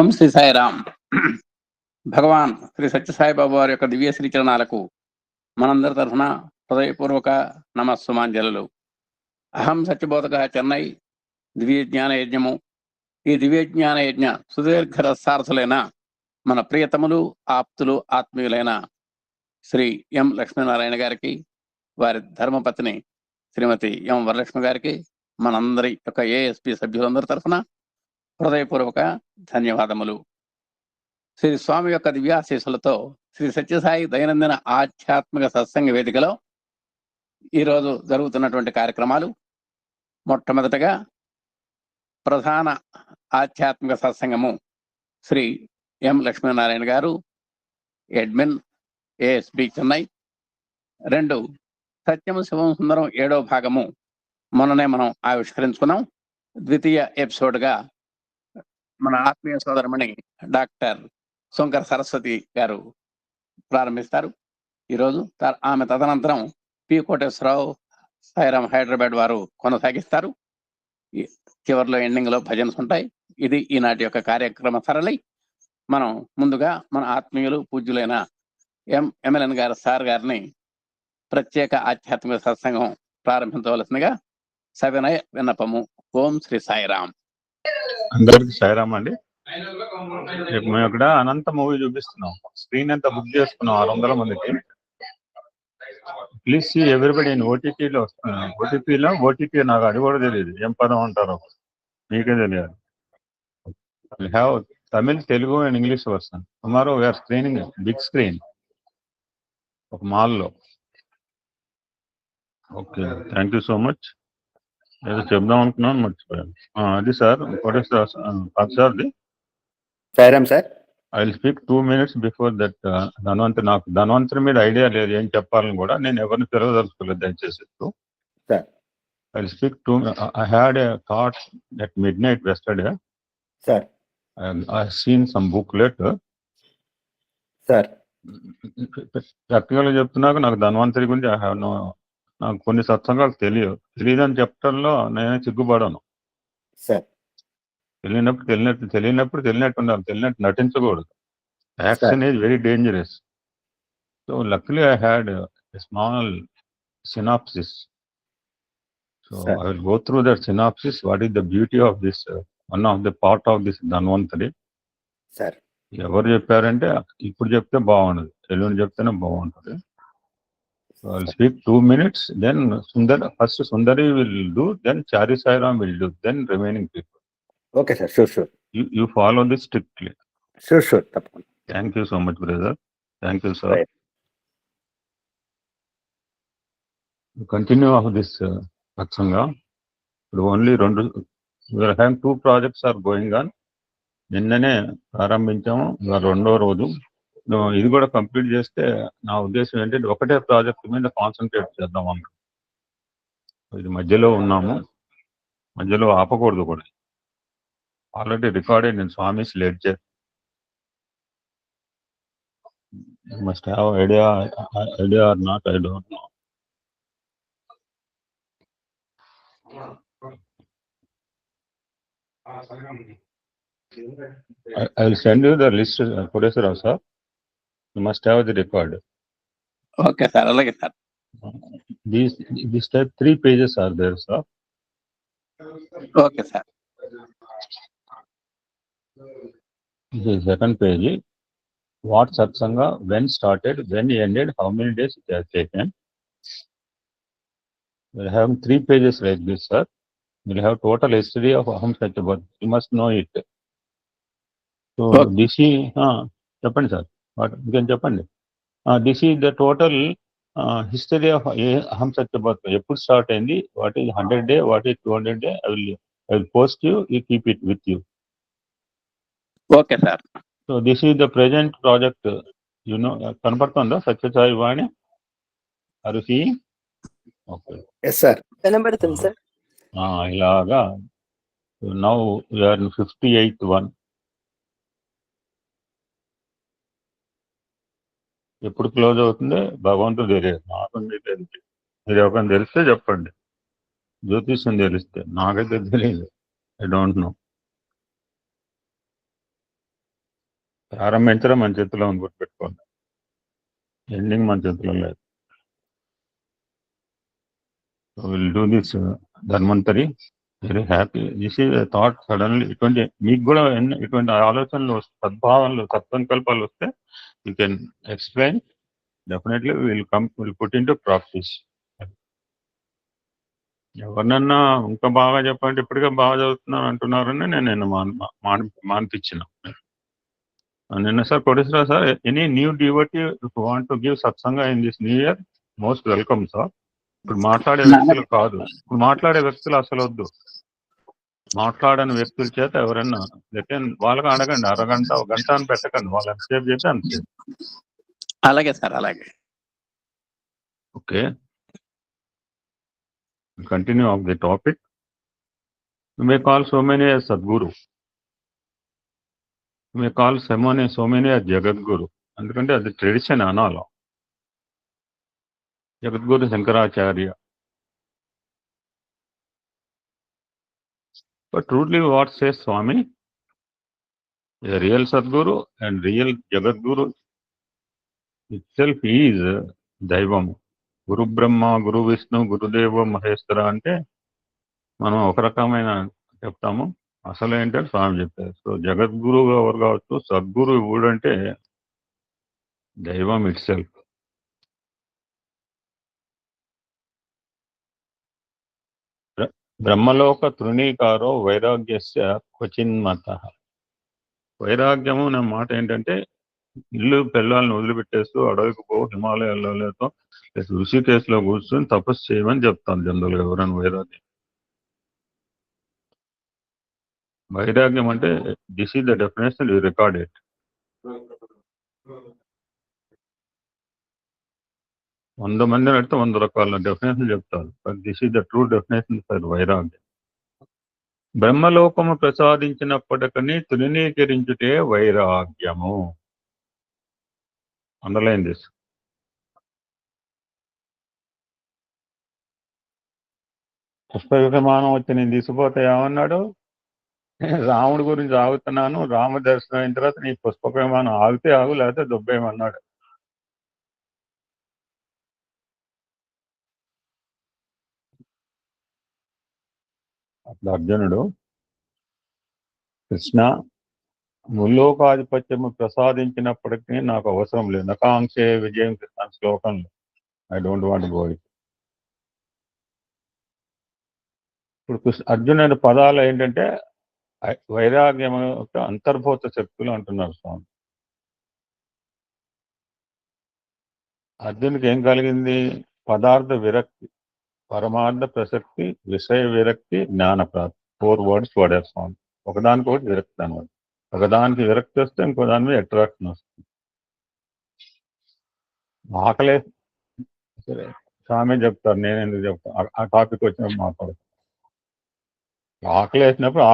ఓం శ్రీ సాయిరామ్. భగవాన్ శ్రీ సత్యసాయిబాబు వారి యొక్క దివ్య శ్రీచరణాలకు మనందరి తరఫున హృదయపూర్వక నమస్సుమాంజలు. అహం సత్యబోధక చెన్నై దివ్య జ్ఞాన యజ్ఞము. ఈ దివ్య జ్ఞాన యజ్ఞ సుదీర్ఘ రసార్థులైన మన ప్రియతములు, ఆప్తులు, ఆత్మీయులైన శ్రీ ఎం లక్ష్మీనారాయణ గారికి, వారి ధర్మపత్ని శ్రీమతి ఎం వరలక్ష్మి గారికి, మనందరి యొక్క ఏఎస్పి సభ్యులందరి తరఫున హృదయపూర్వక ధన్యవాదములు. శ్రీ స్వామి యొక్క దివ్యాశీస్సులతో శ్రీ సత్యసాయి దైనందిన ఆధ్యాత్మిక సత్సంగ వేదికలో ఈరోజు జరుగుతున్నటువంటి కార్యక్రమాలు, మొట్టమొదటగా ప్రధాన ఆధ్యాత్మిక సత్సంగము శ్రీ ఎం లక్ష్మీనారాయణ గారు, అడ్మిన్, ఏఎస్బి చెన్నై. 2 సత్యము శివం సుందరం 7వ భాగము మొన్ననే మనం ఆవిష్కరించుకున్నాం. ద్వితీయ ఎపిసోడ్గా మన ఆత్మీయ సోదరమణి డాక్టర్ శంకర సరస్వతి గారు ప్రారంభిస్తారు ఈరోజు. ఆమె తదనంతరం పి కోటేశ్వరరావు, సాయిరామ్ హైదరాబాద్ వారు కొనసాగిస్తారు. చివరిలో ఎండింగ్ లో భజన్స్ ఉంటాయి. ఇది ఈనాటి యొక్క కార్యక్రమ సరళి. మనం ముందుగా మన ఆత్మీయులు, పూజ్యులైన ఎంఎల్ఎన్ గారు సార్ గారిని ప్రత్యేక ఆధ్యాత్మిక సత్సంగం ప్రారంభించవలసిందిగా సవినయ విన్నపము. ఓం శ్రీ సాయిరామ్. అందరికి సాయిరామ్ అండి. మేము ఇక్కడ అనంత మూవీ చూపిస్తున్నాం. స్క్రీన్ ఎంత బుక్ చేసుకున్నాం 600 మందికి. ప్లీజ్ సీ ఎవ్రీబడి ఇన్ ఓటీటీలో వస్తున్నాం. ఓటీటీ నాకు అది కూడా తెలియదు, ఏం పదం అంటారో మీకే తెలియదు. Have Tamil, Telugu and English version. Tomorrow we're screening big screen ఒక మాల్లో. Okay, thank you so much. ఏదో చెప్దాం అనుకున్నాను, మర్చిపోయాను. అది సార్ సార్ది Sairam sir. I will speak 2 minutes before that. నాకు ధన్వంతరి మీద ఐడియా లేదు, ఏం చెప్పాలని కూడా. నేను ఎవరిని తిరగదలుచుకోలేదు దయచేసి. I will speak 2. I had a thought at midnight yesterday. Sir. I seen some booklet. Sir. ప్రాక్టికల్గా చెప్తున్నాక నాకు ధన్వంతరి గురించి నాకు కొన్ని సత్సంగాలు తెలియదని చెప్పడంలో నేనే సిగ్గుపడాను. సార్, తెలియనట్టు ఉండాలి, తెలియనట్టు నటించకూడదు. Action is very dangerous. So luckily I had a small synopsis. So I will go through that synopsis. What is the beauty of this, one of the part of this Dhanvantari. Sir, ఎవరు చెప్పారంటే ఇప్పుడు చెప్తే బాగుండదు, ఎల్లుండి చెప్తేనే బాగుంటుంది. So I'll speak 2 minutes, then Sundari will do, then Chari Sairam will do, then remaining people. Okay sir, sure. You follow this strictly. Sure. Thank you so much, brother. Thank you, sir. Right. Continue of this Satsanga. Only we are having 2 projects are going on. నిన్ననే ప్రారంభించాము, రెండో రోజు. ఇది కూడా complete చేస్తే నా ఉద్దేశం ఏంటంటే ఒకటే ప్రాజెక్ట్ మీద కాన్సన్ట్రేట్ చేద్దాం అన్నాం. ఇది మధ్యలో ఉన్నాము, మధ్యలో ఆపకూడదు కూడా. Already recorded in Swami's ledger. Must have idea or not, I don't know. I will send you the list, Kodeswara sir. You must have the record. Okay sir, alage sir. This type 3 pages are there, sir. Okay sir. This is second page. What satsanga, when started, when ended, how many days it has taken. We will have 3 pages like this, sir. We will have total history of Aham Satyabodh. You must know it. So this is చెప్పండి sir, ఇంకేం చెప్పండి. This is the total history of Aham Satyabodh. ఎప్పుడు start అయింది, what is 100 day, what is 200 day. I will post you keep it with you. Okay sir. So this is the present project. కనపడుతుందా సత్యసాయి వాణి? అరుసి okay. Yes sir, కనబడుతుంది sir. ఇలాగా now we're 58th one. ఎప్పుడు close అవుతుంది భగవంతుడు తెలియదు, నాకు తెలియదు. మీరు ఎవరికైనా తెలిస్తే చెప్పండి, జ్యోతిష్యం తెలిస్తే. నాకైతే తెలియదు, ఐ డోంట్ నో. ప్రారంభించడం మన చేతిలో ఉంది, గుర్తుపెట్టుకోండి. ఎండింగ్ మన చేతిలో లేదు. Will do this Dhanvantari. Very happy. This is thought suddenly. ఇటువంటి మీకు కూడా ఇటువంటి ఆలోచనలు సద్భావనలు సత్సంకల్పాలు వస్తే you can explain. Definitely will put in to practice. ఎవరినన్నా ఇంకా బాగా చెప్పండి, ఇప్పటికే బాగా చదువుతున్నాను అంటున్నారని నేను మానిపించిన. నిన్న సార్ కొడిసిరా sir, any new devotee want to give సత్సంగా in this new year, most welcome sir. ఇప్పుడు మాట్లాడే వ్యక్తులు కాదు, ఇప్పుడు మాట్లాడే వ్యక్తులు అసలు వద్దు. మాట్లాడని వ్యక్తుల చేత ఎవరైనా వాళ్ళకి అడగండి. అరగంట ఒక గంట అని పెట్టకండి, వాళ్ళు ఎంతసేపు చెప్తే అంతసేపు. అలాగే సార్, అలాగే. Okay, continue of the topic. You may call so many as Sadguru. You may call so many as Jagadguru. ఎందుకంటే అది ట్రెడిషన్ అనాలో. Jagadguru Shankaracharya. But truly what says Swami, a real Sadguru and real Jagadguru itself is దైవం. గురు బ్రహ్మ, గురు విష్ణు, గురుదేవ మహేశ్వర అంటే మనం ఒక రకమైన చెప్తాము, అసలు ఏంటంటే స్వామి చెప్పారు. సో జగద్గురు ఎవరు కావచ్చు, సద్గురు ఎవడంటే దైవం ఇట్ సెల్ఫ్. బ్రహ్మలోక తృణీకారో వైరాగ్యస్య క్వచిన్మత. వైరాగ్యము అనే మాట ఏంటంటే ఇల్లు పిల్లల్ని వదిలిపెట్టేస్తూ అడవికి పో, హిమాలయాలతో ఋషికేశ్లో కూర్చొని తపస్సు చేయమని చెప్తాను జనరల్గా ఎవరైనా. వైరాగ్యం అంటే this is the definition, you record it. వంద మందిని అడితే 100 రకాల డెఫినేషన్ చెప్తారు, but this is the true definition for వైరాగ్యం. బ్రహ్మలోకము ప్రసాదించినప్పటికీ తృణీకరించుటే వైరాగ్యము. Underline this. పుష్ప విమానం వచ్చి నేను తీసుకుపోతే ఏమన్నాడు, రాముడి గురించి ఆగుతున్నాను, రామ దర్శనం అయిన తర్వాత నీ పుష్పక విమానం ఆగితే ఆగు, లేకపోతే దుబ్బేయమన్నాడు. అప్పుడు అర్జునుడు, కృష్ణ ముల్లోకాధిపత్యము ప్రసాదించినప్పటికీ నాకు అవసరం లేదు, నకాంక్షే విజయం కృష్ణ శ్లోకంలో. I don't want go it. ఇప్పుడు అర్జునుడి పదాలు ఏంటంటే వైరాగ్యం యొక్క అంతర్భూత శక్తులు అంటున్నారు స్వామి. అర్జునుడికి ఏం కలిగింది? పదార్థ విరక్తి, పరమార్థ ప్రసక్తి, విషయ విరక్తి, జ్ఞాన ప్రాప్తి. 4 words వాడారు స్వామి. ఒకదానికొకటి విరక్తి అనమాట. ఒకదానికి విరక్తి వస్తే ఇంకో దాని మీద అట్రాక్షన్ వస్తుంది. ఆకలే సరే స్వామి చెప్తారు, నేను ఎందుకు చెప్తాను, ఆ టాపిక్ వచ్చినప్పుడు మాట్లాడతాను. ఆకలి వేసినప్పుడు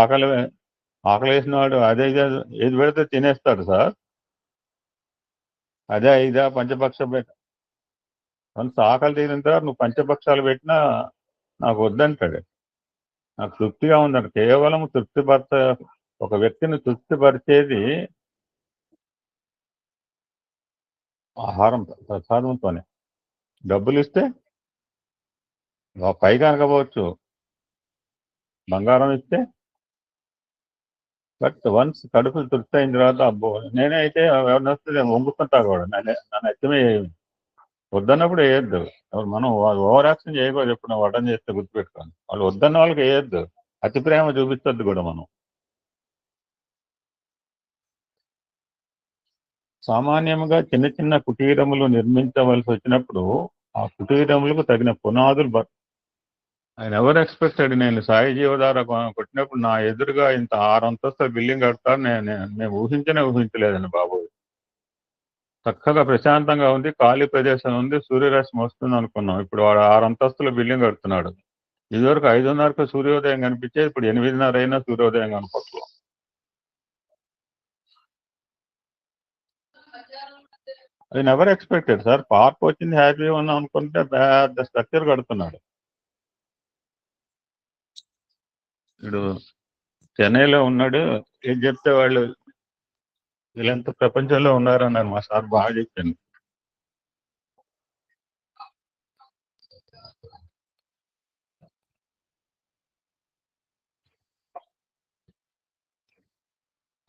ఆకలి వేసిన వాడు అదే ఏది పెడితే తినేస్తాడు సార్. అదే ఇదా పంచపక్ష కొంత ఆకలి తీరిన తర్వాత నువ్వు పంచపక్షాలు పెట్టినా నాకు వద్దంటాడు. నాకు తృప్తిగా ఉందంట. కేవలం ఒక వ్యక్తిని తృప్తిపరిచేది ఆహారం ప్రసాదంతోనే. డబ్బులు ఇస్తే పైగా అనకపోవచ్చు, బంగారం ఇస్తే, బట్ వన్స్ కడుపు తృప్తి అయిన తర్వాత అబ్బో, నేనైతే ఎవరిని వస్తే వంగుతుంటా కూడా, నన్ను ఎత్తమే వద్దన్నప్పుడు వేయద్దు. మనం ఓవర్ యాక్షన్ చేయకూడదు. ఎప్పుడు వడ్డం చేస్తే గుర్తుపెట్టుకోండి, వాళ్ళు వద్దన్న వాళ్ళకి వేయద్దు. అతి ప్రేమ చూపించద్దు కూడా. మనం సామాన్యంగా చిన్న చిన్న కుటీరములు నిర్మించవలసి వచ్చినప్పుడు ఆ కుటీరములకు తగిన పునాదులు ఆయన ఎవరు ఎక్స్పెక్టెడ్. నేను సాయి జీవధార కొట్టినప్పుడు నా ఎదురుగా ఇంత 6 అంతస్తుల బిల్డింగ్ కడతారు నేను ఊహించలేదండి బాబు. చక్కగా ప్రశాంతంగా ఉంది, ఖాళీ ప్రదేశం ఉంది, సూర్యరశ్మి వస్తుంది అనుకున్నాం. ఇప్పుడు వాడు 6 అంతస్తుల బిల్డింగ్ కడుతున్నాడు. ఇదివరకు 5:30కు సూర్యోదయం కనిపించేది, ఇప్పుడు 8:30 అయినా సూర్యోదయం కనపడలేదు. అది నెవర్ ఎక్స్పెక్టెడ్ సార్. పార్క్ వచ్చింది, హ్యాపీగా ఉన్నాం అనుకుంటే పెద్ద స్ట్రక్చర్ కడుతున్నాడు. ఇప్పుడు చెన్నైలో ఉన్నాడు, ఏం చెప్తే వాళ్ళు వీళ్ళంతా ప్రపంచంలో ఉన్నారన్నారు మా సార్, బాగా చెప్పాను.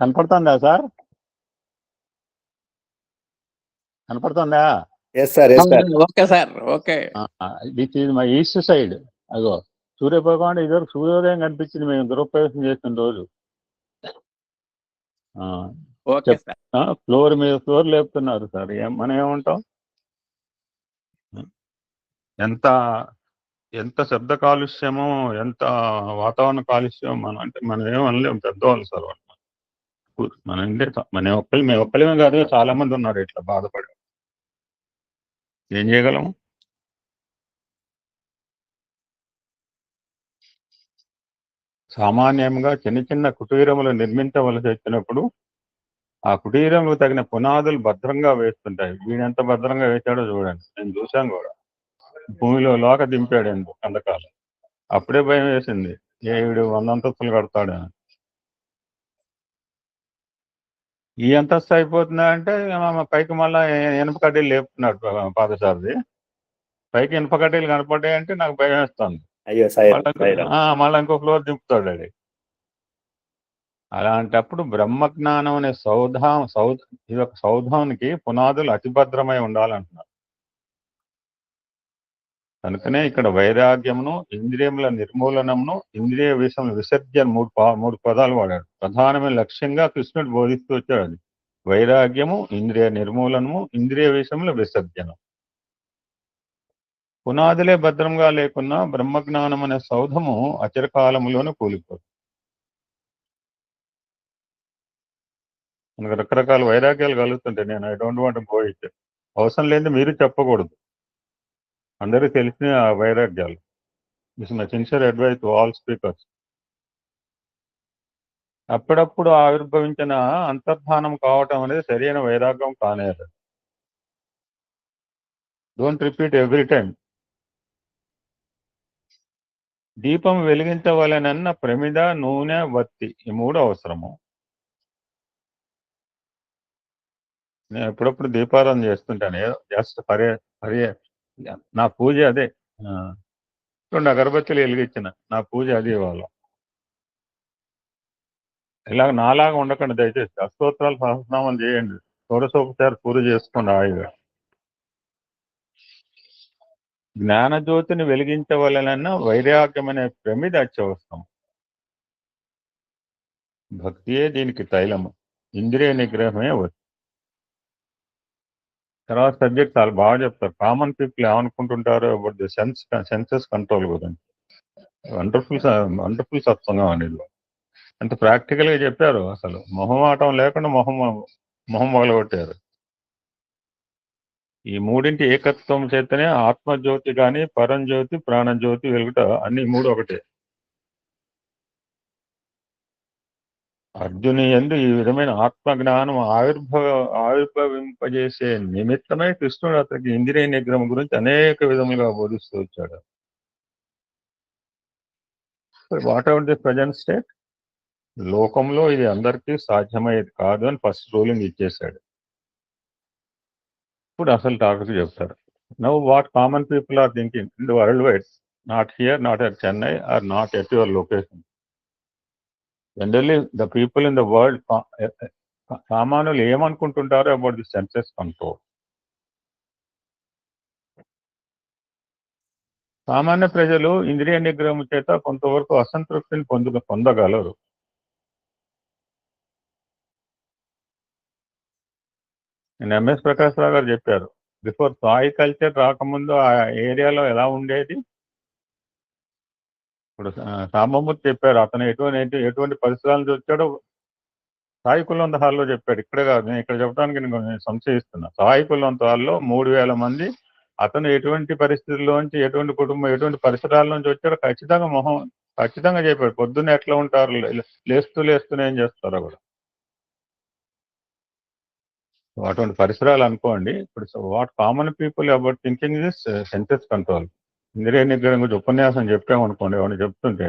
కనపడుతుందా సార్? కనపడుతుందా? Yes sir, yes sir. Okay sir, okay. This is my east side. అగో సూర్యభగవాన్ ఇదివరకు సూర్యోదయం కనిపించింది మేము గృహప్రవేశం చేసిన రోజు. Okay sir. ఫ్లోర్ మీద ఫ్లోర్ లేపుతున్నారు సార్. మనం ఏమంటాం? ఎంత ఎంత శబ్ద కాలుష్యమో, ఎంత వాతావరణ కాలుష్యం మనం అంటే మనం ఏమనలేము, పెద్దవాళ్ళు సార్ వాళ్ళు. మన ఇండియా మేము ఒక్కలేమే కాదు, చాలా మంది ఉన్నారు ఇట్లా బాధపడి. ఏం చేయగలము? సామాన్యంగా చిన్న చిన్న కుటీరములు నిర్మించవలసి వచ్చినప్పుడు ఆ కుటీరములకు తగిన పునాదులు భద్రంగా వేస్తుంటాయి. వీడెంత భద్రంగా వేశాడో చూడండి, నేను చూశాను కూడా. భూమిలో లోక దింపాడు కందకాలం. అప్పుడే భయం వేసింది, వీడు 100 అంతస్తులు కడతాడు. ఈ అంతస్తు అయిపోతుందా అంటే పైకి మళ్ళా ఇనుప కడ్డీలు లేపుతున్నాడు పాదసారిది. పైకి ఇనుప కడ్డీలు కనపడ్డాయంటే నాకు భయం వేస్తుంది. అయ్యో, మళ్ళీ ఇంకో ఫ్లోర్ దింపుతాడు అది. అలాంటప్పుడు బ్రహ్మజ్ఞానం అనే ఇది ఒక సౌధానికి పునాదులు అతిభద్రమై ఉండాలంటున్నారు. కనుకనే ఇక్కడ వైరాగ్యమును, ఇంద్రియముల నిర్మూలనమును, ఇంద్రియ విషయం విసర్జన మూడు పదాలు వాడాడు. ప్రధానమైన లక్ష్యంగా కృష్ణుడు బోధిస్తూ వచ్చాడు. అది వైరాగ్యము, ఇంద్రియ నిర్మూలనము, ఇంద్రియ విషయముల విసర్జనం. పునాదులే భద్రంగా లేకున్నా బ్రహ్మజ్ఞానం అనే సౌధము అచిరకాలములోనే కూలిపోతుంది. మనకు రకరకాల వైరాగ్యాలు కలుగుతుంటాయి. నేను I don't want go it. అవసరం లేని మీరు చెప్పకూడదు, అందరికీ తెలిసిన ఆ వైరాగ్యాలు. This my sincere advice to all speakers. అప్పుడప్పుడు ఆవిర్భవించిన అంతర్ధానం కావటం అనేది సరైన వైరాగ్యం కానేది. Don't repeat every time. దీపం వెలిగించవలనన్న ప్రమిద, నూనె, వత్తి, ఈ 3 అవసరము. నేను ఎప్పుడప్పుడు దీపారాధన చేస్తుంటాను, జస్ట్ హరే నా పూజ అదే. 2 అగరబత్తులు వెలిగించిన నా పూజ అది ఇవాళ. ఇలాగ నాలాగా ఉండకండి దయచేసి. అష్టోత్తరాలు, సహస్రనామాలు చేయండి, షోడశోపచార పూజ చేసుకోండి హాయిగా. జ్ఞానజ్యోతిని వెలిగించవలనన్న వైరాగ్యం అనే ప్రమిద అత్యవసరం. భక్తియే దీనికి తైలము, ఇంద్రియ నిగ్రహమే వచ్చి. తర్వాత సబ్జెక్ట్ చాలా బాగా చెప్తారు. కామన్ పీపుల్ ఏమనుకుంటుంటారో అబౌట్ ది సెన్సెస్ కంట్రోల్ గురించి. వండర్ఫుల్ సత్సంగం అనేది. అంత ప్రాక్టికల్ గా చెప్పారు. అసలు మొహమాటం లేకుండా మొహం మొగలగొట్టారు. ఈ 3 ఏకత్వం చేతనే ఆత్మజ్యోతి గాని, పరంజ్యోతి, ప్రాణజ్యోతి వెలుగుట అన్ని 3 ఒకటే. అర్జుని యందు ఈ విధమైన ఆత్మజ్ఞానం ఆవిర్భవింపజేసే నిమిత్తమై కృష్ణుడు అతనికి ఇంద్రియ నిగ్రహం గురించి అనేక విధములుగా బోధిస్తూ వచ్చాడు. What ever the present state, లోకంలో ఇది అందరికీ సాధ్యమయ్యేది కాదు అని ఫస్ట్ రూలింగ్ ఇచ్చేశాడు. ఇప్పుడు అసలు టాపిక్ చెప్తారు. Now what common people are thinking in the world wide, not here, not at Chennai, or not at your location. Generally the people in the world, సామాన్యులు ఏమనుకుంటుంటారో అబౌట్ ది సెన్సెస్ కంట్రోల్. సామాన్య ప్రజలు ఇంద్రియ నిగ్రహం చేత కొంతవరకు అసంతృప్తిని పొందగలరు. నేను ఎంఎస్ ప్రకాష్ రావు గారు చెప్పారు, బిఫోర్ సాయి కల్చర్ రాకముందు ఆ ఏరియాలో ఎలా ఉండేది. ఇప్పుడు సాంబమూర్తి చెప్పారు, అతను ఎటువంటి పరిసరాల నుంచి వచ్చాడో సాయి కుల్వంత్ హాల్లో చెప్పాడు. ఇక్కడ కాదు, నేను ఇక్కడ చెప్పడానికి నేను సంశయిస్తున్నా. సాయి కుల్వంత్ హాల్లో 3000 మంది, అతను ఎటువంటి పరిస్థితుల్లోంచి, ఎటువంటి కుటుంబం, ఎటువంటి పరిసరాల నుంచి వచ్చాడో ఖచ్చితంగా చెప్పాడు. పొద్దున్న ఎట్లా ఉంటారు, లేస్తూనే ఏం చేస్తారో కూడా. అటువంటి పరిసరాలు అనుకోండి. ఇప్పుడు what common people about thinking this senses control, ఇంద్రియ నిగ్రహం గురించి ఉపన్యాసం చెప్పామనుకోండి, ఎవరిని చెప్తుంటే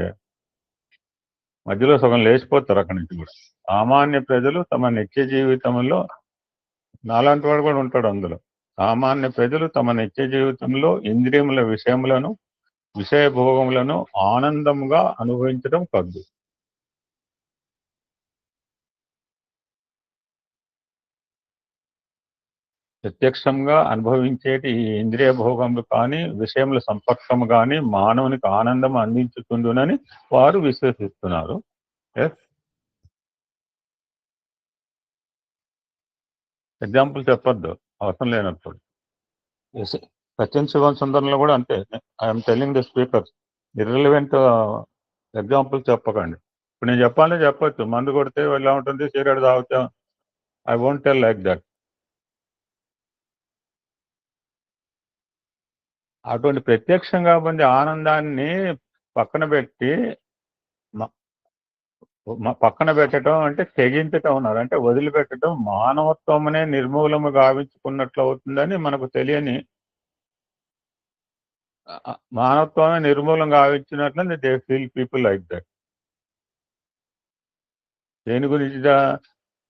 మధ్యలో సగం లేచిపోతారు అక్కడి నుంచి కూడా. సామాన్య ప్రజలు తమ నిత్య జీవితంలో, నాలాంటి వాడు కూడా ఉంటాడు అందులో, సామాన్య ప్రజలు తమ నిత్య జీవితంలో ఇంద్రియముల విషయములను, విషయ భోగములను ఆనందంగా అనుభవించడం కాదు. ప్రత్యక్షంగా అనుభవించేటి ఈ ఇంద్రియ భోగములు కానీ, విషయముల సంపర్కము కానీ మానవునికి ఆనందం అందించుతుండునని వారు విశ్వసిస్తున్నారు. ఎగ్జాంపుల్ చెప్పొద్దు అవసరం లేనప్పుడు. సత్యం శివం సుందరంలో కూడా అంతే. I'm telling the speaker, irrelevant example చెప్పకండి. ఇప్పుడు నేను చెప్పాలని చెప్పొచ్చు, మందు కొడితే ఎలా ఉంటుంది, సిగరెట్ తాగుతా, I won't tell like that. అటువంటి ప్రత్యక్షంగా పొందే ఆనందాన్ని పక్కన పెట్టి, పక్కన పెట్టడం అంటే తెగించటం ఉన్నారు, అంటే వదిలిపెట్టడం, మానవత్వమనే నిర్మూలము గావించుకున్నట్లు అవుతుందని మనకు తెలియని, మానవత్వమే నిర్మూలం గావించినట్లు they feel people like that. దేని గురించి?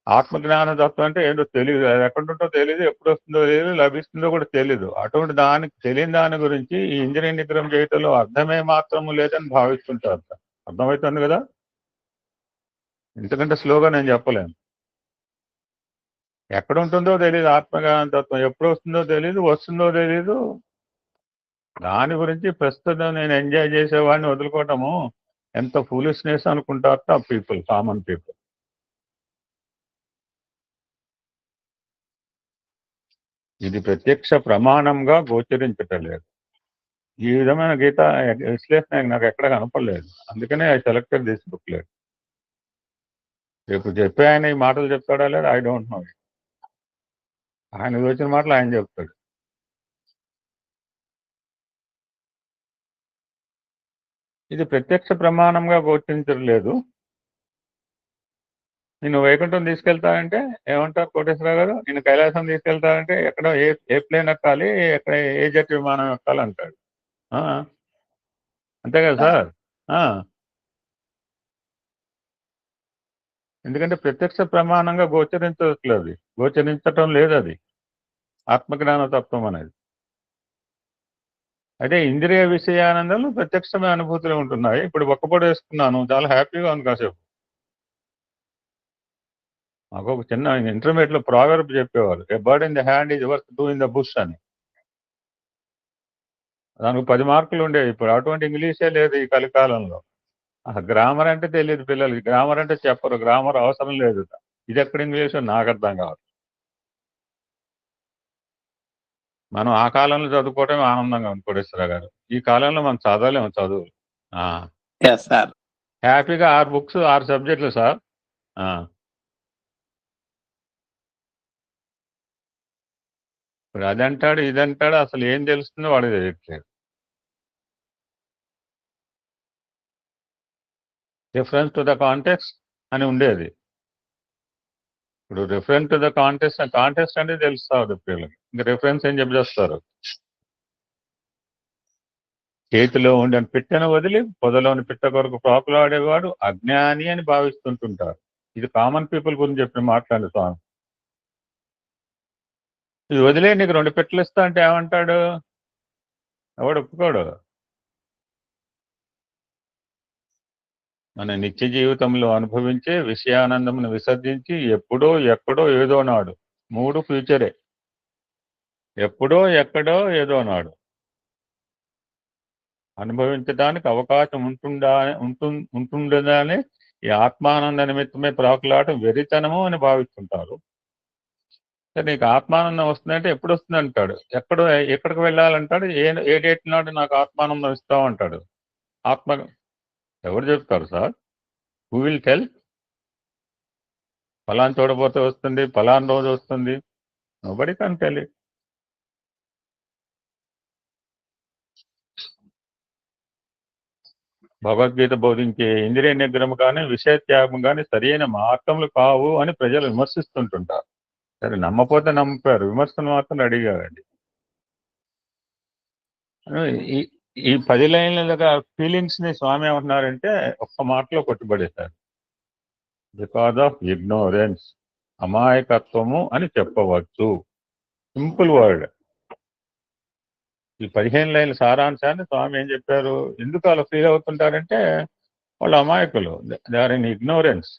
ఆత్మజ్ఞాన తత్వం అంటే ఏంటో తెలియదు, అది ఎక్కడుంటో తెలియదు, ఎప్పుడు వస్తుందో తెలియదు, లభిస్తుందో కూడా తెలియదు. అటువంటి దానికి తెలియని దాని గురించి ఈ ఇంద్రియ నిగ్రహం చేయటంలో అర్థమే మాత్రము లేదని భావిస్తుంటారు. అర్థమవుతుంది కదా? ఎందుకంటే స్లోగా నేను చెప్పలేను. ఎక్కడ ఉంటుందో తెలియదు ఆత్మజ్ఞాన తత్వం, ఎప్పుడు వస్తుందో తెలియదు, వస్తుందో తెలియదు. దాని గురించి ప్రస్తుతం నేను ఎంజాయ్ చేసేవాడిని వదులుకోవటము ఎంత ఫూలిష్నెస్ అనుకుంటారు ఆ పీపుల్, కామన్ పీపుల్. ఇది ప్రత్యక్ష ప్రమాణంగా గోచరించటం లేదు. ఈ విధమైన గీత విశ్లేషణ నాకు ఎక్కడ కనపడలేదు, అందుకనే ఐ సెలెక్టెడ్ దిస్ బుక్ లేదు. రేపు చెప్పే ఆయన ఈ మాటలు చెప్తాడా లేదు, ఐ డోంట్ నో. ఆయన వచ్చిన మాటలు ఆయన చెప్తాడు. ఇది ప్రత్యక్ష ప్రమాణంగా గోచరించడం లేదు. నిన్ను వైకుంఠం తీసుకెళ్తానంటే ఏమంటారు కోటేశ్వరరావు గారు, నిన్ను కైలాసం తీసుకెళ్తానంటే ఎక్కడో ఏ ప్లేన్ ఎక్కాలి, ఎక్కడ ఏ జెట్ విమానం ఎక్కాలి అంటాడు. అంతే కదా సార్? ఎందుకంటే ప్రత్యక్ష ప్రమాణంగా గోచరించట్లేదు, గోచరించటం లేదు అది ఆత్మజ్ఞాన తత్వం అనేది. అదే ఇంద్రియ విషయానందాలు ప్రత్యక్షమైన అనుభూతులు ఉంటున్నాయి. ఇప్పుడు ఒక్కపొడి వేసుకున్నాను, చాలా హ్యాపీగా ఉంది. కాసేపు మాకు ఒక చిన్న ఇంటర్మీడియట్ లో ప్రావర్బ్ చెప్పేవారు, ఏ bird in the hand is worth two in the bush అని. దానికి 10 మార్కులు ఉండేవి. ఇప్పుడు అటువంటి ఇంగ్లీషే లేదు ఈ కలికాలంలో. గ్రామర్ అంటే తెలియదు పిల్లలకి, గ్రామర్ అంటే చెప్పరు, గ్రామర్ అవసరం లేదు. ఇది ఎక్కడ ఇంగ్లీష్ నాకు అర్థం కావాలి. మనం ఆ కాలంలో చదువుకోవటమే ఆనందంగా ఉంది కోటేశ్వరరావు గారు. ఈ కాలంలో మనం చదవలేము చదువులు. హ్యాపీగా 6 బుక్స్ 6 సబ్జెక్టులు సార్. ఇప్పుడు అదంటాడు ఇదంటాడు, అసలు ఏం తెలుస్తుందో వాడు తెలియట్లేదు. రిఫరెన్స్ టు ద కాంటెక్స్ట్ అని ఉండేది. ఇప్పుడు రిఫరెన్స్ టు ద కాంటెక్స్ట్ అంటే తెలుస్తుంది పిల్లలకి, ఇంకా రిఫరెన్స్ ఏం చెప్పేస్తారు. చేతిలో ఉండే పిట్టను వదిలి పొదలోని పిట్ట కొరకు ప్రాకులాడేవాడు అజ్ఞాని అని భావిస్తుంటుంటారు. ఇది కామన్ పీపుల్ గురించి చెప్పిన మాట్లాడే స్వామి. ఇది వదిలే నీకు 2 పిట్టలు ఇస్తా అంటే ఏమంటాడు? ఎవడు ఒప్పుకోడు. మన నిత్య జీవితంలో అనుభవించే విషయానందమును విసర్జించి ఎప్పుడో ఎక్కడో ఏదో నాడు, 3 ఫ్యూచరే, ఎప్పుడో ఎక్కడో ఏదో నాడు అనుభవించడానికి అవకాశం ఉంటుండదానే ఈ ఆత్మానంద నిమిత్తమే ప్రాకులాటం వెరితనము అని భావిస్తుంటారు. నీకు ఆత్మానందం వస్తుందంటే ఎప్పుడు వస్తుంది అంటాడు, ఎక్కడికి వెళ్ళాలంటాడు, ఏ డేట్ నాడు నాకు ఆత్మానందం ఇస్తామంటాడు. ఎవరు చెప్తారు సార్? Who will tell? ఫలాన్ చూడబోతే వస్తుంది, ఫలాన్ రోజు వస్తుంది, nobody can tell it. Bhagavad Gita బోధించే ఇంద్రియ నిగ్రహం కానీ విషయ త్యాగం కానీ సరైన మార్గములు కావు అని ప్రజలు విమర్శిస్తుంటుంటారు. సరే, నమ్మపోతే నమ్మారు, విమర్శలు మాత్రం అడిగారండి. ఈ 10 లైన్లుగా ఫీలింగ్స్ ని స్వామి ఏమంటున్నారంటే ఒక్క మాటలో కొట్టుబడేశారు. బికాజ్ ఆఫ్ ఇగ్నోరెన్స్, అమాయకత్వము అని చెప్పవచ్చు. Simple word. ఈ 15 లైన్ల సారాంశాన్ని స్వామి ఏం చెప్పారు? ఎందుకు అలా ఫీల్ అవుతుంటారంటే వాళ్ళు అమాయకులు, they are in ignorance.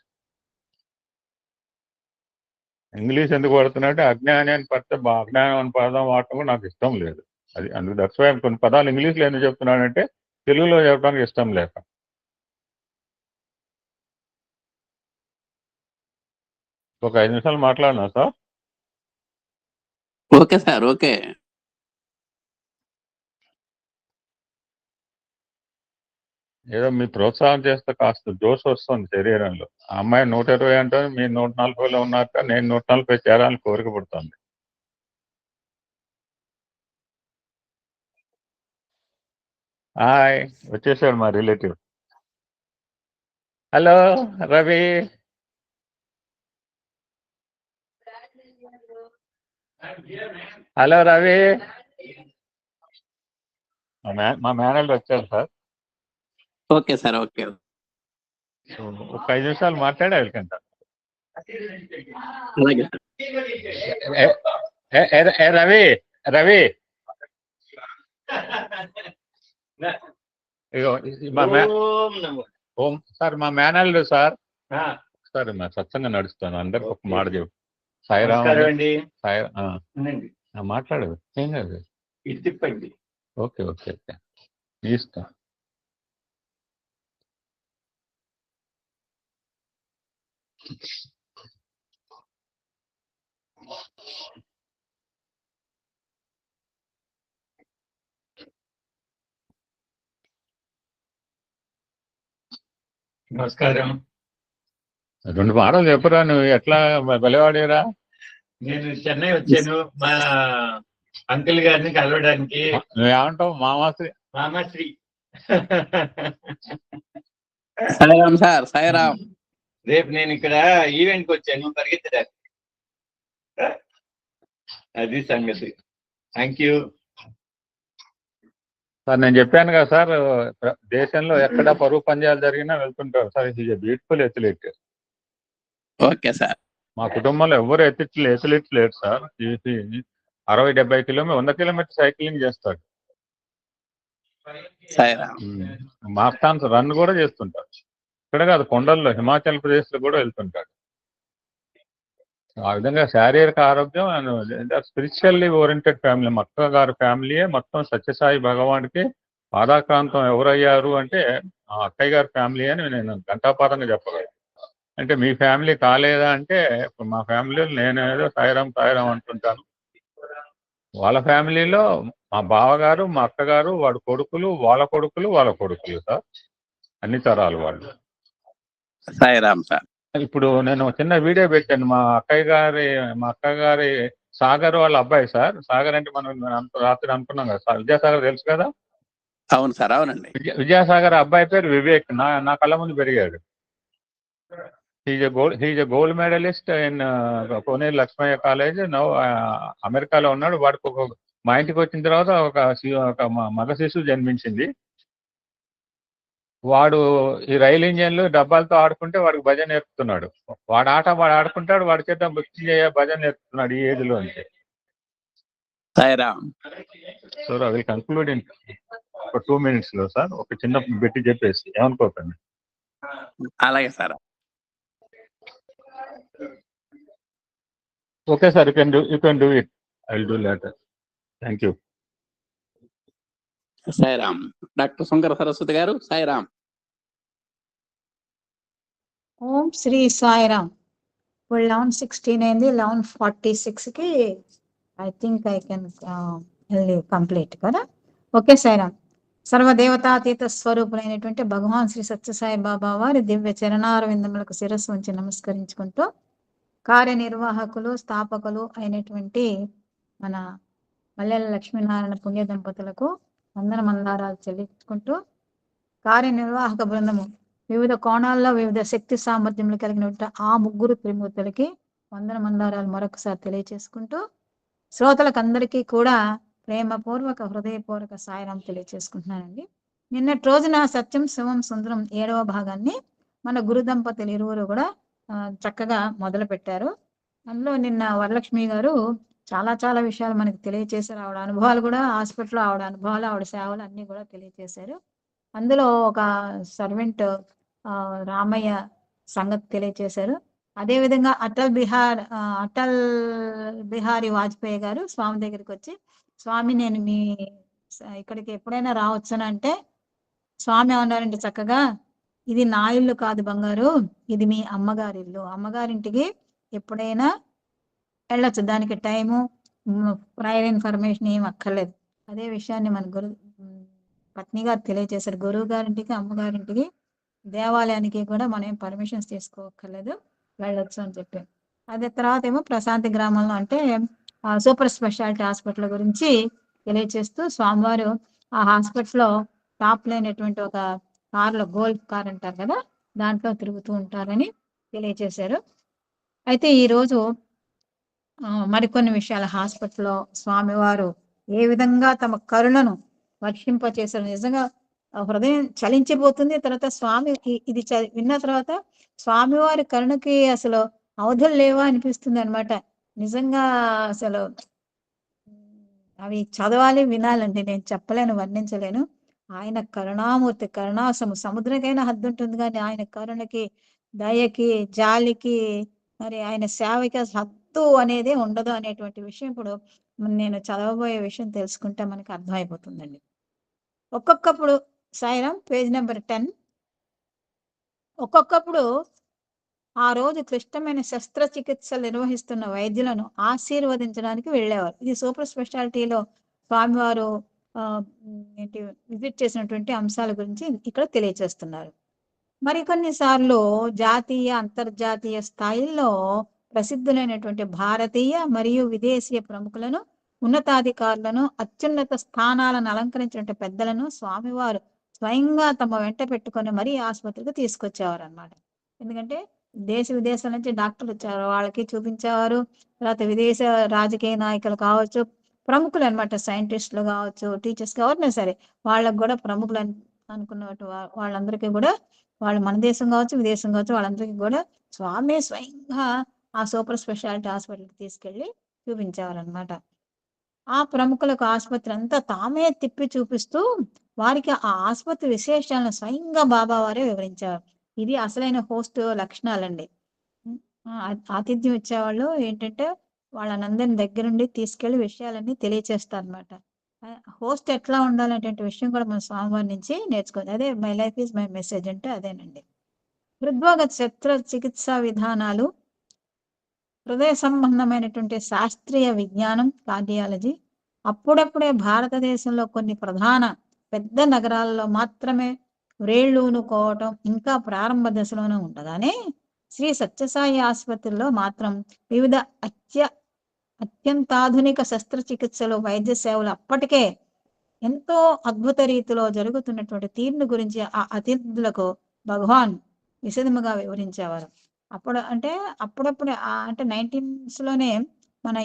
English ఎందుకు పడుతున్నట్టే అజ్ఞాని అని పడితే అజ్ఞానం అని పదం వాడటం కూడా నాకు ఇష్టం లేదు. అది అందుకు దట్స్ వై కొన్ని పదాలు ఇంగ్లీష్లో ఎందుకు చెప్తున్నానంటే తెలుగులో చెప్పడానికి ఇష్టం లేక. ఒక 5 నిమిషాలు మాట్లాడినా సార్? Okay sir, okay. ఏదో మీ ప్రోత్సాహం చేస్తే కాస్త జోష్ వస్తుంది శరీరంలో. ఆ అమ్మాయి 120 అంటే మీరు 140లో ఉన్నాక నేను 140 చేరాలని కోరిక పడుతుంది. హాయ్, వచ్చేసాడు మా relative. Hello Ravi. Hello Ravi. మా మేనేజర్ వచ్చారు సార్. Okay sir, okay. ఒక 5 నిమిషాలు మాట్లాడే వెళ్ళకంట. అలాగే. రవి రవి ఇగో ఓం సార్, మా మేనేజర్ సార్. సార్ మా సత్సంగా నడుస్తాను, అందరికి ఒక మాట చెప్పు. సాయిరామ్ మాట్లాడదు, ఏం కాదు. ఓకే ఓకే ఓకే, ఇస్తా. నమస్కారం. 2 మాటలు చెప్పురా, నువ్వు ఎట్లా వెలవాడేరా? నేను చెన్నై వచ్చాను మా అంకుల్ గారిని కలవడానికి. నువ్వేమంటావు? మామాశ్రీ. మామాశ్రీ. సాయిరామ్ సార్, సాయిరామ్. రేపు నేను ఇక్కడ ఈవెంట్ కి వచ్చాను పరిగెత్తడానికి. అది సంగతి. Thank you sir. నేను చెప్పాను కదా సార్, దేశంలో ఎక్కడ పరుగు పంద్యాలు జరిగినా వెళ్తుంటారు సార్. ఇది బ్యూటిఫుల్ ఎథ్లెట్. Okay sir. మా కుటుంబంలో ఎవరు ఎథ్లెట్ లేరు సార్. 60-70 కిలోమీటర్ 100 కిలోమీటర్ సైక్లింగ్ చేస్తాడు. మారథాన్స్ రన్ కూడా చేస్తుంటాడు. ఇక్కడ కాదు, కొండల్లో హిమాచల్ ప్రదేశ్ లో కూడా వెళ్తుంటాడు. ఆ విధంగా శారీరక ఆరోగ్యం అండ్ స్పిరిచువల్లీ ఓరియంటెడ్ ఫ్యామిలీ. మా అక్క గారి ఫ్యామిలీయే మొత్తం సత్యసాయి భగవాన్కి పాదాక్రాంతం ఎవరయ్యారు అంటే ఆ అక్కయ్య గారి ఫ్యామిలీ అని నేను ఘంటాపాతంగా చెప్పగలను. అంటే మీ ఫ్యామిలీ కాలేదా అంటే, ఇప్పుడు మా ఫ్యామిలీలో నేనేదో సాయిరాం సాయిరాం అంటుంటాను. వాళ్ళ ఫ్యామిలీలో మా బావగారు, మా అక్కగారు, వాడు కొడుకులు, వాళ్ళ కొడుకులు సార్. అన్ని తరాలు వాళ్ళు. సాయిరామ్ సార్. ఇప్పుడు నేను చిన్న వీడియో పెట్టాను. మా అక్క గారి సాగర్ వాళ్ళ అబ్బాయి సార్. సాగర్ అంటే మనం రాత్రి అనుకున్నాం కదా సార్, విద్యాసాగర్ తెలుసు కదా? అవును సార్, అవునండి. విద్యాసాగర్ అబ్బాయి పేరు వివేక్. నా కళ్ళ ముందు పెరిగాడు. He's a gold medalist in Koneru Lakshmaiah college. నవ్వు అమెరికాలో ఉన్నాడు. వాడికి మా ఇంటికి వచ్చిన తర్వాత ఒక మగ శిశువు జన్మించింది. వాడు ఈ రైలు ఇంజన్లు డబ్బాలతో ఆడుకుంటే వాడికి భజన నేర్పుతున్నాడు. వాడు ఆడుకుంటాడు, వాడి చేత భజన నేర్పుతున్నాడు ఈ ఏజ్ లో. అంటే Sairam. So I will conclude in ఒక 2 minutes లో సార్. ఒక చిన్న పెట్టి చెప్పేసి ఏమనుకోకండి. అలాగే sir. Okay sir, you can do it. I will do later. Thank you. Sairam. Doctor Shankara Saraswati garu, Sairam. Om Shri Sairam. ఇప్పుడు 11:16 అయింది. 11:46కి I think I can complete కదా. ఓకే సాయిరామ్. సర్వదేవతాతీత స్వరూపులైనటువంటి భగవాన్ శ్రీ సత్యసాయి బాబా వారి దివ్య చరణారవిందములకు శిరస్సు ఉంచి నమస్కరించుకుంటూ, కార్యనిర్వాహకులు స్థాపకులు అయినటువంటి మన మల్లెల లక్ష్మీనారాయణ పుణ్య దంపతులకు వందన మందారాలు చెల్లించుకుంటూ, కార్యనిర్వాహక బృందము వివిధ కోణాల్లో వివిధ శక్తి సామర్థ్యములు కలిగిన ఆ ముగ్గురు త్రిమూర్తులకి వందన మందారాలు మరొకసారి తెలియచేసుకుంటూ, శ్రోతలకు అందరికీ కూడా ప్రేమపూర్వక హృదయపూర్వక సాయిరాం తెలియచేసుకుంటున్నానండి. నిన్నటి రోజున సత్యం శివం సుందరం 7వ భాగాన్ని మన గురు దంపతులు ఇరువురు కూడా చక్కగా మొదలు పెట్టారు. అందులో నిన్న వరలక్ష్మి గారు చాలా చాలా విషయాలు మనకి తెలియచేశారు. ఆవిడ అనుభవాలు కూడా, హాస్పిటల్లో ఆవిడ అనుభవాలు, ఆవిడ సేవలు అన్ని కూడా తెలియచేశారు. అందులో ఒక సర్వెంట్ రామయ్య సంగతి తెలియచేశారు. అదేవిధంగా అటల్ బిహారీ వాజ్పేయి గారు స్వామి దగ్గరికి వచ్చి, స్వామి నేను మీ ఇక్కడికి ఎప్పుడైనా రావచ్చునంటే స్వామి ఏమన్నారంటే చక్కగా, ఇది నా ఇల్లు కాదు బంగారు, ఇది మీ అమ్మగారి ఇల్లు. అమ్మగారింటికి ఎప్పుడైనా వెళ్ళొచ్చు, దానికి టైము ప్రయర్ ఇన్ఫర్మేషన్ ఏం అక్కర్లేదు. అదే విషయాన్ని మన పత్ని గారు తెలియజేశారు. గురువు గారింటికి, అమ్మగారింటికి, దేవాలయానికి కూడా మనం పర్మిషన్స్ తీసుకోక్కర్లేదు, వెళ్ళొచ్చు అని చెప్పి. అదే తర్వాత ఏమో ప్రశాంతి గ్రామంలో అంటే సూపర్ స్పెషాలిటీ హాస్పిటల్ గురించి తెలియచేస్తూ స్వామివారు ఆ హాస్పిటల్లో టాప్ లేనటువంటి ఒక కార్లో, గోల్ఫ్ కార్ అంటారు కదా, దాంట్లో తిరుగుతూ ఉంటారని తెలియచేశారు. అయితే ఈరోజు మరికొన్ని విషయాలు హాస్పిటల్లో స్వామివారు ఏ విధంగా తమ కరుణను వర్షింపచేశారు. నిజంగా హృదయం చలించిపోతుంది. తర్వాత స్వామి ఇది విన్న తర్వాత స్వామివారి కరుణకి అసలు అవధులు లేవా అనిపిస్తుంది అనమాట. నిజంగా అసలు అవి చదవాలి, వినాలండి. నేను చెప్పలేను, వర్ణించలేను. ఆయన కరుణామూర్తి, సముద్రకైనా హద్దు ఉంటుంది, కానీ ఆయన కరుణకి, దయకి, జాలికి, మరి ఆయన సేవకి హద్దు అనేది ఉండదు అనేటువంటి విషయం ఇప్పుడు నేను చదవబోయే విషయం తెలుసుకుంటే మనకి అర్థమైపోతుందండి. ఒక్కొక్కప్పుడు సాయిరాం పేజ్ నెంబర్ 10. ఒక్కొక్కప్పుడు ఆ రోజు క్లిష్టమైన శస్త్రచికిత్సలు నిర్వహిస్తున్న వైద్యులను ఆశీర్వదించడానికి వెళ్ళేవారు. ఇది సూపర్ స్పెషాలిటీలో స్వామివారు విజిట్ చేసినటువంటి అంశాల గురించి ఇక్కడ తెలియచేస్తున్నారు. మరికొన్నిసార్లు జాతీయ, అంతర్జాతీయ స్థాయిల్లో ప్రసిద్ధులైనటువంటి భారతీయ మరియు విదేశీయ ప్రముఖులను, ఉన్నతాధికారులను, అత్యున్నత స్థానాలను అలంకరించిన పెద్దలను స్వామివారు స్వయంగా తమ వెంట పెట్టుకొని మరీ ఆసుపత్రికి తీసుకొచ్చేవారు అనమాట. ఎందుకంటే దేశ విదేశాల నుంచి డాక్టర్లు వచ్చారు, వాళ్ళకి చూపించేవారు. తర్వాత విదేశ రాజకీయ నాయకులు కావచ్చు, ప్రముఖులు అనమాట, సైంటిస్టులు కావచ్చు, టీచర్స్ ఎవరైనా సరే, వాళ్ళకు కూడా ప్రముఖులు అనుకున్నట్టు వాళ్ళందరికీ కూడా, వాళ్ళు మన దేశం కావచ్చు, విదేశం కావచ్చు, వాళ్ళందరికీ కూడా స్వామి స్వయంగా ఆ సూపర్ స్పెషాలిటీ హాస్పిటల్కి తీసుకెళ్ళి చూపించేవారు అనమాట. ఆ ప్రముఖులకు ఆసుపత్రి అంతా తామే తిప్పి చూపిస్తూ వారికి ఆ ఆసుపత్రి విశేషాలను స్వయంగా బాబా వారే వివరించారు. ఇది అసలైన హోస్ట్ లక్షణాలండి. ఆతిథ్యం ఇచ్చేవాళ్ళు ఏంటంటే వాళ్ళనందరిని దగ్గరుండి తీసుకెళ్లి విషయాలన్నీ తెలియచేస్తారు అనమాట. హోస్ట్ ఎట్లా ఉండాలనేటువంటి విషయం కూడా మన స్వామివారి నుంచి నేర్చుకోవాలి. అదే my life is my message అంటే అదేనండి. హృద్రోగ చికిత్సా విధానాలు, హృదయ సంబంధమైనటువంటి శాస్త్రీయ విజ్ఞానం, కార్డియాలజీ అప్పుడప్పుడే భారతదేశంలో కొన్ని ప్రధాన పెద్ద నగరాల్లో మాత్రమే వ్రేళ్లూనుకోవటం ఇంకా ప్రారంభ దశలోనే ఉండగానే శ్రీ సత్యసాయి ఆసుపత్రిలో మాత్రం వివిధ అత్యంతాధునిక శస్త్రచికిత్సలు, వైద్య సేవలు అప్పటికే ఎంతో అద్భుత రీతిలో జరుగుతున్నటువంటి తీరును గురించి ఆ అతిథులకు భగవాన్ విశదముగా వివరించేవారు. అప్పుడప్పుడు అంటే 1900s మన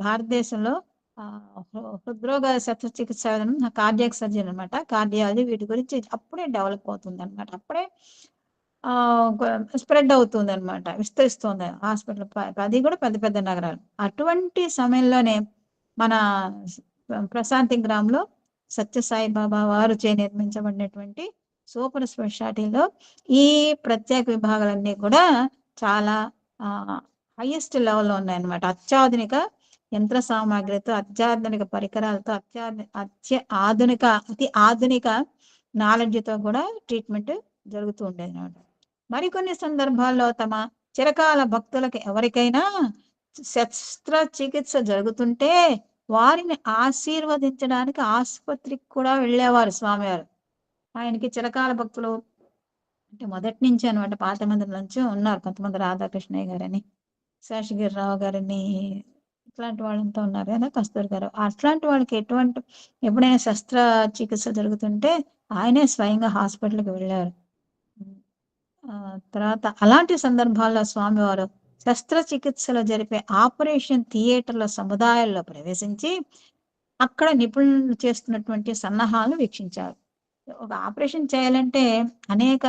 భారతదేశంలో హృద్రోగ శస్త్రచికిత్స, కార్డియాక్ సర్జన్ అనమాట, కార్డియాలజీ, వీటి గురించి అప్పుడే డెవలప్ అవుతుంది అనమాట. అప్పుడే స్ప్రెడ్ అవుతుంది అనమాట, విస్తరిస్తుంది హాస్పిటల్. అది కూడా పెద్ద పెద్ద నగరాలు. అటువంటి సమయంలోనే మన ప్రశాంతి గ్రామంలో సత్యసాయి బాబా వారు నిర్మించబడినటువంటి సూపర్ స్పెషాలిటీలో ఈ ప్రత్యేక విభాగాలన్నీ కూడా చాలా హైయెస్ట్ లెవెల్లో ఉన్నాయన్నమాట. అత్యాధునిక యంత్ర సామాగ్రితో, అత్యాధునిక పరికరాలతో, అతి ఆధునిక నాలెడ్జ్తో కూడా ట్రీట్మెంట్ జరుగుతూ ఉండేది అనమాట. మరికొన్ని సందర్భాల్లో తమ చిరకాల భక్తులకు ఎవరికైనా శస్త్రచికిత్స జరుగుతుంటే వారిని ఆశీర్వదించడానికి ఆసుపత్రికి కూడా వెళ్ళేవారు స్వామివారు. ఆయనకి చిరకాల భక్తులు అంటే మొదటి నుంచి అనమాట, పాత మంది నుంచి ఉన్నారు కొంతమంది, రాధాకృష్ణయ్య గారని, శేషగిరిరావు గారని, ఇట్లాంటి వాళ్ళంతా ఉన్నారు కదా, కస్తూరి గారు. అట్లాంటి వాళ్ళకి ఎప్పుడైనా శస్త్రచికిత్స జరుగుతుంటే ఆయనే స్వయంగా హాస్పిటల్కి వెళ్ళారు. తర్వాత అలాంటి సందర్భాల్లో స్వామివారు శస్త్రచికిత్సలు జరిపే ఆపరేషన్ థియేటర్ల సముదాయాల్లో ప్రవేశించి అక్కడ నిపుణులు చేస్తున్నటువంటి సన్నాహాలను వీక్షించారు. ఒక ఆపరేషన్ చేయాలంటే అనేక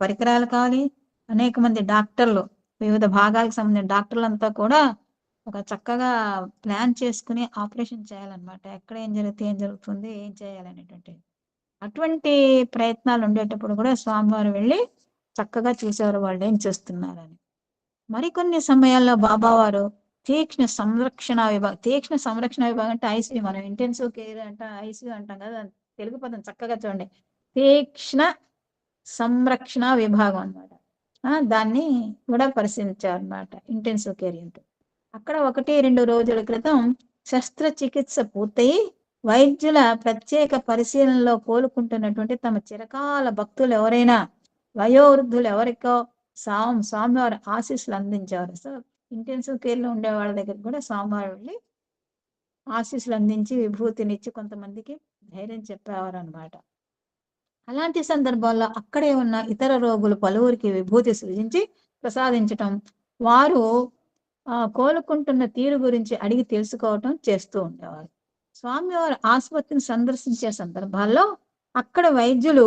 పరికరాలు కావాలి, అనేక మంది డాక్టర్లు, వివిధ భాగాలకు సంబంధించిన డాక్టర్లంతా కూడా ఒక చక్కగా ప్లాన్ చేసుకుని ఆపరేషన్ చేయాలన్నమాట. ఎక్కడ ఏం జరిగితే ఏం జరుగుతుంది, ఏం చేయాలనేటువంటి అటువంటి ప్రయత్నాలు ఉండేటప్పుడు కూడా స్వామివారు వెళ్ళి చక్కగా చూసేవారు వాళ్ళు ఏం చేస్తున్నారని. మరికొన్ని సమయాల్లో బాబావారు తీక్ష్ణ సంరక్షణ విభాగం అంటే ఐసీయూ, మనం ఇంటెన్సివ్ కేర్ అంటే ఐసీయూ అంటాం కదా, తెలుగు పదం చక్కగా చూడండి, తీక్ష్ణ సంరక్షణ విభాగం అన్నమాట. దాన్ని కూడా పరిశీలించారు అన్నమాట ఇంటెన్సివ్ కేర్ యూనిట్. అక్కడ 1-2 రోజుల క్రితం శస్త్రచికిత్స పూర్తయి వైద్యుల ప్రత్యేక పరిశీలనలో కోలుకుంటున్నటువంటి తమ చిరకాల భక్తులు ఎవరైనా, వయోవృద్ధులు ఎవరికో స్వామివారు ఆశీస్సులు అందించేవారు. సో ఇంటెన్సివ్ కేర్ లో ఉండే వాళ్ళ దగ్గర కూడా స్వామివారు వెళ్ళి ఆశీస్సులు అందించి విభూతినిచ్చి కొంతమందికి ధైర్యం చెప్పేవారు అనమాట. అలాంటి సందర్భాల్లో అక్కడే ఉన్న ఇతర రోగులు పలువురికి విభూతి సృజించి ప్రసాదించటం, వారు కోలుకుంటున్న తీరు గురించి అడిగి తెలుసుకోవటం చేస్తూ ఉండేవారు. స్వామివారు ఆసుపత్రిని సందర్శించే సందర్భాల్లో అక్కడ వైద్యులు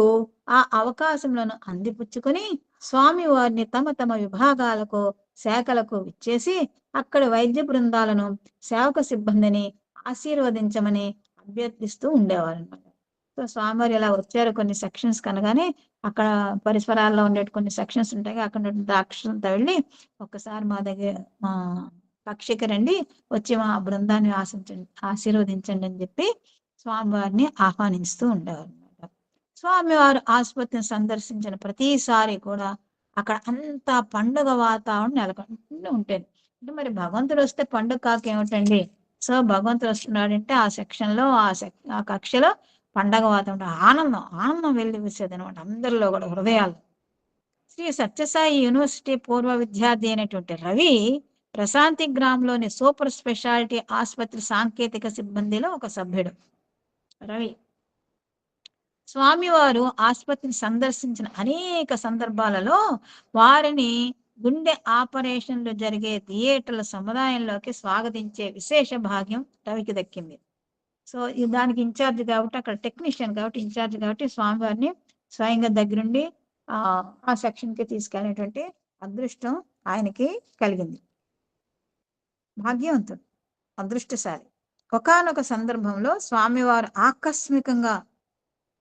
ఆ అవకాశములను అందిపుచ్చుకొని స్వామివారిని తమ తమ విభాగాలకు, శాఖలకు విచ్చేసి అక్కడ వైద్య బృందాలను, సేవక సిబ్బందిని ఆశీర్వదించమని అభ్యర్థిస్తూ ఉండేవారు అనమాట. సో స్వామివారు ఇలా వచ్చారు కొన్ని సెక్షన్స్ కనగానే అక్కడ పరిసరాల్లో ఉండే కొన్ని సెక్షన్స్ ఉంటాయి, అక్కడ అక్షరంతో వెళ్ళి ఒక్కసారి మా కక్షకి రండి, వచ్చి మా బృందాన్ని ఆశీర్వదించండి అని చెప్పి స్వామివారిని ఆహ్వానిస్తూ ఉండేవారు అనమాట. స్వామివారు ఆసుపత్రిని సందర్శించిన ప్రతిసారి కూడా అక్కడ అంతా పండుగ వాతావరణం నెలకొంటూ ఉంటుంది. అంటే మరి భగవంతుడు వస్తే పండుగ కాకేమిటండి? సో భగవంతుడు వస్తున్నాడంటే ఆ సెక్షన్ లో ఆ కక్షలో పండగ వాతావరణం, ఆనందం వెళ్ళి వేసేది అనమాట అందరిలో కూడా హృదయాలు. శ్రీ సత్యసాయి యూనివర్సిటీ పూర్వ విద్యార్థి అయినటువంటి రవి ప్రశాంతి గ్రామంలోని సూపర్ స్పెషాలిటీ ఆసుపత్రి సాంకేతిక సిబ్బందిలో ఒక సభ్యుడు. రవి స్వామివారు ఆసుపత్రిని సందర్శించిన అనేక సందర్భాలలో వారిని గుండె ఆపరేషన్లు జరిగే థియేటర్ల సముదాయంలోకి స్వాగతించే విశేష భాగ్యం రవికి దక్కింది. సో దానికి ఇన్ఛార్జ్ కాబట్టి, అక్కడ టెక్నీషియన్ కాబట్టి ఇన్ఛార్జ్ కాబట్టి స్వామివారిని స్వయంగా దగ్గరుండి ఆ సెక్షన్ కి తీసుకెళ్ళినటువంటి అదృష్టం ఆయనకి కలిగింది. భాగ్యవంతుడు, అదృష్టశాలి. ఒకానొక సందర్భంలో స్వామివారు ఆకస్మికంగా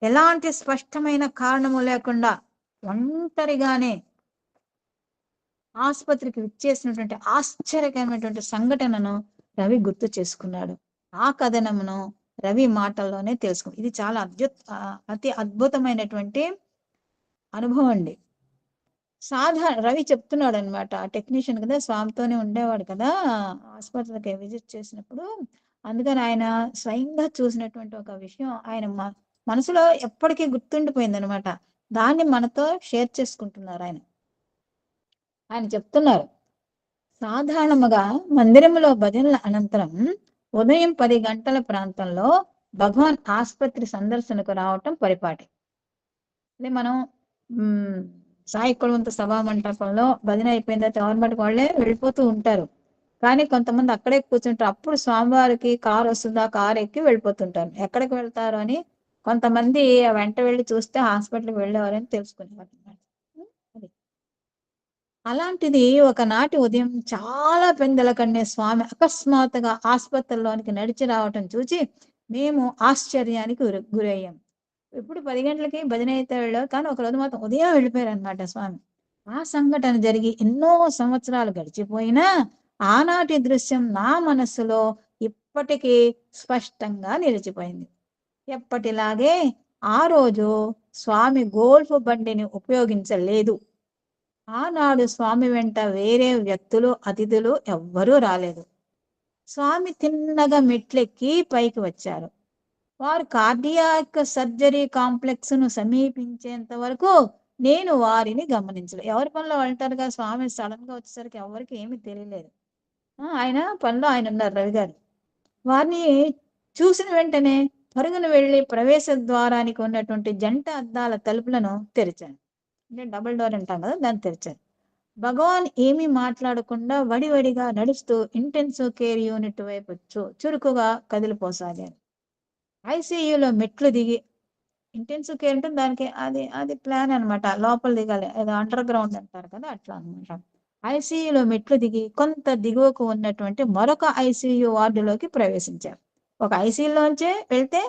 ఎలాంటి స్పష్టమైన కారణము లేకుండా ఒంటరిగానే ఆసుపత్రికి విచ్చేసినటువంటి ఆశ్చర్యకరమైనటువంటి సంఘటనను రవి గుర్తు చేసుకున్నాడు. ఆ కథనమును రవి మాటల్లోనే తెలుసుకుంది. ఇది చాలా అతి అద్భుతమైనటువంటి అనుభవం అండి. రవి చెప్తున్నాడు అనమాట, టెక్నీషియన్ కదా, స్వామితోనే ఉండేవాడు కదా ఆసుపత్రికి విజిట్ చేసినప్పుడు, అందుకని ఆయన స్వయంగా చూసినటువంటి ఒక విషయం ఆయన మనసులో ఎప్పటికీ గుర్తుండిపోయింది అనమాట. దాన్ని మనతో షేర్ చేసుకుంటున్నారు ఆయన చెప్తున్నారు. సాధారణముగా మందిరములో భజనల అనంతరం ఉదయం 10 గంటల ప్రాంతంలో భగవాన్ ఆసుపత్రి సందర్శనకు రావటం పరిపాటి. అదే మనం సాయి కులవంత సభా మంటపంలో భజన అయిపోయిన తర్వాత గవర్నమెంట్ వాళ్ళే వెళ్ళిపోతూ ఉంటారు, కానీ కొంతమంది అక్కడే కూర్చుంటారు. అప్పుడు స్వామివారికి కారు వస్తుందా, కారు ఎక్కి వెళ్ళిపోతుంటారు. ఎక్కడికి వెళ్తారు అని కొంతమంది వెంట వెళ్ళి చూస్తే హాస్పిటల్కి వెళ్ళేవారని తెలుసుకునేవారు. అది అలాంటిది ఒకనాటి ఉదయం చాలా పెందల కన్నే స్వామి అకస్మాత్తుగా ఆసుపత్రిలోనికి నడిచి రావటం చూసి మేము ఆశ్చర్యానికి గురయ్యాం. ఇప్పుడు 10 గంటలకి భజన అయితే వెళ్ళారు, కానీ ఒకరోజు మాత్రం ఉదయం వెళ్ళిపోయారు అనమాట స్వామి. ఆ సంఘటన జరిగి ఎన్నో సంవత్సరాలు గడిచిపోయినా ఆనాటి దృశ్యం నా మనస్సులో ఇప్పటికీ స్పష్టంగా నిలిచిపోయింది. ఎప్పటిలాగే ఆ రోజు స్వామి గోల్ఫ్ బండిని ఉపయోగించలేదు. ఆనాడు స్వామి వెంట వేరే వ్యక్తులు, అతిథులు ఎవ్వరూ రాలేదు. స్వామి తిన్నగా మెట్లెక్కి పైకి వచ్చారు. వారు కార్డియాక్ సర్జరీ కాంప్లెక్స్ ను సమీపించేంత వరకు నేను వారిని గమనించలేదు. ఎవరి పనిలో అంటారు కదా, స్వామి సడన్ గా వచ్చేసరికి ఎవరికి ఏమీ తెలియలేదు. ఆయన పనిలో ఆయన ఉన్నారు రవి గారు. వారిని చూసిన వెంటనే పరుగున వెళ్ళి ప్రవేశ ద్వారానికి ఉన్నటువంటి జంట అద్దాల తలుపులను తెరిచాను. అంటే డబుల్ డోర్ అంటాం కదా, దాన్ని తెరిచాను. భగవాన్ ఏమీ మాట్లాడకుండా వడివడిగా నడుస్తూ ఇంటెన్సివ్ కేర్ యూనిట్ వైపు చురుకుగా కదిలిపోసాగారు. ఐసీయూలో మెట్లు దిగి, ఇంటెన్సివ్ కేర్ అంటే దానికి అది ప్లాన్ అన్నమాట, లోపల దిగాలి, ఏదో అండర్ గ్రౌండ్ అంటారు కదా, అట్లా అన్నమాట. ఐసీయూలో మెట్లు దిగి కొంత దిగువకు ఉన్నటువంటి మరొక ఐసీయూ వార్డులోకి ప్రవేశించారు. ఒక ఐసీయూలోంచే వెళ్తే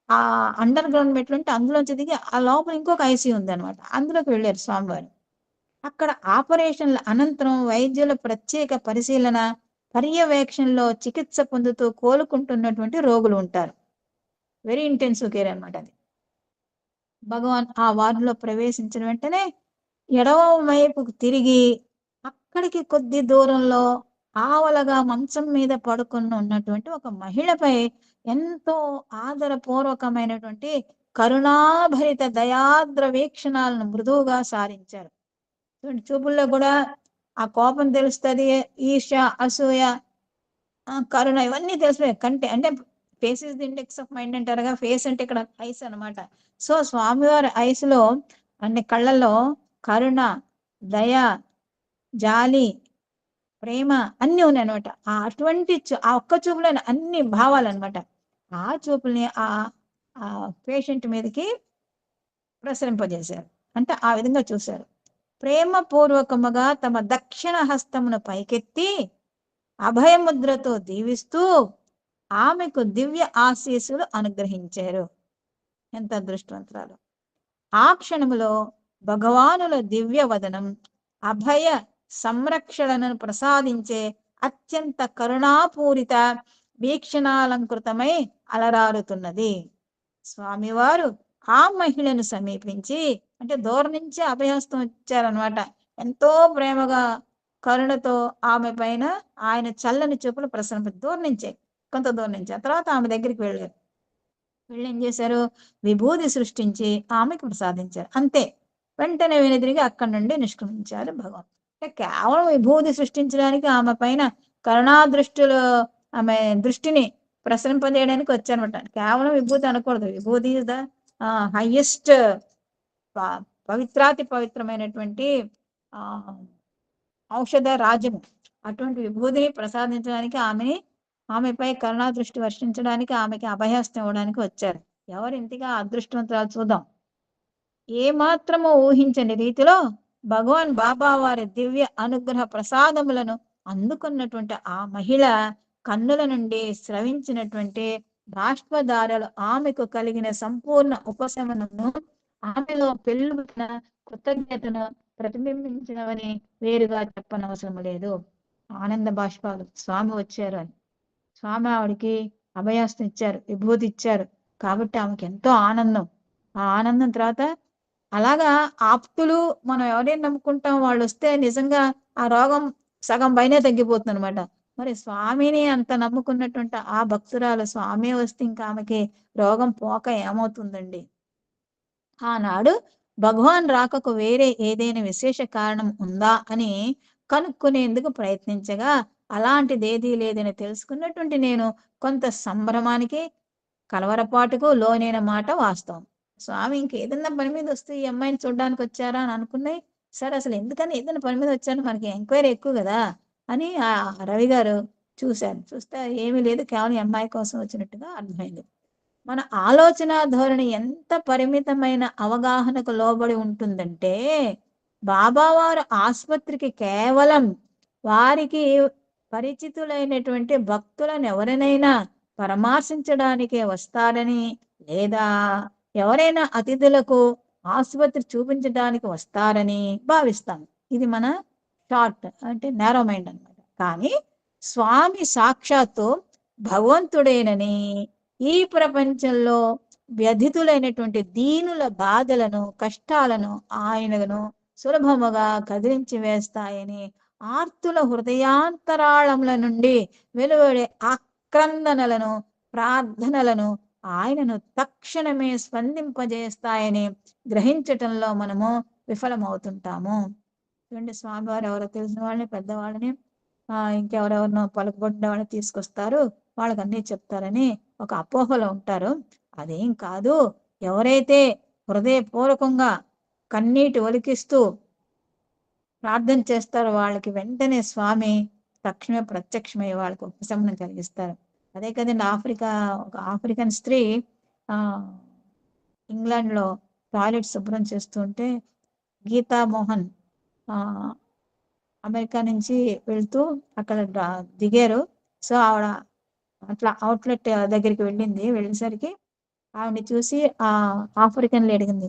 ఆ అండర్ గ్రౌండ్ మెట్లు ఉంటే అందులోంచి దిగి ఆ లోపల ఇంకొక ఐసీయూ ఉంది అనమాట, అందులోకి వెళ్ళారు స్వామివారు. అక్కడ ఆపరేషన్ల అనంతరం వైద్యుల ప్రత్యేక పరిశీలన పర్యవేక్షణలో చికిత్స పొందుతూ కోలుకుంటున్నటువంటి రోగులు ఉంటారు. వెరీ ఇంటెన్సివ్ కేర్ అనమాట అది. భగవాన్ ఆ వార్డులో ప్రవేశించిన వెంటనే ఎడవ వైపుకు తిరిగి అక్కడికి కొద్ది దూరంలో ఆవలగా మంచం మీద పడుకుని ఉన్నటువంటి ఒక మహిళపై ఎంతో ఆదరపూర్వకమైనటువంటి కరుణాభరిత దయాద్ర వీక్షణాలను మృదువుగా సారించారు. చూపుల్లో కూడా ఆ కోపం తెలుస్తుంది, ఈర్ష్య, అసూయ, కరుణ, ఇవన్నీ తెలిసిపోయాయి. కంటే అంటే face is the index of mind అంటారుగా, ఫేస్ అంటే ఇక్కడ ఐస్ అనమాట. సో స్వామివారి ఐస్లో అన్ని కళ్ళల్లో కరుణ, దయ, జాలి, ప్రేమ అన్ని ఉన్నాయి అనమాట. అటువంటి ఆ ఒక్క చూపులోని అన్ని భావాలు అనమాట. ఆ చూపుల్ని ఆ పేషెంట్ మీదకి ప్రసరింపజేశారు. అంటే ఆ విధంగా చూశారు. ప్రేమపూర్వకముగా తమ దక్షిణ హస్తమును పైకెత్తి అభయముద్రతో దీవిస్తూ ఆమెకు దివ్య ఆశీస్సులు అనుగ్రహించారు. ఎంత అదృష్టవంతురాలు! ఆ క్షణములో భగవానుల దివ్య వదనం అభయ సంరక్షణను ప్రసాదించే అత్యంత కరుణాపూరిత వీక్షణాలంకృతమై అలరారుతున్నది. స్వామివారు ఆ మహిళను సమీపించి, అంటే దూరం నుంచి అభయహస్తం ఇచ్చారనమాట, ఎంతో ప్రేమగా కరుణతో ఆమె పైన ఆయన చల్లని చూపులు ప్రసరింప, దూరం నుంచే, కొంత దూరం నుంచి. ఆ తర్వాత ఆమె దగ్గరికి వెళ్ళారు. వీళ్ళు ఏం చేశారు, విభూది సృష్టించి ఆమెకు ప్రసాదించారు. అంతే, వెంటనే వెనుదిరిగి అక్కడి నుండి నిష్క్రమించారు భగవాన్. అంటే కేవలం విభూది సృష్టించడానికి, ఆమె పైన కరుణా దృష్టిలో ఆమె దృష్టిని ప్రసరింపజేయడానికి వచ్చారనమాట. కేవలం విభూతి అనకూడదు. విభూతి ఇస్ ద హైయెస్ట్ పవిత్రాతి పవిత్రమైనటువంటి ఔషధ రాజ్యము. అటువంటి విభూతిని ప్రసాదించడానికి, ఆమెపై కరుణా దృష్టి వర్షించడానికి, ఆమెకి అభయహస్తం ఇవ్వడానికి వచ్చారు. ఎవరు ఇంతగా అదృష్టవంతురాలు చూద్దాం. ఏ మాత్రము ఊహించని రీతిలో భగవాన్ బాబా వారి దివ్య అనుగ్రహ ప్రసాదములను అందుకున్నటువంటి ఆ మహిళ కన్నుల నుండి స్రవించినటువంటి బాష్పధారలు ఆమెకు కలిగిన సంపూర్ణ ఉపశమనను, ఆమెలో పెళ్ళున కృతజ్ఞతను ప్రతిబింబించినవని వేరుగా చెప్పనవసరం లేదు. ఆనంద బాష్పాలు. స్వామి వచ్చారు అని, స్వామి ఆవిడికి అభయాస్తం ఇచ్చారు, విభూతి ఇచ్చారు, కాబట్టి ఆమెకి ఎంతో ఆనందం. ఆ ఆనందం తర్వాత అలాగా ఆప్తులు మనం ఎవరైనా నమ్ముకుంటాం, వాళ్ళు వస్తే నిజంగా ఆ రోగం సగం పైనే తగ్గిపోతుంది అనమాట. మరి స్వామిని అంత నమ్ముకున్నటువంటి ఆ భక్తురాలు స్వామి వస్తే ఇంకా ఆమెకి రోగం పోక ఏమవుతుందండి? ఆనాడు భగవాన్ రాకకు వేరే ఏదైనా విశేష కారణం ఉందా అని కనుక్కునేందుకు ప్రయత్నించగా అలాంటిదేదీ లేదని తెలుసుకున్నటువంటి నేను కొంత సంభ్రమానికి, కలవరపాటుకు లోనైన మాట వాస్తవం. స్వామి ఇంకేదన్నా పని మీద వస్తే ఈ అమ్మాయిని చూడడానికి వచ్చారా అని అనుకున్నాయి. సరే, అసలు ఎందుకని ఏదైనా పని మీద వచ్చారు, మనకి ఎంక్వైరీ ఎక్కువ కదా అని ఆ రవి గారు చూశారు. చూస్తే ఏమీ లేదు, కేవలం ఈ అమ్మాయి కోసం వచ్చినట్టుగా అర్థమైంది. మన ఆలోచన ధోరణి ఎంత పరిమితమైన అవగాహనకు లోబడి ఉంటుందంటే, బాబావారు ఆసుపత్రికి కేవలం వారికి పరిచితులైనటువంటి భక్తులను ఎవరినైనా పరామర్శించడానికే వస్తారని, లేదా ఎవరైనా అతిథులకు ఆసుపత్రి చూపించడానికి వస్తారని భావిస్తాం. ఇది మన షార్ట్, అంటే నేరో మైండ్ అన్నమాట. కానీ స్వామి సాక్షాత్తు భగవంతుడేనని, ఈ ప్రపంచంలో వ్యధితులైనటువంటి దీనుల బాధలను, కష్టాలను ఆయనను సులభముగా కదిలించి వేస్తాయని, ఆర్తుల హృదయాంతరాళముల నుండి వెలువడే ఆక్రందనలను, ప్రార్థనలను ఆయనను తక్షణమే స్పందింపజేస్తాయని గ్రహించటంలో మనము విఫలమవుతుంటాము. చూడండి, స్వామివారు ఎవరో తెలిసిన వాళ్ళని, పెద్దవాళ్ళని, ఇంకెవరెవరినో పలుకుబడిన వాళ్ళని తీసుకొస్తారు, వాళ్ళకి అన్నీ చెప్తారని ఒక అపోహలో ఉంటారు. అదేం కాదు. ఎవరైతే హృదయపూర్వకంగా కన్నీటి ఒలికిస్తూ ప్రార్థన చేస్తారో వాళ్ళకి వెంటనే స్వామి తక్షణమే ప్రత్యక్షమై వాళ్ళకి ఉపశమనం కలిగిస్తారు. అదే కదండి ఒక ఆఫ్రికన్ స్త్రీ ఆ ఇంగ్లాండ్ లో టాయిలెట్ శుభ్రం చేస్తుంటే గీతా మోహన్ ఆ అమెరికా నుంచి వెళ్తూ అక్కడ దిగారు. సో ఆవిడ అట్లా అవుట్లెట్ దగ్గరికి వెళ్ళేసరికి ఆవిడని చూసి ఆ ఆఫ్రికన్ అడిగింది,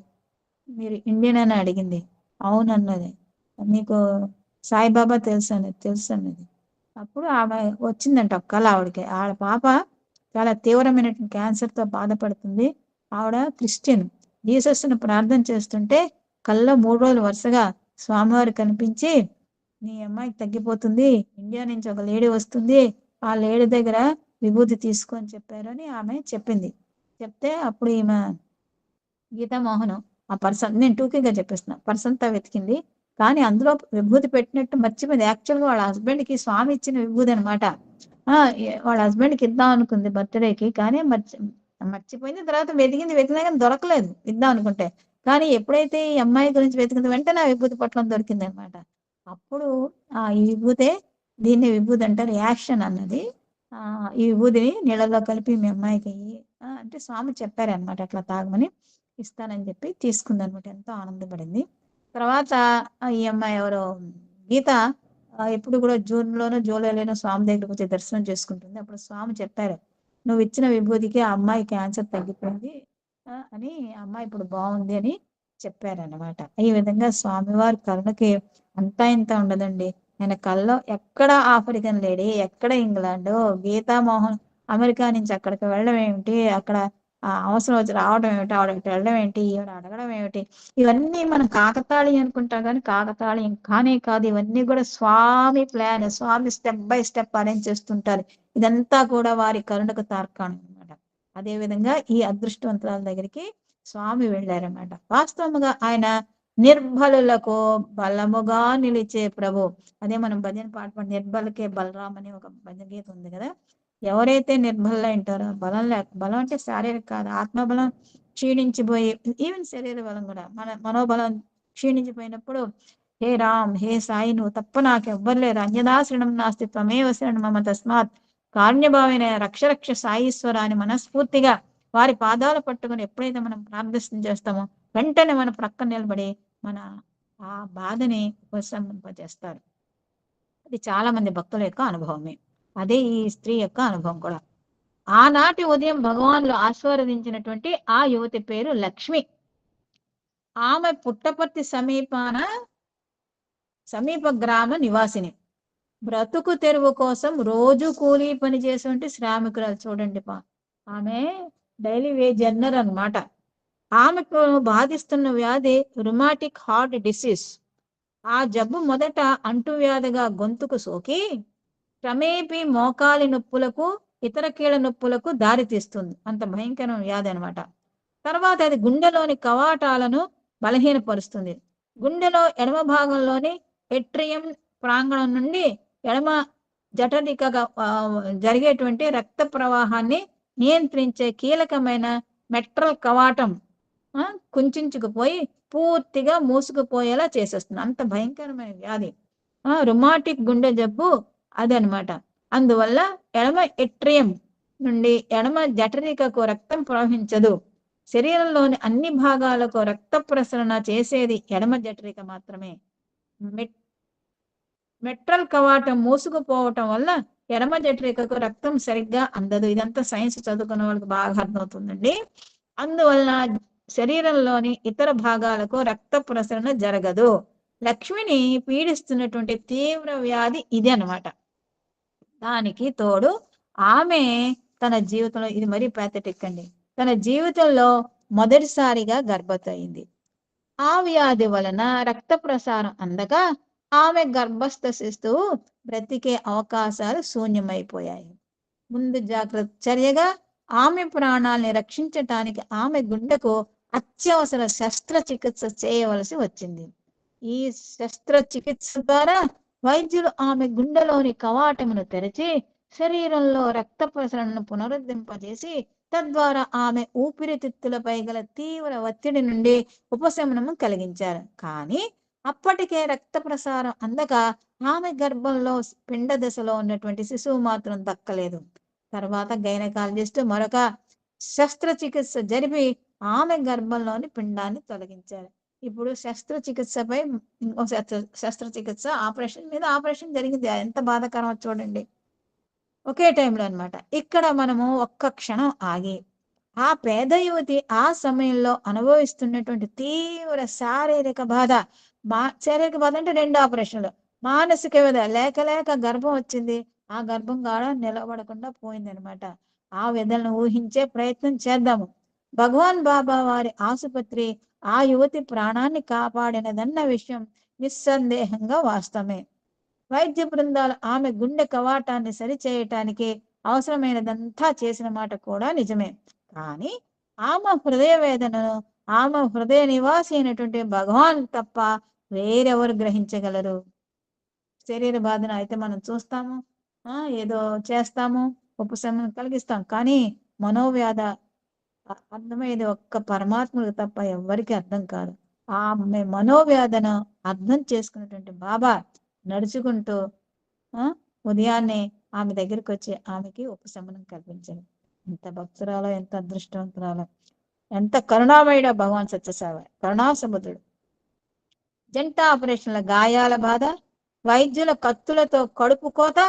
మీరు ఇండియన్ అని అడిగింది. అవునన్నది. మీకు సాయిబాబా తెలుసు అన్నది. అప్పుడు ఆమె వచ్చిందంట ఒక కళ ఆవిడకి. ఆవిడ పాప చాలా తీవ్రమైన క్యాన్సర్తో బాధపడుతుంది. ఆవిడ క్రిస్టియన్. జీసస్ను ప్రార్థన చేస్తుంటే కళ్ళలో 3 రోజులు వరుసగా స్వామివారు కనిపించి, నీ అమ్మాయికి తగ్గిపోతుంది, ఇండియా నుంచి ఒక లేడీ వస్తుంది, ఆ లేడీ దగ్గర విభూతి తీసుకో అని చెప్పారని ఆమె చెప్పింది. చెప్తే అప్పుడు ఈమె గీతామోహన్ ఆ పర్సన్, నేను టూకీగా చెప్పేస్తున్నా, పర్సన్తో వెతికింది. కానీ అందులో విభూతి పెట్టినట్టు మర్చిపోయింది. యాక్చువల్గా వాళ్ళ హస్బెండ్కి స్వామి ఇచ్చిన విభూతి అనమాట. వాళ్ళ హస్బెండ్కి ఇద్దాం అనుకుంది బర్త్డేకి, కానీ మర్చిపోయింది. తర్వాత వెతికినా కానీ దొరకలేదు ఇద్దాం అనుకుంటే. కానీ ఎప్పుడైతే ఈ అమ్మాయి గురించి వెతికింది వెంటనే ఆ విభూతి పట్లం దొరికింది అనమాట. అప్పుడు ఈ విభూతే, దీన్ని విభూతి అంటారు, యాక్షన్ అన్నది. ఈ విభూతిని నీళ్ళలో కలిపి మీ అమ్మాయికి అంటే స్వామి చెప్పారనమాట అట్లా తాగమని, ఇస్తానని చెప్పి తీసుకుంది అనమాట. ఎంతో ఆనందపడింది. తర్వాత ఈ అమ్మాయి ఎవరో గీత ఎప్పుడు కూడా జూన్లోనో జూలైలోనో స్వామి దగ్గరికి వచ్చి దర్శనం చేసుకుంటుంది. అప్పుడు స్వామి చెప్పారు, నువ్వు ఇచ్చిన విభూతికి ఆ అమ్మాయి క్యాన్సర్ తగ్గిపోయింది అని, అమ్మాయి ఇప్పుడు బాగుంది అని చెప్పారనమాట. ఈ విధంగా స్వామివారి కరుణకి అంతా ఇంత ఉండదండి. ఆయన కల్లో ఎక్కడ ఆఫ్రికన్ లేడీ, ఎక్కడ ఇంగ్లాండ్, గీతామోహన్ అమెరికా నుంచి అక్కడికి వెళ్ళడం ఏమిటి, అక్కడ అవసరం వచ్చి రావడం ఏమిటి, ఆవిడ వెళ్ళడం ఏంటి, ఈవిడ అడగడం ఏమిటి, ఇవన్నీ మనం కాకతాళి అనుకుంటాం కానీ కాకతాళి కానే కాదు. ఇవన్నీ కూడా Swami plan, Swami step by step arrange చేస్తుంటారు. ఇదంతా కూడా వారి కరుణకు తార్కాణం అనమాట. అదే విధంగా ఈ అదృష్టవంతురాల దగ్గరికి స్వామి వెళ్ళారన్నమాట. వాస్తవముగా ఆయన నిర్బలులకు బలముగా నిలిచే ప్రభు. అదే మనం భజన పాట నిర్బలకే బలరాం అని ఒక భజన గీత ఉంది కదా. ఎవరైతే నిర్బలంగా ఉంటారో, బలం అంటే శారీరక కాదు, ఆత్మబలం క్షీణించిపోయి, ఈవెన్ శరీర బలం కూడా, మనోబలం క్షీణించిపోయినప్పుడు, హే రామ్, హే సాయి, నువ్వు తప్ప నాకు ఎవ్వరు లేరు, అన్యదా శరణం నాస్తి త్వమేవ శరణం మమ తస్మాత్ కారుణ్యభావైన రక్ష సాయీశ్వర అని మనస్ఫూర్తిగా వారి పాదాలు పట్టుకుని ఎప్పుడైతే మనం ప్రార్థన చేస్తామో వెంటనే మన ప్రక్కన నిలబడి మన ఆ బాధని ఉపశమింపజేస్తారు. అది చాలా మంది భక్తుల యొక్క అనుభవమే. అదే ఈ స్త్రీ యొక్క అనుభవం కూడా. ఆనాటి ఉదయం భగవాన్లు ఆశీర్వదించినటువంటి ఆ యువతి పేరు లక్ష్మి. ఆమె పుట్టపర్తి సమీప గ్రామ నివాసిని. బ్రతుకు తెరువు కోసం రోజు కూలీ పని చేసేటువంటి శ్రామికురాలు. చూడండి ఆమె డైలీ వేజ్ ఎర్నర్ అన్నమాట. ఆమెకు బాధిస్తున్న వ్యాధి రుమాటిక్ హార్ట్ డిసీజ్. ఆ జబ్బు మొదట అంటువ్యాధిగా గొంతుకు సోకి క్రమేపీ మోకాలి నొప్పులకు, ఇతర కీళ్ళ నొప్పులకు దారితీస్తుంది. అంత భయంకరమైన వ్యాధి అనమాట. తర్వాత అది గుండెలోని కవాటాలను బలహీనపరుస్తుంది. గుండెలో ఎడమ భాగంలోని ఎట్రియం ప్రాంగణం నుండి ఎడమ జఠరికగా జరిగేటువంటి రక్త ప్రవాహాన్ని నియంత్రించే కీలకమైన మెట్రల్ కవాటం కుంచుకుపోయి పూర్తిగా మూసుకుపోయేలా చేసేస్తుంది. అంత భయంకరమైన వ్యాధి రుమాటిక్ గుండె జబ్బు అదనమాట. అందువల్ల ఎడమ ఎట్రియం నుండి ఎడమ జఠరికకు రక్తం ప్రవహించదు. శరీరంలోని అన్ని భాగాలకు రక్త ప్రసరణ చేసేది ఎడమ జఠరిక మాత్రమే. మెట్రల్ కవాటం మూసుకుపోవటం వల్ల ఎడమ జఠరికకు రక్తం సరిగ్గా అందదు. ఇదంతా సైన్స్ చదువుకున్న వాళ్ళకి బాగా అర్థమవుతుందండి. అందువలన శరీరంలోని ఇతర భాగాలకు రక్త ప్రసరణ జరగదు. లక్ష్మిని పీడిస్తున్నటువంటి తీవ్ర వ్యాధి ఇది అనమాట. దానికి తోడు ఆమె తన జీవితంలో, ఇది మరీ ప్యాథెటిక్ అండి, తన జీవితంలో మొదటిసారిగా గర్భవతి అయింది. ఆ వ్యాధి వలన రక్త ప్రసారం అందక ఆమె గర్భస్థ శిశువు బ్రతికే అవకాశాలు శూన్యమైపోయాయి. ముందు జాగ్రత్త చర్యగా ఆమె ప్రాణాలని రక్షించటానికి ఆమె గుండెకు అత్యవసర శస్త్రచికిత్స చేయవలసి వచ్చింది. ఈ శస్త్రచికిత్స ద్వారా వైద్యులు ఆమె గుండెలోని కవాటమును తెరిచి శరీరంలో రక్త ప్రసరణను పునరుద్ధరింపజేసి తద్వారా ఆమె ఊపిరితిత్తులపై గల తీవ్ర ఒత్తిడి నుండి ఉపశమనము కలిగించారు. కానీ అప్పటికే రక్త ప్రసారం అందక ఆమె గర్భంలో పిండ దశలో ఉన్నటువంటి శిశువు మాత్రం దక్కలేదు. తర్వాత గైనకాలజిస్ట్ మరొక శస్త్రచికిత్స జరిపి ఆమె గర్భంలోని పిండాన్ని తొలగించారు. ఇప్పుడు శస్త్రచికిత్సపై ఇంకో శస్త్రచికిత్స ఆపరేషన్ మీద ఆపరేషన్ జరిగింది. ఎంత బాధాకరమో చూడండి. ఒకే టైంలో అన్నమాట. ఇక్కడ మనము ఒక్క క్షణం ఆగి ఆ పేద యువతి ఆ సమయంలో అనుభవిస్తున్నటువంటి తీవ్ర శారీరక బాధ, శారీరక బాధ అంటే 2 ఆపరేషన్లు, మానసిక వ్యధ, లేక లేక గర్భం వచ్చింది, ఆ గర్భం కూడా నిలబడకుండా పోయిందనమాట. ఆ వ్యధలను ఊహించే ప్రయత్నం చేద్దాము. భగవాన్ బాబా వారి ఆసుపత్రి ఆ యువతి ప్రాణాన్ని కాపాడినదన్న విషయం నిస్సందేహంగా వాస్తవమే. వైద్య బృందాలు ఆమె గుండె కవాటాన్ని సరిచేయటానికి అవసరమైనదంతా చేసిన మాట కూడా నిజమే. కానీ ఆమె హృదయ వేదనను ఆమె హృదయ నివాసి అయినటువంటి భగవాన్ తప్ప వేరెవరు గ్రహించగలరు? శరీర బాధను అయితే మనం చూస్తాము, ఏదో చేస్తాము, ఉపశమనం కలిగిస్తాం. కానీ మనోవ్యాధ అర్థమయ్యేది ఒక్క పరమాత్ముడికి తప్ప ఎవ్వరికి అర్థం కాదు. ఆమె మనోవ్యాధను అర్థం చేసుకున్నటువంటి బాబా నడుచుకుంటూ ఉదయాన్నే ఆమె దగ్గరికి వచ్చి ఆమెకి ఉపశమనం కల్పించారు. ఎంత భక్తురాలో, ఎంత అదృష్టవంతురాలో, ఎంత కరుణామయుడ భగవాన్ సత్యసాయి, కరుణాసముద్రుడు. జంట ఆపరేషన్ల గాయాల బాధ, వైద్యుల కత్తులతో కడుపు కోత,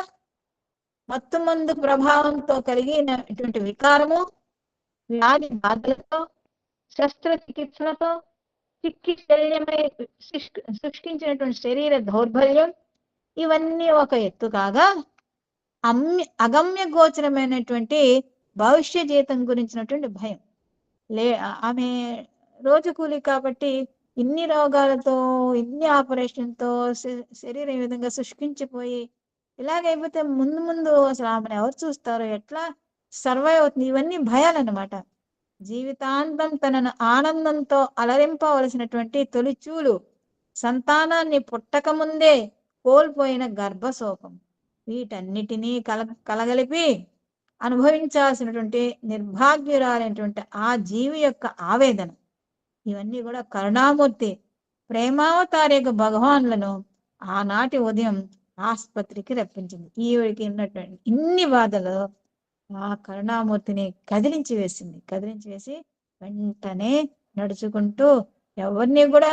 మత్తుమందు ప్రభావంతో కలిగినటువంటి వికారము, వ్యాధి బాధలతో, శస్త్రచికిత్సలతో చిక్కి శరీరమై సృష్టించినటువంటి శరీర దౌర్బల్యం, ఇవన్నీ ఒక ఎత్తు కాగా అగమ్య గోచరమైనటువంటి భవిష్య జీతం గురించినటువంటి భయం. ఆమె రోజు కూలి కాబట్టి ఇన్ని రోగాలతో, ఇన్ని ఆపరేషన్తో శరీరం ఈ విధంగా శుష్కించిపోయి ఇలాగైపోతే ముందు ముందు అసలు ఆమెను ఎవరు చూస్తారో, ఎట్లా సర్వైవ్ అవుతుంది, ఇవన్నీ భయాలన్నమాట. జీవితాంతం తనను ఆనందంతో అలరింపవలసినటువంటి తొలిచూలు, సంతానాన్ని పుట్టకముందే కోల్పోయిన గర్భశోకం, వీటన్నిటినీ కలగలిపి అనుభవించాల్సినటువంటి నిర్భాగ్యురాలైనటువంటి ఆ జీవి యొక్క ఆవేదన, ఇవన్నీ కూడా కరుణామూర్తి ప్రేమావతారేక భగవాన్లను ఆనాటి ఉదయం ఆసుపత్రికి రప్పించింది. ఈవిడికి ఉన్నటువంటి ఇన్ని బాధలు ఆ కరుణామూర్తిని కదిలించి వేసి వెంటనే నడుచుకుంటూ, ఎవరిని కూడా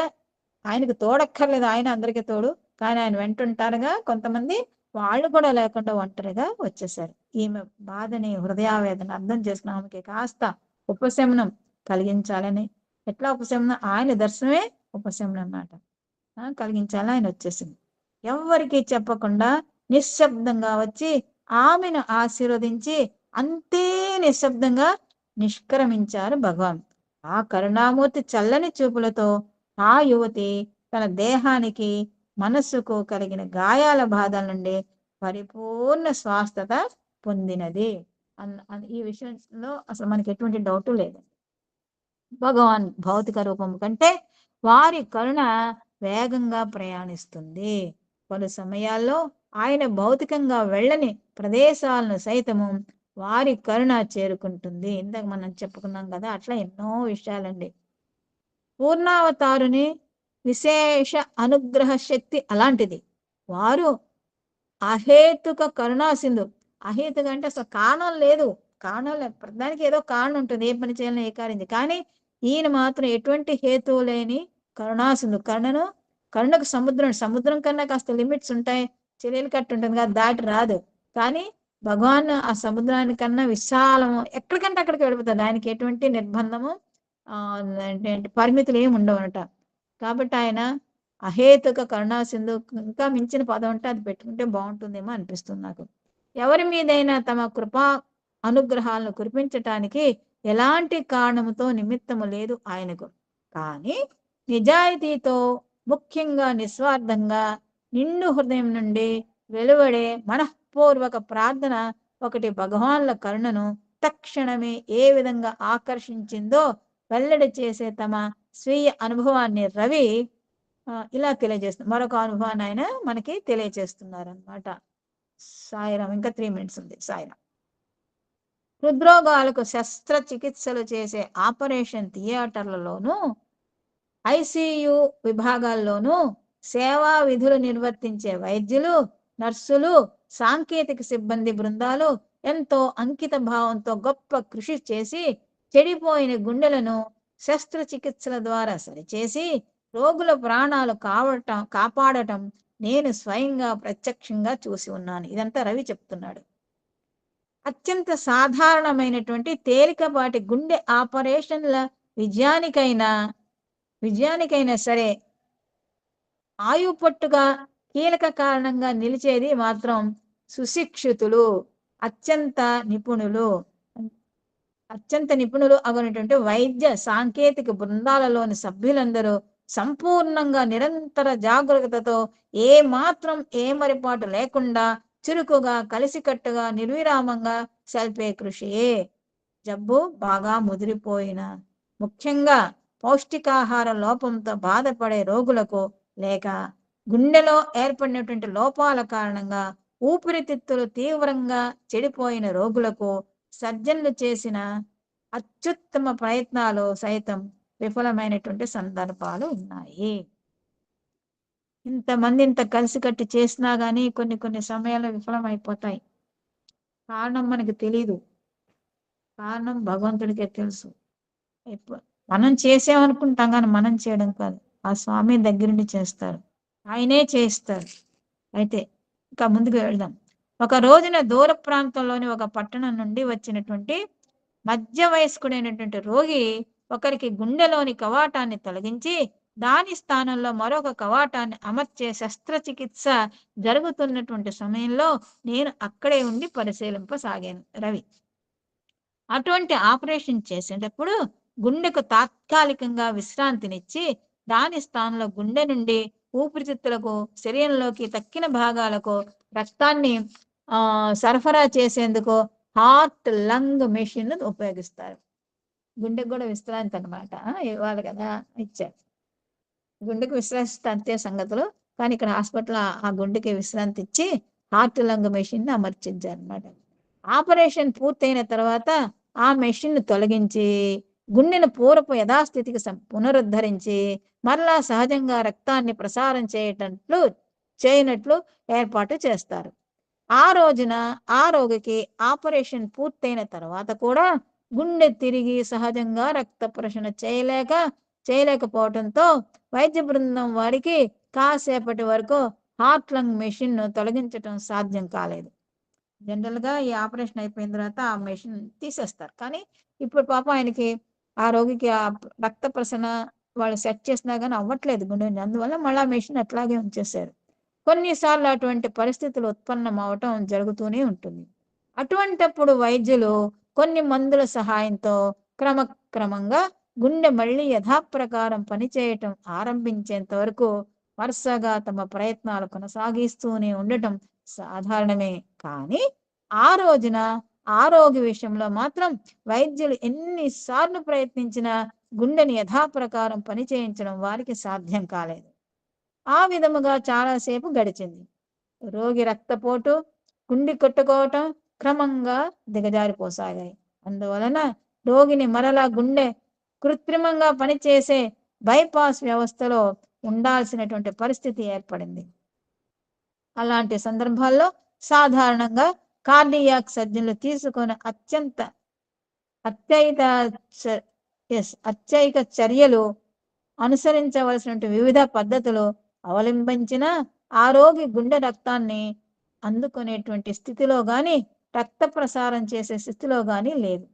ఆయనకు తోడక్కర్లేదు, ఆయన అందరికీ తోడు, కానీ ఆయన వెంటుంటారుగా కొంతమంది, వాళ్ళు కూడా లేకుండా ఒంటరిగా వచ్చేసారు. ఈమె బాధని, హృదయావేదన అర్థం చేసుకున్న ఆమెకి కాస్త ఉపశమనం కలిగించాలని, ఎట్లా ఉపశమనం, ఆయన దర్శనమే ఉపశమనం అన్నమాట, కలిగించాలని ఆయన వచ్చేసింది. ఎవరికి చెప్పకుండా నిశ్శబ్దంగా వచ్చి ఆమెను ఆశీర్వదించి అంతే నిశ్శబ్దంగా నిష్క్రమించారు భగవాన్. ఆ కరుణామూర్తి చల్లని చూపులతో ఆ యువతి తన దేహానికి, మనస్సుకు కలిగిన గాయాల బాధల నుండి పరిపూర్ణ స్వస్థత పొందినది. ఈ విషయంలో అసలు మనకి ఎటువంటి డౌట్ లేదండి. భగవాన్ భౌతిక రూపం కంటే వారి కరుణ వేగంగా ప్రయాణిస్తుంది. పలు సమయాల్లో ఆయన భౌతికంగా వెళ్ళని ప్రదేశాలను సైతము వారి కరుణ చేరుకుంటుంది. ఇందాక మనం చెప్పుకున్నాం కదా, అట్లా ఎన్నో విషయాలండి. పూర్ణావతారుని విశేష అనుగ్రహ శక్తి అలాంటిది. వారు అహేతుక కరుణాసింధు. అహేతుక అంటే అసలు కారణం లేదు, ప్రధానికి ఏదో కారణం ఉంటుంది, ఏ పని చేయాలని, ఏ కార్యం. కానీ ఈయన మాత్రం ఎటువంటి హేతువు లేని కరుణాసింధు. కరుణకు సముద్రం కన్నా కాస్త లిమిట్స్ ఉంటాయి, చెల్లెలు కట్టు ఉంటుంది కదా, దాటి రాదు. కానీ భగవాన్ ఆ సముద్రానికన్నా విశాలము, ఎక్కడికంటే అక్కడికి వెళ్ళిపోతాడు. ఆయనకి ఎటువంటి నిర్బంధము, పరిమితులు ఏమి ఉండవనట. కాబట్టి ఆయన అహేతుక కరుణాసింధు. ఇంకా మించిన పదం ఉంటే అది పెట్టుకుంటే బాగుంటుందేమో అనిపిస్తుంది నాకు. ఎవరి మీదైనా తమ కృపా అనుగ్రహాలను కురిపించటానికి ఎలాంటి కారణముతో నిమిత్తము లేదు ఆయనకు. కానీ నిజాయితీతో, ముఖ్యంగా నిస్వార్థంగా, నిండు హృదయం నుండి వెలువడే మనఃపూర్వక ప్రార్థన ఒకటి భగవాన్ల కరుణను తక్షణమే ఏ విధంగా ఆకర్షించిందో వెల్లడి చేసే తమ స్వీయ అనుభవాన్ని రవి ఇలా తెలియజేస్తున్నారు. మరొక అనుభవాన్ని ఆయన మనకి తెలియజేస్తున్నారనమాట. సాయిరామ్. ఇంకా 3 minutes ఉంది. సాయిరామ్. హృద్రోగాలకు శస్త్రచికిత్సలు చేసే ఆపరేషన్ థియేటర్లలోనూ, ICU విభాగాల్లోనూ సేవా విధులు నిర్వర్తించే వైద్యులు, నర్సులు, సాంకేతిక సిబ్బంది బృందాలు ఎంతో అంకిత భావంతో గొప్ప కృషి చేసి చెడిపోయిన గుండెలను శస్త్రచికిత్సల ద్వారా సరిచేసి రోగుల ప్రాణాలు కాపాడటం నేను స్వయంగా ప్రత్యక్షంగా చూసి ఉన్నాను. ఇదంతా రవి చెప్తున్నాడు. అత్యంత సాధారణమైనటువంటి తేలికపాటి గుండె ఆపరేషన్ల విజయానికైనా సరే ఆయుపట్టుగా కీలక కారణంగా నిలిచేది మాత్రం సుశిక్షితులు, అత్యంత నిపుణులు అగునటువంటి వైద్య సాంకేతిక బృందాలలోని సభ్యులందరూ సంపూర్ణంగా నిరంతర జాగరూకతతో మాత్రం ఏమరిపాటు లేకుండా చురుకుగా కలిసికట్టుగా నిర్విరామంగా సల్పే కృషియే జబ్బు బాగా ముదిరిపోయిన, ముఖ్యంగా పౌష్టికాహార లోపంతో బాధపడే రోగులకు లేక గుండెలో ఏర్పడినటువంటి లోపాల కారణంగా ఊపిరితిత్తులు తీవ్రంగా చెడిపోయిన రోగులకు సర్జన్లు చేసిన అత్యుత్తమ ప్రయత్నాలు సైతం విఫలమైనటువంటి సందర్భాలు ఉన్నాయి. ఇంతమంది ఇంత కలిసికట్టి చేసినా గానీ కొన్ని సమయాల్లో విఫలమైపోతాయి. కారణం మనకి తెలీదు, కారణం భగవంతుడికే తెలుసు. మనం చేసామనుకుంటాం కానీ మనం చేయడం కాదు, ఆ స్వామి దగ్గరుండి చేస్తారు, ఆయనే చేస్తారు. అయితే ఇంకా ముందుకు వెళ్దాం. ఒక రోజున దూర ప్రాంతంలోని ఒక పట్టణం నుండి వచ్చినటువంటి మధ్య వయస్కుడైనటువంటి రోగి ఒకరికి గుండెలోని కవాటాన్ని తొలగించి దాని స్థానంలో మరొక కవాటాన్ని అమర్చే శస్త్రచికిత్స జరుగుతున్నటువంటి సమయంలో నేను అక్కడే ఉండి పరిశీలింపసాగాను. రవి అటువంటి ఆపరేషన్ చేసేటప్పుడు గుండెకు తాత్కాలికంగా విశ్రాంతినిచ్చి దాని స్థానంలో గుండె నుండి ఊపిరితిత్తులకు, శరీరంలోకి తక్కిన భాగాలకు రక్తాన్ని సరఫరా చేసేందుకు హార్ట్ లంగ్ మెషిన్ ఉపయోగిస్తారు. గుండెకు కూడా విశ్రాంతి అనమాట ఇవ్వాలి కదా, ఇచ్చారు. గుండెకు విశ్రాంతి అంతే సంగతులు, కానీ ఇక్కడ హాస్పిటల్ ఆ గుండెకి విశ్రాంతి ఇచ్చి హార్ట్ లంగ్ మెషిన్ అమర్చించారు అనమాట. ఆపరేషన్ పూర్తయిన తర్వాత ఆ మెషిన్ తొలగించి గుండెను పూర్వపు యథాస్థితికి పునరుద్ధరించి మరలా సహజంగా రక్తాన్ని ప్రసారం చేయనట్లు ఏర్పాటు చేస్తారు. ఆ రోజున ఆ రోగికి ఆపరేషన్ పూర్తయిన తర్వాత కూడా గుండె తిరిగి సహజంగా రక్త ప్రసరణ చేయలేకపోవడంతో వైద్య బృందం వారికి కాసేపటి వరకు హార్ట్ లంగ్ మెషిన్ ను తొలగించడం సాధ్యం కాలేదు. జనరల్ గా ఈ ఆపరేషన్ అయిపోయిన తర్వాత ఆ మెషిన్ తీసేస్తారు, కానీ ఇప్పుడు పాపం ఆయనకి ఆ రోగికి ఆ రక్త ప్రసరణ వాళ్ళు సెట్ చేసినా కానీ అవ్వట్లేదు గుండె, అందువల్ల మళ్ళీ మెషిన్ అట్లాగే ఉంచేశారు. కొన్నిసార్లు అటువంటి పరిస్థితులు ఉత్పన్నం అవటం జరుగుతూనే ఉంటుంది. అటువంటప్పుడు వైద్యులు కొన్ని మందుల సహాయంతో క్రమక్రమంగా గుండె మళ్ళీ యథాప్రకారం పనిచేయటం ఆరంభించేంత వరకు వరుసగా తమ ప్రయత్నాలు కొనసాగిస్తూనే ఉండటం సాధారణమే. కానీ ఆ రోజున ఆరోగ్య విషయంలో మాత్రం వైద్యులు ఎన్నిసార్లు ప్రయత్నించినా గుండెని యథాప్రకారం పనిచేయించడం వారికి సాధ్యం కాలేదు. ఆ విధముగా చాలాసేపు గడిచింది. రోగి రక్తపోటు, గుండె కొట్టుకోవటం క్రమంగా దిగజారిపోసాగాయి. అందువలన రోగిని మరలా గుండె కృత్రిమంగా పనిచేసే బైపాస్ వ్యవస్థలో ఉండాల్సినటువంటి పరిస్థితి ఏర్పడింది. అలాంటి సందర్భాల్లో సాధారణంగా కార్డియాక్ సర్జన్లు తీసుకునే అత్యయిక చర్యలు అనుసరించవలసిన వివిధ పద్ధతులు అవలంబించిన ఆ రోగి గుండె రక్తాన్ని అందుకునేటువంటి స్థితిలో గాని రక్త ప్రసారం చేసే స్థితిలో గాని లేదు.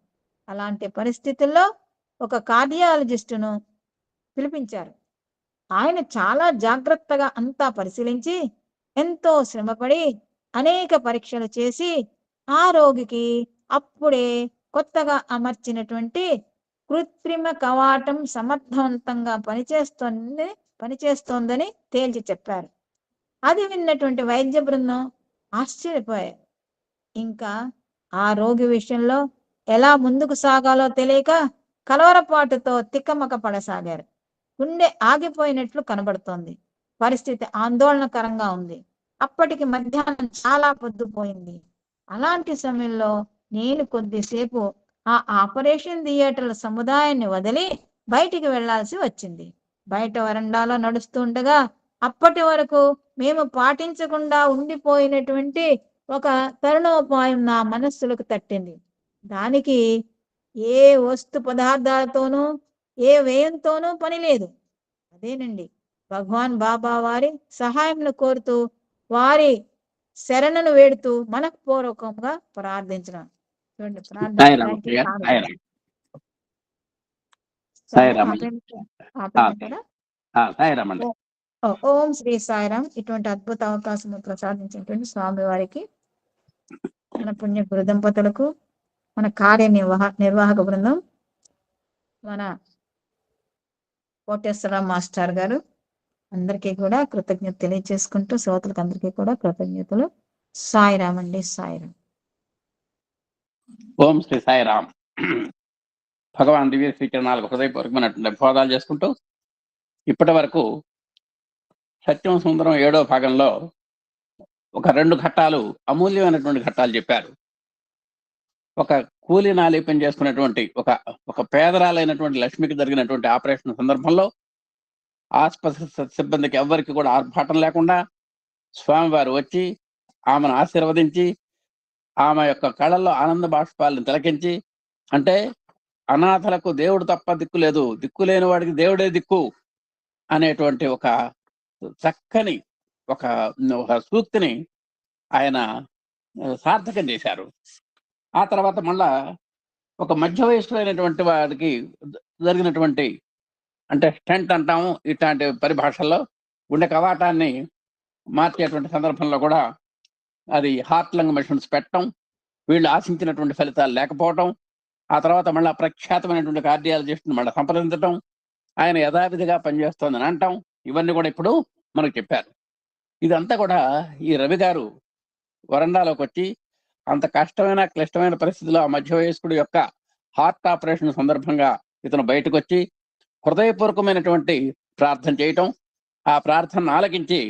అలాంటి పరిస్థితుల్లో ఒక కార్డియాలజిస్టును పిలిపించారు. ఆయన చాలా జాగ్రత్తగా అంతా పరిశీలించి ఎంతో శ్రమపడి అనేక పరీక్షలు చేసి ఆ రోగికి అప్పుడే కొత్తగా అమర్చినటువంటి కృత్రిమ కవాటం సమర్థవంతంగా పనిచేస్తోందని తేల్చి చెప్పారు. అది విన్నటువంటి వైద్య బృందం ఆశ్చర్యపోయారు. ఇంకా ఆ రోగి విషయంలో ఎలా ముందుకు సాగాలో తెలియక కలవరపాటుతో తిక్కమక పడసాగారు. గుండె ఆగిపోయినట్లు కనబడుతోంది. పరిస్థితి ఆందోళనకరంగా ఉంది. అప్పటికి మధ్యాహ్నం చాలా పొద్దుపోయింది. అలాంటి సమయంలో నేను కొద్దిసేపు ఆ ఆపరేషన్ థియేటర్ల సముదాయాన్ని వదిలి బయటికి వెళ్లాల్సి వచ్చింది. బయట వరండాలో నడుస్తుండగా అప్పటి వరకు మేము పాటించకుండా ఉండిపోయినటువంటి ఒక తరుణోపాయం నా మనస్సులకు తట్టింది. దానికి ఏ వస్తు పదార్థాలతోనూ ఏ వ్యయంతోనూ పని లేదు. అదేనండి భగవాన్ బాబా వారి సహాయంను కోరుతూ వారి శరణను వేడుతూ మనఃపూర్వకంగా ప్రార్థించడం. చూడండి ప్రార్థన సాయిరామ్ చేయడానికి అయ్యా, కారణం. సాయిరామ్. సాయిరామ్ అయ్యా. ఆపేమంటారా? సాయిరామ్ అండి. ఓం శ్రీ సాయిరామ్. ఇటువంటి అద్భుత అవకాశం ప్రసాదించినటువంటి స్వామి వారికి, మన పుణ్య గురు దంపతులకు, మన నిర్వాహక బృందం, మన కోటేశ్వరరావు మాస్టర్ గారు అందరికీ కూడా కృతజ్ఞత తెలియజేసుకుంటూ శ్రోతలకు అందరికీ కూడా కృతజ్ఞతలు. సాయిరామ్ అండి. సాయిరామ్. ఓం శ్రీ సాయిరామ్. భగవాన్ దివ్య శ్రీచరణాలకు హృదయపూర్వకమైనటువంటి బోధాలు చేసుకుంటూ ఇప్పటి వరకు సత్యం సుందరం 7వ భాగంలో ఒక 2 ఘట్టాలు, అమూల్యమైనటువంటి ఘట్టాలు చెప్పారు. ఒక కూలీ నాలి పని చేసుకున్నటువంటి ఒక పేదరాలైనటువంటి లక్ష్మికి జరిగినటువంటి ఆపరేషన్ సందర్భంలో ఆసుపత్రి సిబ్బందికి ఎవ్వరికి కూడా ఆర్భాటం లేకుండా స్వామివారు వచ్చి ఆమెను ఆశీర్వదించి ఆమె యొక్క కళల్లో ఆనంద బాష్పాలను తిలకించి, అంటే అనాథలకు దేవుడు తప్ప దిక్కు లేదు, దిక్కు లేని వాడికి దేవుడే దిక్కు అనేటువంటి ఒక చక్కని ఒక సూక్తిని ఆయన సార్థకం చేశారు. ఆ తర్వాత మళ్ళా ఒక మధ్య వయస్కులైనటువంటి వాడికి జరిగినటువంటి, అంటే స్టెంట్ అంటాము ఇట్లాంటి పరిభాషల్లో, గుండె కవాటాన్ని మార్చేటువంటి సందర్భంలో కూడా అది హార్ట్ లంగ్ మెషిన్స్ పెట్టడం, వీళ్ళు ఆశించినటువంటి ఫలితాలు లేకపోవటం, ఆ తర్వాత మళ్ళీ ప్రఖ్యాతమైనటువంటి కార్డియాలజిస్ట్ని మళ్ళీ సంప్రదించడం, ఆయన యథావిధిగా పనిచేస్తోందని అంటాం, ఇవన్నీ కూడా ఇప్పుడు మనకు చెప్పారు. ఇదంతా కూడా ఈ రవి గారు వరండాలోకి వచ్చి అంత కష్టమైన క్లిష్టమైన పరిస్థితిలో ఆ మధ్య వయస్కుడు యొక్క హార్ట్ ఆపరేషన్ సందర్భంగా ఇతను బయటకు వచ్చి హృదయపూర్వకమైనటువంటి ప్రార్థన చేయటం, ఆ ప్రార్థన ఆలకించి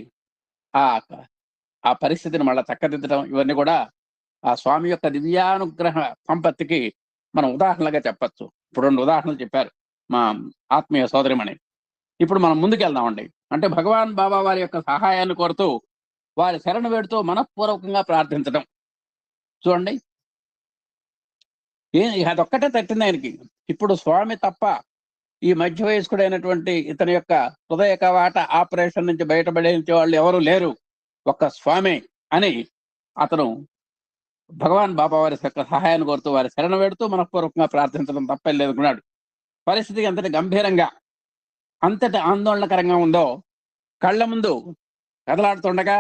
ఆ పరిస్థితిని మళ్ళీ చక్కదిద్దడం, ఇవన్నీ కూడా ఆ స్వామి యొక్క దివ్యానుగ్రహ సంపత్తికి మనం ఉదాహరణగా చెప్పచ్చు. ఇప్పుడు 2 ఉదాహరణలు చెప్పారు మా ఆత్మీయ సోదరిమణి. ఇప్పుడు మనం ముందుకెళ్దామండి. అంటే భగవాన్ బాబా వారి యొక్క సహాయాన్ని కోరుతూ వారి శరణ వేడుతూ మనఃపూర్వకంగా ప్రార్థించడం. చూడండి, అదొక్కటే తట్టింది ఆయనకి. ఇప్పుడు స్వామి తప్ప ఈ మధ్య వయస్కుడైనటువంటి ఇతని యొక్క హృదయ కవాట ఆపరేషన్ నుంచి బయటపడే వాళ్ళు ఎవరు లేరు, ఒక్క స్వామి అని అతను భగవాన్ బాబా వారి యొక్క సహాయాన్ని కోరుతూ వారి శరణ వేడుతూ మనఃపూర్వకంగా ప్రార్థించడం తప్పేం లేదనుకున్నాడు. పరిస్థితి ఎంతటి గంభీరంగా, అంతటి ఆందోళనకరంగా ఉందో కళ్ళ ముందు కదలాడుతుండగా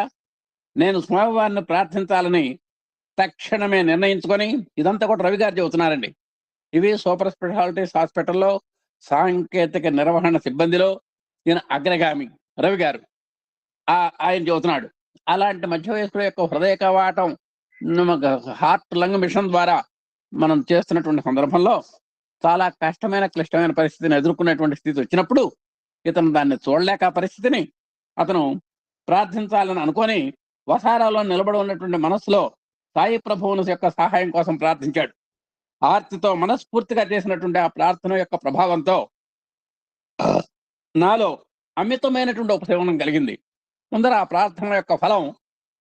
నేను స్వామివారిని ప్రార్థించాలని తక్షణమే నిర్ణయించుకొని, ఇదంతా కూడా రవి గారు చెబుతున్నారండి. ఇవి సూపర్ స్పెషాలిటీస్ హాస్పిటల్లో సాంకేతిక నిర్వహణ సిబ్బందిలో ఈయన అగ్రగామి రవి గారు ఆయన చెబుతున్నాడు. అలాంటి మధ్య వయస్కుల యొక్క హృదయ కవాటం హార్ట్ లంగ్ మిషన్ ద్వారా మనం చేస్తున్నటువంటి సందర్భంలో చాలా కష్టమైన క్లిష్టమైన పరిస్థితిని ఎదుర్కొనేటువంటి స్థితి వచ్చినప్పుడు ఇతను దాన్ని చూడలేక పరిస్థితిని అతను ప్రార్థించాలని అనుకొని వసారాలో నిలబడి ఉన్నటువంటి మనస్సులో సాయి ప్రభువుని యొక్క సహాయం కోసం ప్రార్థించాడు. ఆర్తితో మనస్ఫూర్తిగా చేసినటువంటి ఆ ప్రార్థన యొక్క ప్రభావంతో నాలో అమితమైనటువంటి ఉపశమనం కలిగింది. ముందర ఆ ప్రార్థన యొక్క ఫలం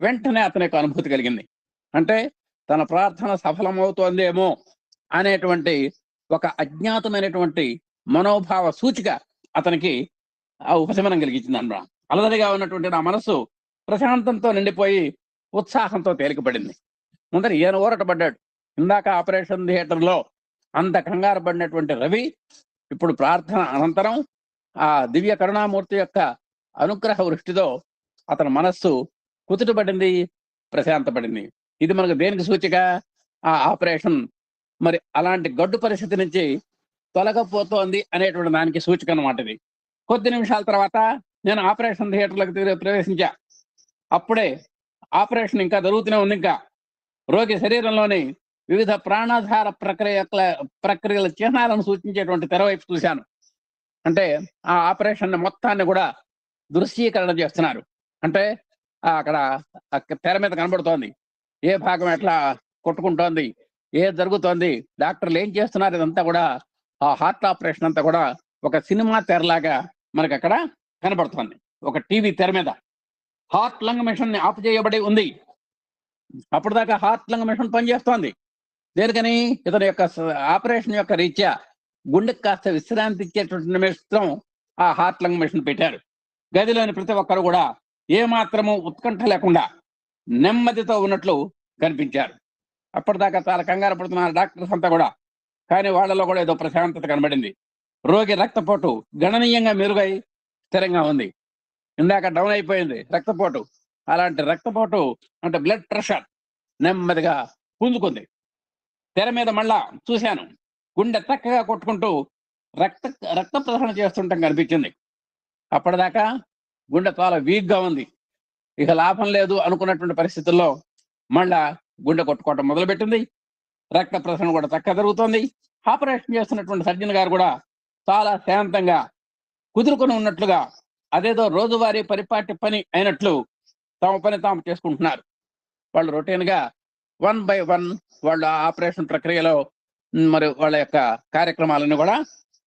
వెంటనే అతని యొక్క అనుభూతి కలిగింది. అంటే తన ప్రార్థన సఫలమవుతోందేమో అనేటువంటి ఒక అజ్ఞాతమైనటువంటి మనోభావ సూచిక అతనికి ఆ ఉపశమనం కలిగించింది అన్న. అలదడిగా ఉన్నటువంటి నా మనస్సు ప్రశాంతంతో నిండిపోయి ఉత్సాహంతో తేలికపడింది. ముందర ఈయన ఊరటపడ్డాడు. ఇందాక ఆపరేషన్ థియేటర్లో అంత కంగారు పడినటువంటి రవి ఇప్పుడు ప్రార్థన అనంతరం ఆ దివ్య కరుణామూర్తి యొక్క అనుగ్రహ వృష్టితో అతని మనస్సు కుదుటపడింది, ప్రశాంతపడింది. ఇది మనకు దేనికి సూచిక? ఆ ఆపరేషన్ మరి అలాంటి గడ్డు పరిస్థితి నుంచి తొలగపోతోంది అనేటువంటి దానికి సూచిక అన్నమాట ఇది. కొద్ది నిమిషాల తర్వాత నేను ఆపరేషన్ థియేటర్లకు ప్రవేశించా. అప్పుడే ఆపరేషన్ ఇంకా జరుగుతూనే ఉంది. ఇంకా రోగి శరీరంలోని వివిధ ప్రాణాధార ప్రక్రియల చిహ్నాలను సూచించేటువంటి తెరవైపు చూశాను. అంటే ఆ ఆపరేషన్ మొత్తాన్ని కూడా దృశ్యీకరణ చేస్తున్నారు. అంటే అక్కడ తెర మీద కనబడుతోంది ఏ భాగం ఎట్లా కొట్టుకుంటోంది, ఏది జరుగుతోంది, డాక్టర్లు ఏం చేస్తున్నారు. ఇదంతా కూడా ఆ హార్ట్ ఆపరేషన్ అంతా కూడా ఒక సినిమా తెరలాగా మనకు అక్కడ కనబడుతోంది. ఒక టీవీ తెర మీద హార్ట్ లంగ్ మిషన్ ని ఆఫ్ చేయబడి ఉంది. అప్పటిదాకా హార్ట్ లంగ్ మిషన్ పనిచేస్తోంది. దేనికని? ఇతని యొక్క ఆపరేషన్ యొక్క రీత్యా గుండెకి కాస్త విశ్రాంతి ఇచ్చేటువంటి నిమిషం ఆ హార్ట్ లంగ్ మిషన్ పెట్టారు. గదిలోని ప్రతి ఒక్కరు కూడా ఏమాత్రము ఉత్కంఠ లేకుండా నెమ్మదితో ఉన్నట్లు కనిపించారు. అప్పటిదాకా చాలా కంగారు పడుతున్నారు డాక్టర్స్ అంతా కూడా. కానీ వాళ్ళలో కూడా ఏదో ప్రశాంతత కనబడింది. రోగి రక్తపోటు గణనీయంగా మెరుగై స్థిరంగా ఉంది. ఇందాక డౌన్ అయిపోయింది రక్తపోటు. అలాంటి రక్తపోటు అంటే బ్లడ్ ప్రెషర్ నెమ్మదిగా పుంజుకుంది. తెర మీద మళ్ళా చూశాను, గుండె చక్కగా కొట్టుకుంటూ రక్త ప్రసరణ చేస్తుంటాం కనిపించింది. అప్పటిదాకా గుండె చాలా వీక్గా ఉంది. ఇక లాభం లేదు అనుకున్నటువంటి పరిస్థితుల్లో మళ్ళా గుండె కొట్టుకోవటం మొదలుపెట్టింది. రక్త ప్రసరణ కూడా చక్కగా జరుగుతోంది. ఆపరేషన్ చేస్తున్నటువంటి సర్జన్ గారు కూడా చాలా శాంతంగా కుదురుకొని ఉన్నట్లుగా, అదేదో రోజువారీ పరిపాటి పని అయినట్లు తమ పని తాము చేసుకుంటున్నారు. వాళ్ళు రొటీన్గా 1 by 1 వాళ్ళ ఆపరేషన్ ప్రక్రియలో మరి వాళ్ళ యొక్క కార్యక్రమాలను కూడా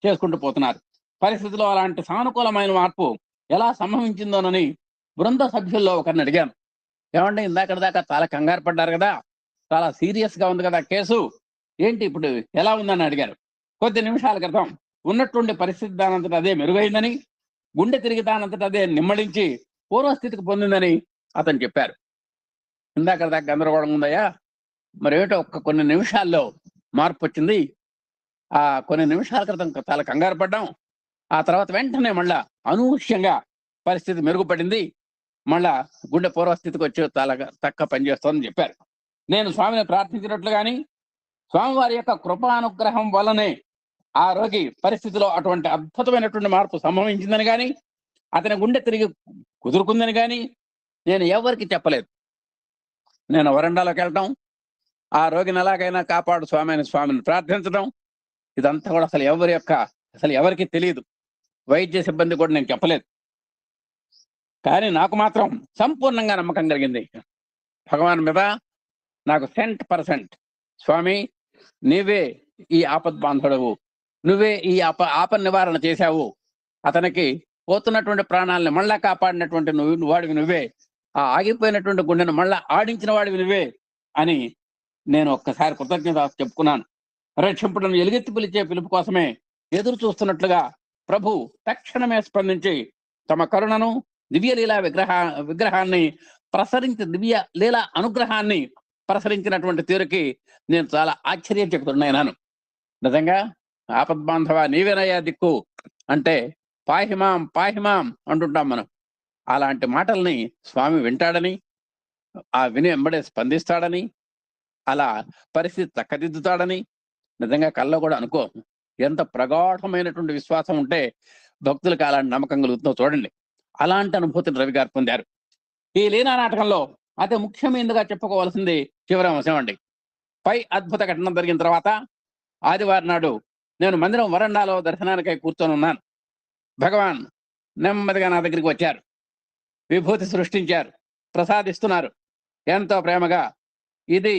చేసుకుంటూ పోతున్నారు. పరిస్థితిలో అలాంటి సానుకూలమైన మార్పు ఎలా సంభవించిందోనని బృంద సభ్యుల్లో ఒకరిని అడిగాను. ఏమంటే ఇందాక దాకా చాలా కంగారు పడ్డారు కదా, చాలా సీరియస్ గా ఉంది కదా కేసు, ఏంటి ఇప్పుడు ఎలా ఉందని అడిగారు. కొద్ది నిమిషాల క్రితం ఉన్నట్టుండి పరిస్థితి దానంతట అదే మెరుగైందని, గుండె తిరిగి దానంతట అదే నిమ్మడించి పూర్వస్థితికి పొందిందని అతను చెప్పారు. ఇందాక దాకా గందరగోళం ఉందయ్యా, మరి ఏమిటో కొన్ని నిమిషాల్లో మార్పు వచ్చింది. ఆ కొన్ని నిమిషాల క్రితం చాలా కంగారు పడ్డాం, ఆ తర్వాత వెంటనే మళ్ళా అనూహ్యంగా పరిస్థితి మెరుగుపడింది, మళ్ళా గుండె పూర్వస్థితికి వచ్చి చాలా చక్కగా పనిచేస్తోందని చెప్పారు. నేను స్వామిని ప్రార్థించినట్లు కానీ స్వామివారి యొక్క కృపానుగ్రహం వల్లనే ఆ రోగి పరిస్థితిలో అటువంటి అద్భుతమైనటువంటి మార్పు సంభవించిందని కానీ, అతని గుండె తిరిగి కుదురుకుందని కానీ నేను ఎవరికి చెప్పలేదు. నేను వరండాలోకి వెళ్ళటం, ఆ రోగిని ఎలాగైనా కాపాడు స్వామి అని స్వామిని ప్రార్థించడం, ఇదంతా కూడా అసలు ఎవరికి తెలియదు. వైద్య సిబ్బంది కూడా నేను చెప్పలేదు. కానీ నాకు మాత్రం సంపూర్ణంగా నమ్మకం కలిగింది భగవాన్ మీద. నాకు 100% స్వామి నీవే ఈ ఆపద్ బాంధవుడవు, నువ్వే ఈ ఆపద నివారణ చేశావు, అతనికి పోతున్నటువంటి ప్రాణాలను మళ్ళా కాపాడినటువంటి వాడివి నువ్వే, ఆ ఆగిపోయినటువంటి గుండెను మళ్ళా ఆడించిన వాడివి నువ్వే అని నేను ఒక్కసారి కృతజ్ఞత చెప్పుకున్నాను. రక్షింపులను ఎలుగెత్తి పిలిచే పిలుపు కోసమే ఎదురు చూస్తున్నట్లుగా ప్రభు తక్షణమే స్పందించి తమ కరుణను, దివ్య లీలా విగ్రహాన్ని ప్రసరించి, దివ్య లీలా అనుగ్రహాన్ని ప్రసరించినటువంటి తీరుకి నేను చాలా ఆశ్చర్యచకితుడైనాను. నిజంగా ఆపద్బాంధవ నీవేనయ్యా దిక్కు అంటే పాహిమాం పాహిమాం అంటుంటాం మనం. అలాంటి మాటల్ని స్వామి వింటాడని, ఆ విని వెంబడే స్పందిస్తాడని, అలా పరిస్థితి చక్కదిద్దుతాడని నిజంగా కల్లో కూడా అనుకో. ఎంత ప్రగాఢమైనటువంటి విశ్వాసం ఉంటే భక్తులకు అలాంటి నమ్మకం కలుగుతుందో చూడండి. అలాంటి అనుభూతిని రవి గారు పొందారు. ఈ లీలా నాటకంలో అతి ముఖ్యమైనదిగా చెప్పుకోవాల్సింది చివరి అంశం అండి. పై అద్భుత ఘటన జరిగిన తర్వాత ఆదివారం నాడు నేను మందిరం వరండాలో దర్శనానికై కూర్చొని ఉన్నాను. భగవాన్ నెమ్మదిగా నా దగ్గరికి వచ్చారు, విభూతి సృష్టించారు, ప్రసాదిస్తున్నారు ఎంతో ప్రేమగా. ఇది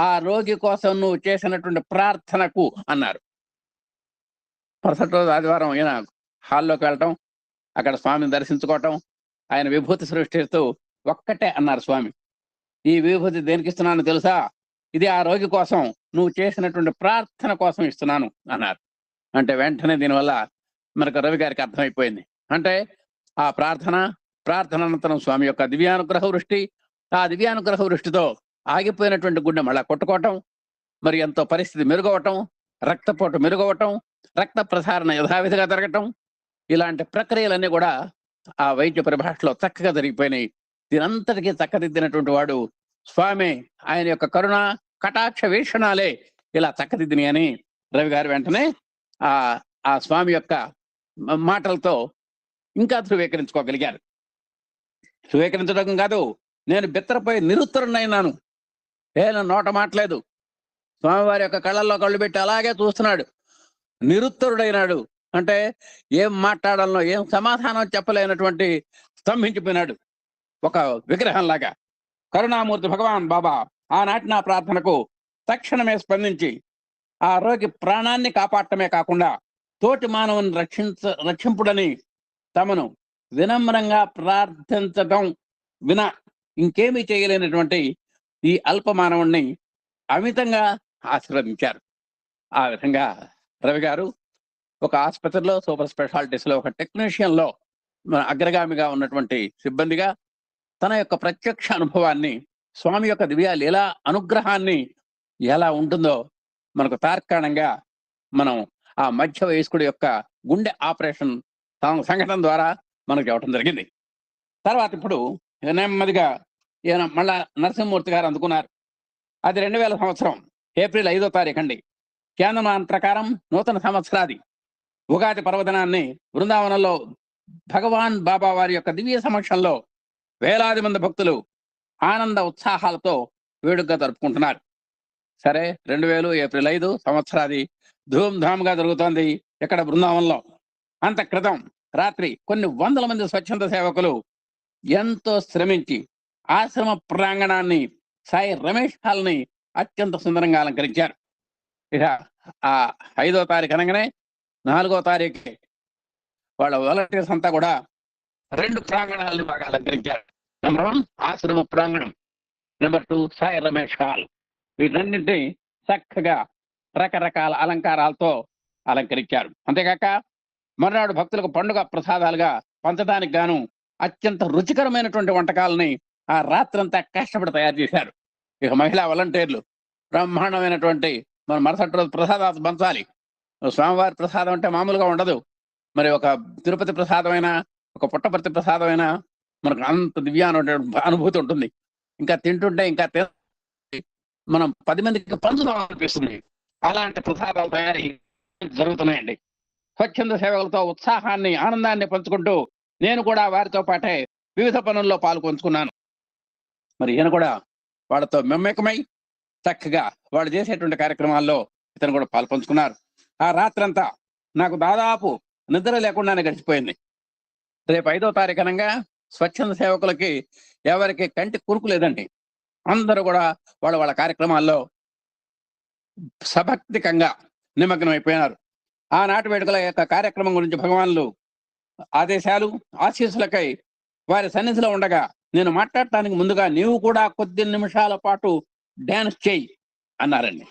ఆ రోగి కోసం నువ్వు చేసినటువంటి ప్రార్థనకు అన్నారు. మరుసటి రోజు ఆదివారం ఈయన హాల్లోకి వెళ్ళటం, అక్కడ స్వామిని దర్శించుకోవటం, ఆయన విభూతి సృష్టిస్తూ ఒక్కటే అన్నారు స్వామి, ఈ విభూతి దేనికి ఇస్తున్నాను తెలుసా, ఇది ఆ రోగి కోసం నువ్వు చేసినటువంటి ప్రార్థన కోసం ఇస్తున్నాను అన్నారు. అంటే వెంటనే దీనివల్ల మనకు రవి గారికి అర్థమైపోయింది. అంటే ఆ ప్రార్థన అనంతరం స్వామి యొక్క దివ్యానుగ్రహ వృష్టి, ఆ దివ్యానుగ్రహ వృష్టితో ఆగిపోయినటువంటి గుండె మళ్ళా కొట్టుకోవటం, మరి ఎంతో పరిస్థితి మెరుగవటం, రక్తపోటు మెరుగవటం, రక్త ప్రసారణ యథావిధిగా జరగటం, ఇలాంటి ప్రక్రియలన్నీ కూడా ఆ వైద్య పరిభాషలో చక్కగా జరిగిపోయినాయి. దీనంతటికీ చక్కదిద్దినటువంటి వాడు స్వామి. ఆయన యొక్క కరుణ కటాక్ష వీక్షణాలే ఇలా చక్కదిద్దిని అని రవి గారు వెంటనే ఆ స్వామి యొక్క మాటలతో ఇంకా ధృవీకరించుకోగలిగారు. ధృవీకరించడం కాదు, నేను బిత్తరపై నిరుత్తరునైనాను. ఏనా నోట మాట్లేదు, స్వామివారి యొక్క కళ్ళల్లో కళ్ళు పెట్టి అలాగే చూస్తున్నాడు, నిరుత్తరుడైనాడు. అంటే ఏం మాట్లాడాలనో ఏం సమాధానం చెప్పలేనటువంటి స్తంభించిపోయినాడు ఒక విగ్రహంలాగా. కరుణామూర్తి భగవాన్ బాబా ఆనాటి నా ప్రార్థనకు తక్షణమే స్పందించి ఆ రోగి ప్రాణాన్ని కాపాడటమే కాకుండా తోటి మానవుని రక్షింపుడని తమను వినమ్రంగా ప్రార్థించటం విన ఇంకేమీ చేయలేనటువంటి ఈ అల్ప మానవుణ్ణి అమితంగా ఆశీర్వదించారు. ఆ విధంగా రవి గారు ఒక ఆసుపత్రిలో సూపర్ స్పెషాలిటీస్లో ఒక టెక్నీషియన్లో అగ్రగామిగా ఉన్నటువంటి సిబ్బందిగా తన యొక్క ప్రత్యక్ష అనుభవాన్ని, స్వామి యొక్క దివ్య లీలా అనుగ్రహాన్ని ఎలా ఉంటుందో మనకు తార్కాణంగా మనం ఆ మధ్య వయస్కుడి యొక్క గుండె ఆపరేషన్ సంఘటన ద్వారా మనకు చెప్పడం జరిగింది. తర్వాత ఇప్పుడు నెమ్మదిగా ఈయన మళ్ళా నరసింహమూర్తి గారు అందుకున్నారు. అది 2000 సంవత్సరం ఏప్రిల్ 5వ తారీఖు అండి. కేంద్రమాన ప్రకారం నూతన సంవత్సరాది ఉగాది పర్వదినాన్ని బృందావనంలో భగవాన్ బాబా వారి యొక్క దివ్య సమక్షంలో వేలాది మంది భక్తులు ఆనంద ఉత్సాహాలతో వేడుకగా జరుపుకుంటున్నారు. సరే, 2000 ఏప్రిల్ 5 సంవత్సరాది ధూమ్ధామ్గా జరుగుతోంది ఇక్కడ బృందావనంలో. అంత క్రితం రాత్రి కొన్ని వందల మంది స్వచ్ఛంద సేవకులు ఎంతో శ్రమించి ఆశ్రమ ప్రాంగణాన్ని, సాయి రమేష్ హాల్ని అత్యంత సుందరంగా అలంకరించారు. ఇక ఆ 5వ తారీఖు అనగానే 4వ తారీఖు వాళ్ళ వాలంటీర్స్ అంతా కూడా 2 ప్రాంగణాలను బాగా అలంకరించారు. నెంబర్ 1 ఆశ్రమ ప్రాంగణం, నెంబర్ 2 సాయి రమేష్ హాల్. వీటన్నింటినీ చక్కగా రకరకాల అలంకారాలతో అలంకరించారు. అంతేకాక మర్నాడు భక్తులకు పండుగ ప్రసాదాలుగా పంచడానికి గాను అత్యంత రుచికరమైనటువంటి వంటకాలని ఆ రాత్రంతా కష్టపడి తయారు చేశారు. ఇక మహిళా వాలంటీర్లు బ్రహ్మాండమైనటువంటి మన మరుసటి రోజు ప్రసాదాలు పంచాలి. స్వామివారి ప్రసాదం అంటే మామూలుగా ఉండదు. మరి ఒక తిరుపతి ప్రసాదమైనా, ఒక పుట్టపర్తి ప్రసాదమైనా మనకు అంత దివ్యాన అనుభూతి ఉంటుంది. ఇంకా తింటుంటే ఇంకా మనం 10 మందికి పంచుదాం అనిపిస్తుంది. అలాంటి ప్రసాదాలు తయారీ జరుగుతున్నాయండి. స్వచ్ఛంద సేవకులతో ఉత్సాహాన్ని, ఆనందాన్ని పంచుకుంటూ నేను కూడా వారితో పాటే వివిధ పనుల్లో పాల్గొంచుకున్నాను. మరి ఈయన కూడా వాళ్ళతో మెమ్మకమై చక్కగా వాళ్ళు చేసేటువంటి కార్యక్రమాల్లో ఇతను కూడా పాల్పంచుకున్నారు. ఆ రాత్రంతా నాకు దాదాపు నిద్ర లేకుండానే గడిచిపోయింది. రేపు 5వ తారీఖు అనగా స్వచ్ఛంద సేవకులకి ఎవరికి కంటి కురుకు లేదండి. అందరూ కూడా వాళ్ళ కార్యక్రమాల్లో సభక్తికంగా నిమగ్నం అయిపోయినారు. ఆనాటి వేడుకల యొక్క కార్యక్రమం గురించి భగవాన్లు ఆదేశాలు, ఆశీస్సులకై వారి సన్నిధిలో ఉండగా నేను మాట్లాడటానికి ముందుగా నీవు కూడా కొద్ది నిమిషాల పాటు డ్యాన్స్ చేయి అన్నారండి.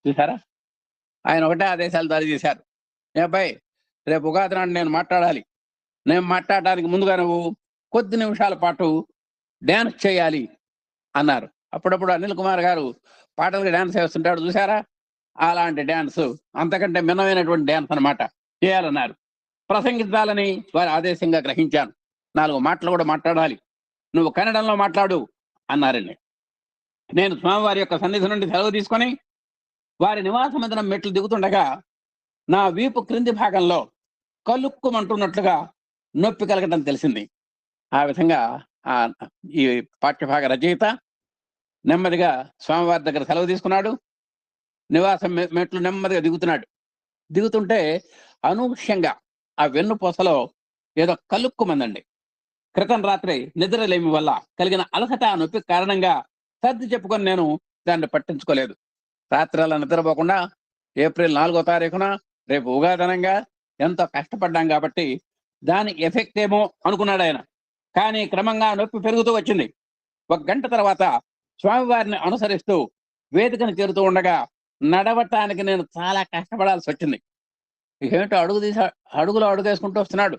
చూసారా, ఆయన ఒకటే ఆదేశాలు జారీ చేశారు. ఏ అబ్బాయి, రేపు ఉగాది నాడు నేను మాట్లాడాలి, నేను మాట్లాడడానికి ముందుగా నువ్వు కొద్ది నిమిషాల పాటు డ్యాన్స్ చేయాలి అన్నారు. అప్పుడప్పుడు అనిల్ కుమార్ గారు పాటలకు డ్యాన్స్ వేస్తుంటాడు చూసారా, అలాంటి డ్యాన్స్, అంతకంటే భిన్నమైనటువంటి డ్యాన్స్ అనమాట, చేయాలన్నారు. ప్రసంగించాలని వారి ఆదేశంగా గ్రహించాను. 4 మాటలు కూడా మాట్లాడాలి, నువ్వు కన్నడంలో మాట్లాడు అన్నారండి. నేను స్వామివారి యొక్క సన్నిధి నుండి సెలవు తీసుకొని వారి నివాస మందిరం మెట్లు దిగుతుండగా నా వీపు క్రింది భాగంలో కలుక్కుమంటున్నట్లుగా నొప్పి కలగటం తెలిసింది. ఆ విధంగా ఈ పాఠ్యభాగ రచయిత నెమ్మదిగా స్వామివారి దగ్గర సెలవు తీసుకున్నాడు. నివాసం మెట్లు నెమ్మదిగా దిగుతుంటే అనూహ్యంగా ఆ వెన్నుపూసలో ఏదో కలుక్కుమందండి. క్రితం రాత్రి నిద్రలేమి వల్ల కలిగిన అలసట, నొప్పి కారణంగా సర్ది చెప్పుకొని నేను దాన్ని పట్టించుకోలేదు. రాత్రి అలా నిద్రపోకుండా ఏప్రిల్ 4వ తారీఖున రేపు ఉగాదనంగా ఎంతో కష్టపడ్డాం కాబట్టి దాని ఎఫెక్ట్ ఏమో అనుకున్నాడు ఆయన. కానీ క్రమంగా నొప్పి పెరుగుతూ వచ్చింది. 1 గంట తర్వాత స్వామివారిని అనుసరిస్తూ వేదికను చేరుతూ ఉండగా నడవటానికి నేను చాలా కష్టపడాల్సి వచ్చింది. ఏమిటో అడుగులో అడుగేసుకుంటూ వస్తున్నాడు,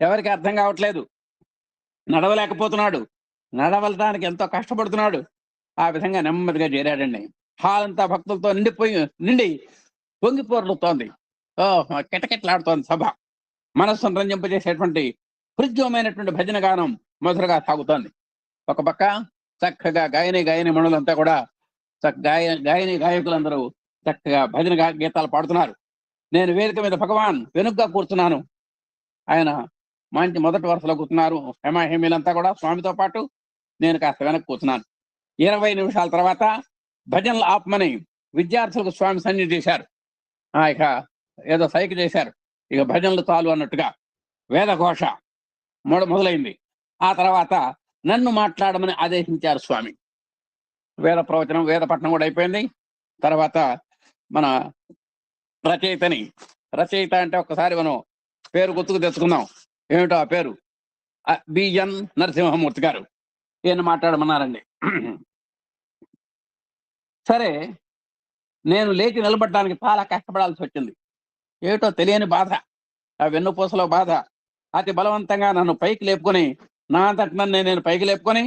ఎవరికి అర్థం కావట్లేదు, నడవలేకపోతున్నాడు, నడవలటానికి ఎంతో కష్టపడుతున్నాడు. ఆ విధంగా నెమ్మదిగా చేరాడండి. హాల్ అంతా భక్తులతో నిండి పొంగిపోర్లుతోంది. కిటకిటలాడుతోంది సభ. మనస్సును రంజింపజేసేటువంటి హృద్యమైనటువంటి భజన గానం మధురగా సాగుతోంది. ఒక పక్క చక్కగా గాయని మణులంతా కూడా గాయకులందరూ చక్కగా భజన గీతాలు పాడుతున్నారు. నేను వేదిక మీద భగవాన్ వెనుగ్గా కూర్చున్నాను. ఆయన మంచి మొదటి వరుసలో కూర్చున్నారు. హేమీలంతా కూడా స్వామితో పాటు, నేను కాస్త వెనక్కి కూర్చున్నాను. 20 నిమిషాల తర్వాత భజనలు ఆపమని విద్యార్థులకు స్వామి సన్నిధి చేశారు. ఇక ఏదో సైకి చేశారు. ఇక భజనలు చాలు అన్నట్టుగా వేదఘోష మొదలైంది. ఆ తర్వాత నన్ను మాట్లాడమని ఆదేశించారు స్వామి. వేద ప్రవచనం, వేద పఠనం కూడా అయిపోయింది. తర్వాత మన రచయిత అంటే ఒక్కసారి మనం పేరు గుర్తుకు తెచ్చుకుందాం. ఏమిటో ఆ పేరు, బిఎన్ నరసింహమూర్తి గారు ఈయన మాట్లాడమన్నారండి. సరే, నేను లేచి నిలబడడానికి చాలా కష్టపడాల్సి వచ్చింది. ఏమిటో తెలియని బాధ, ఆ వెన్నుపూసలో బాధ అతి బలవంతంగా నన్ను పైకి లేపుకొని, నా అంతటి నన్ను నేను పైకి లేపుకొని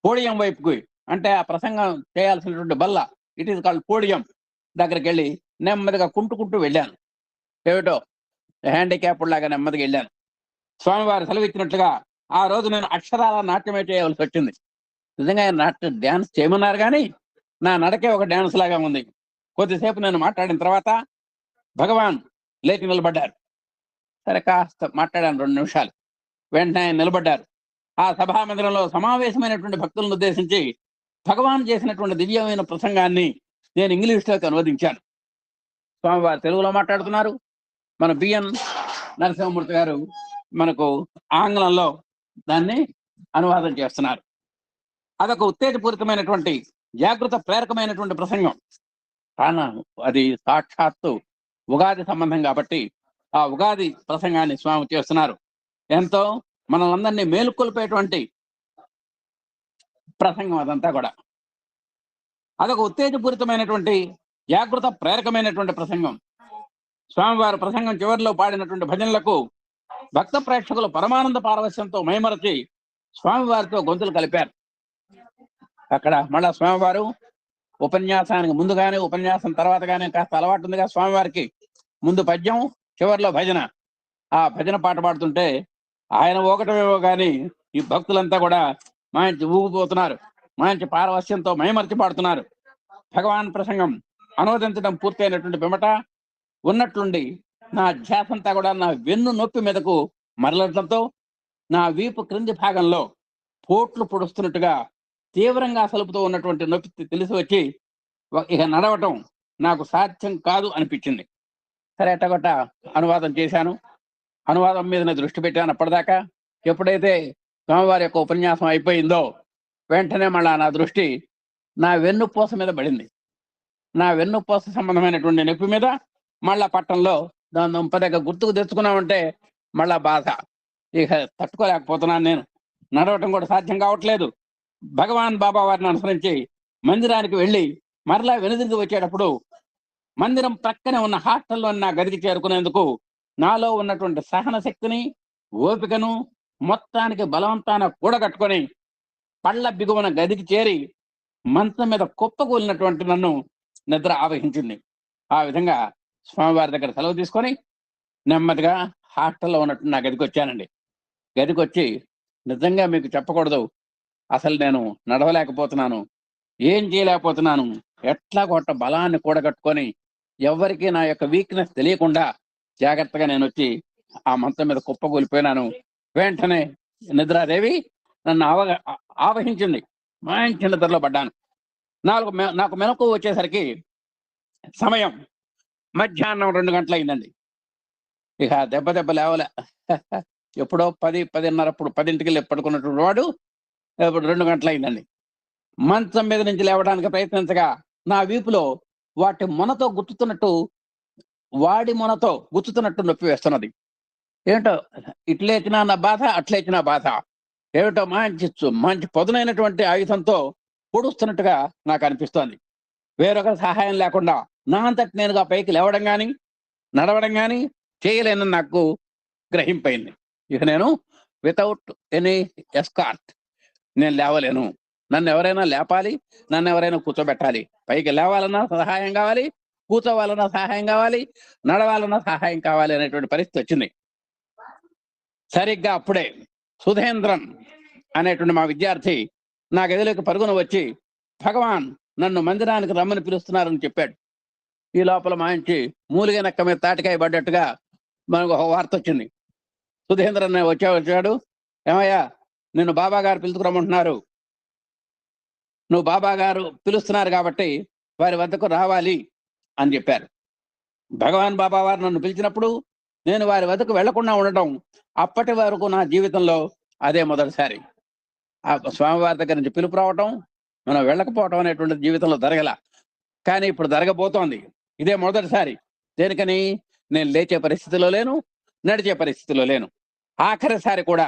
పోడియం వైపుకి, అంటే ఆ ప్రసంగం చేయాల్సినటువంటి బల్ల, ఇట్ ఈస్ కాల్డ్ పోడియం దగ్గరికి వెళ్ళి నెమ్మదిగా కుంటుకుంటూ వెళ్ళాను. ఏమిటో హ్యాండిక్యాప్డ్ లాగా నెమ్మదిగా వెళ్ళాను. స్వామివారు సెలవిచ్చినట్లుగా ఆ రోజు నేను అక్షరాల నాట్యమే చేయవలసి వచ్చింది. నిజంగా నాట్యం డ్యాన్స్ చేయమన్నారు కానీ నా నడకే ఒక డ్యాన్స్ లాగా ఉంది. కొద్దిసేపు నేను మాట్లాడిన తర్వాత భగవాన్ లేచి నిలబడ్డారు. సరే, కాస్త మాట్లాడాను 2 నిమిషాలు. వెంటనే ఆయన నిలబడ్డారు. ఆ సభా మందిరంలో సమావేశమైనటువంటి భక్తులను ఉద్దేశించి భగవాన్ చేసినటువంటి దివ్యమైన ప్రసంగాన్ని నేను ఇంగ్లీష్లోకి అనువదించాను. స్వామివారు తెలుగులో మాట్లాడుతున్నారు, మన బిఎన్ నరసింహమూర్తి గారు మనకు ఆంగ్లంలో దాన్ని అనువాదం చేస్తున్నారు. అదొక ఉత్తేజపూరితమైనటువంటి జాగృత ప్రేరకమైనటువంటి ప్రసంగం. కారణం అది సాక్షాత్తు ఉగాది సంబంధం కాబట్టి ఆ ఉగాది ప్రసంగాన్ని స్వామి చేస్తున్నారు. ఎంతో మనలందరినీ మేలుకొల్పేటువంటి ప్రసంగం అదంతా కూడా. అదొక ఉత్తేజపూరితమైనటువంటి జాగృత ప్రేరకమైనటువంటి ప్రసంగం. స్వామివారి ప్రసంగం చివరిలో పాడినటువంటి భజనలకు భక్త ప్రేక్షకులు పరమానంద పారవశ్యంతో మైమరచి స్వామివారితో గొంతులు కలిపారు. అక్కడ మళ్ళా స్వామివారు ఉపన్యాసానికి ముందు కానీ ఉపన్యాసం తర్వాత కానీ కాస్త అలవాటు ఉందిగా స్వామివారికి, ముందు పద్యం చివరిలో భజన. ఆ భజన పాట పాడుతుంటే ఆయన ఒకటమేమో కానీ ఈ భక్తులంతా కూడా మంచి ఊగిపోతున్నారు, మంచి పారవశ్యంతో మైమర్చి పాడుతున్నారు. భగవాన్ ప్రసంగం అనువదించడం పూర్తయినటువంటి పిమ్మట ఉన్నట్లుండి నా ధ్యాసంతా కూడా నా వెన్ను నొప్పి మీదకు మరలడంతో నా వీపు క్రింది భాగంలో పోట్లు పొడుస్తున్నట్టుగా తీవ్రంగా సలుపుతూ ఉన్నటువంటి నొప్పి తెలిసి వచ్చి ఇక నడవటం నాకు సాధ్యం కాదు అనిపించింది. సరే, ఎట్టగొట్ట అనువాదం చేశాను. అనువాదం మీద దృష్టి పెట్టాను. అప్పటిదాకా ఎప్పుడైతే స్వామివారి యొక్క ఉపన్యాసం అయిపోయిందో వెంటనే మళ్ళా నా దృష్టి నా వెన్నుపూస మీద పడింది. నా వెన్నుపూస సంబంధమైనటువంటి నొప్పి మీద మళ్ళా పట్టణంలో దాని దుంప దగ్గర గుర్తుకు తెచ్చుకున్నామంటే మళ్ళా బాధ. ఇక తట్టుకోలేకపోతున్నాను. నేను నడవటం కూడా సాధ్యం కావట్లేదు. భగవాన్ బాబా వారిని అనుసరించి మందిరానికి వెళ్ళి మరలా వెనుదిరిగి వచ్చేటప్పుడు మందిరం ప్రక్కనే ఉన్న హాస్టల్లో నా గదికి చేరుకునేందుకు నాలో ఉన్నటువంటి సహన శక్తిని, ఓపికను మొత్తానికి బలవంతాన కూడగట్టుకొని పళ్ళ బిగువన గదికి చేరి మంచం మీద కుప్పకూలినటువంటి నన్ను నిద్ర ఆవహించింది. ఆ విధంగా స్వామివారి దగ్గర సెలవు తీసుకొని నెమ్మదిగా హాస్టల్లో ఉన్నట్టు నా గదికి వచ్చానండి. గదికి వచ్చి నిజంగా మీకు చెప్పకూడదు, అసలు నేను నడవలేకపోతున్నాను, ఏం చేయలేకపోతున్నాను. ఎట్లా కొట్ట బలాన్ని కూడగట్టుకొని ఎవరికి నా యొక్క వీక్నెస్ తెలియకుండా జాగ్రత్తగా నేను వచ్చి ఆ మంచం మీద కుప్పకూలిపోయినాను. వెంటనే నిద్రాదేవి నన్ను ఆవహించింది. మంచి నిద్రలో పడ్డాను. నాకు మెలకు వచ్చేసరికి సమయం మధ్యాహ్నం 2 గంటలు అయిందండి. ఇక దెబ్బ లేవలే. ఎప్పుడో 10-10:30 అప్పుడు 10ంటికి పడుకున్నటువంటి వాడు ఇప్పుడు 2 గంటలు అయిందండి. మంచం మీద నుంచి లేవడానికి ప్రయత్నించగా నా వీపులో వాటి మొనతో గుర్తుతున్నట్టు, వాడి మొనతో గుర్తుతున్నట్టు నొప్పి వేస్తున్నది. ఏమిటో ఇట్లేచినా నా బాధ, అట్లేచినా బాధ. ఏమిటో మంచి పదునైనటువంటి ఆయుధంతో పొడుస్తున్నట్టుగా నాకు అనిపిస్తోంది. వేరొకరి సహాయం లేకుండా నా అంతటి నేనుగా పైకి లేవడం కానీ నడవడం కానీ చేయలేనని నాకు గ్రహింపైంది. ఇక నేను వితౌట్ ఎనీ ఎస్కార్ట్ నేను లేవలేను. నన్ను ఎవరైనా లేపాలి, నన్ను ఎవరైనా కూర్చోబెట్టాలి. పైకి లేవాలన్నా సహాయం కావాలి, కూర్చోవాలన్నా సహాయం కావాలి, నడవాలన్నా సహాయం కావాలి అనేటువంటి పరిస్థితి వచ్చింది. సరిగ్గా అప్పుడే సుధేంద్రన్ అనేటువంటి మా విద్యార్థి నా గదిలోకి పరుగున వచ్చి భగవాన్ నన్ను మందిరానికి రమ్మని పిలుస్తున్నారని చెప్పాడు. ఈ లోపల మంచి మూలిగా నక్క మీద తాటికాయ పడ్డట్టుగా మనకు ఒక వార్త వచ్చింది. సుధేంద్రన్ వచ్చాడు, ఏమయ్యా నిన్ను బాబా గారు పిలుచుకురమ్మంటున్నారు, నువ్వు బాబా గారు పిలుస్తున్నారు కాబట్టి వారి వద్దకు రావాలి అని చెప్పారు. భగవాన్ బాబా వారు నన్ను పిలిచినప్పుడు నేను వారి వద్దకు వెళ్లకుండా ఉండటం అప్పటి వరకు నా జీవితంలో అదే మొదటిసారి. ఆ స్వామివారి దగ్గర నుంచి పిలుపు రావటం, మనం వెళ్ళకపోవటం అనేటువంటి జీవితంలో జరగల. కానీ ఇప్పుడు జరగబోతోంది. ఇదే మొదటిసారి. దేనికని నేను లేచే పరిస్థితిలో లేను, నడిచే పరిస్థితిలో లేను. ఆఖరిసారి కూడా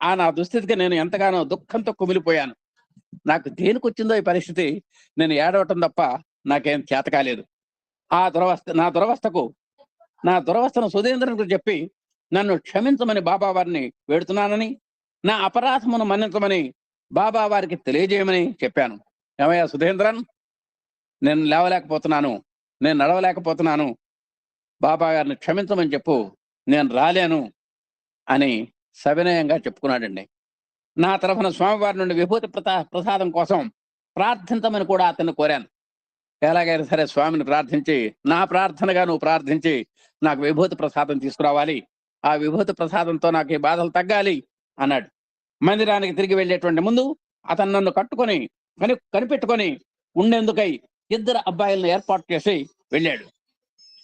ఆ నా దుస్థితికి నేను ఎంతగానో దుఃఖంతో కుమిలిపోయాను. నాకు దేనికి వచ్చిందో ఈ పరిస్థితి, నేను ఏడవటం తప్ప నాకేం చేత కాలేదు. నా దురవస్థను సుధీంద్రునికి చెప్పి నన్ను క్షమించమని బాబా వారిని వేడుతున్నానని, నా అపరాధమును మన్నించమని బాబా వారికి తెలియజేయమని చెప్పాను. ఏమయ్యా సుధీంద్రన్, నేను లేవలేకపోతున్నాను, నేను నడవలేకపోతున్నాను, బాబా గారిని క్షమించమని చెప్పు, నేను రాలేను అని సవినయంగా చెప్పుకున్నాడండి. నా తరఫున స్వామివారి నుండి విభూతి ప్రసాదం కోసం ప్రార్థించమని కూడా అతన్ని కోరాను. ఎలాగైనా సరే స్వామిని ప్రార్థించి, నా ప్రార్థనగా నువ్వు ప్రార్థించి నాకు విభూతి ప్రసాదం తీసుకురావాలి, ఆ విభూతి ప్రసాదంతో నాకు ఈ బాధలు తగ్గాలి అన్నాడు. మందిరానికి తిరిగి వెళ్ళేటువంటి ముందు అతను నన్ను కనిపెట్టుకొని ఉండేందుకై 2 అబ్బాయిలను ఏర్పాటు చేసి వెళ్ళాడు.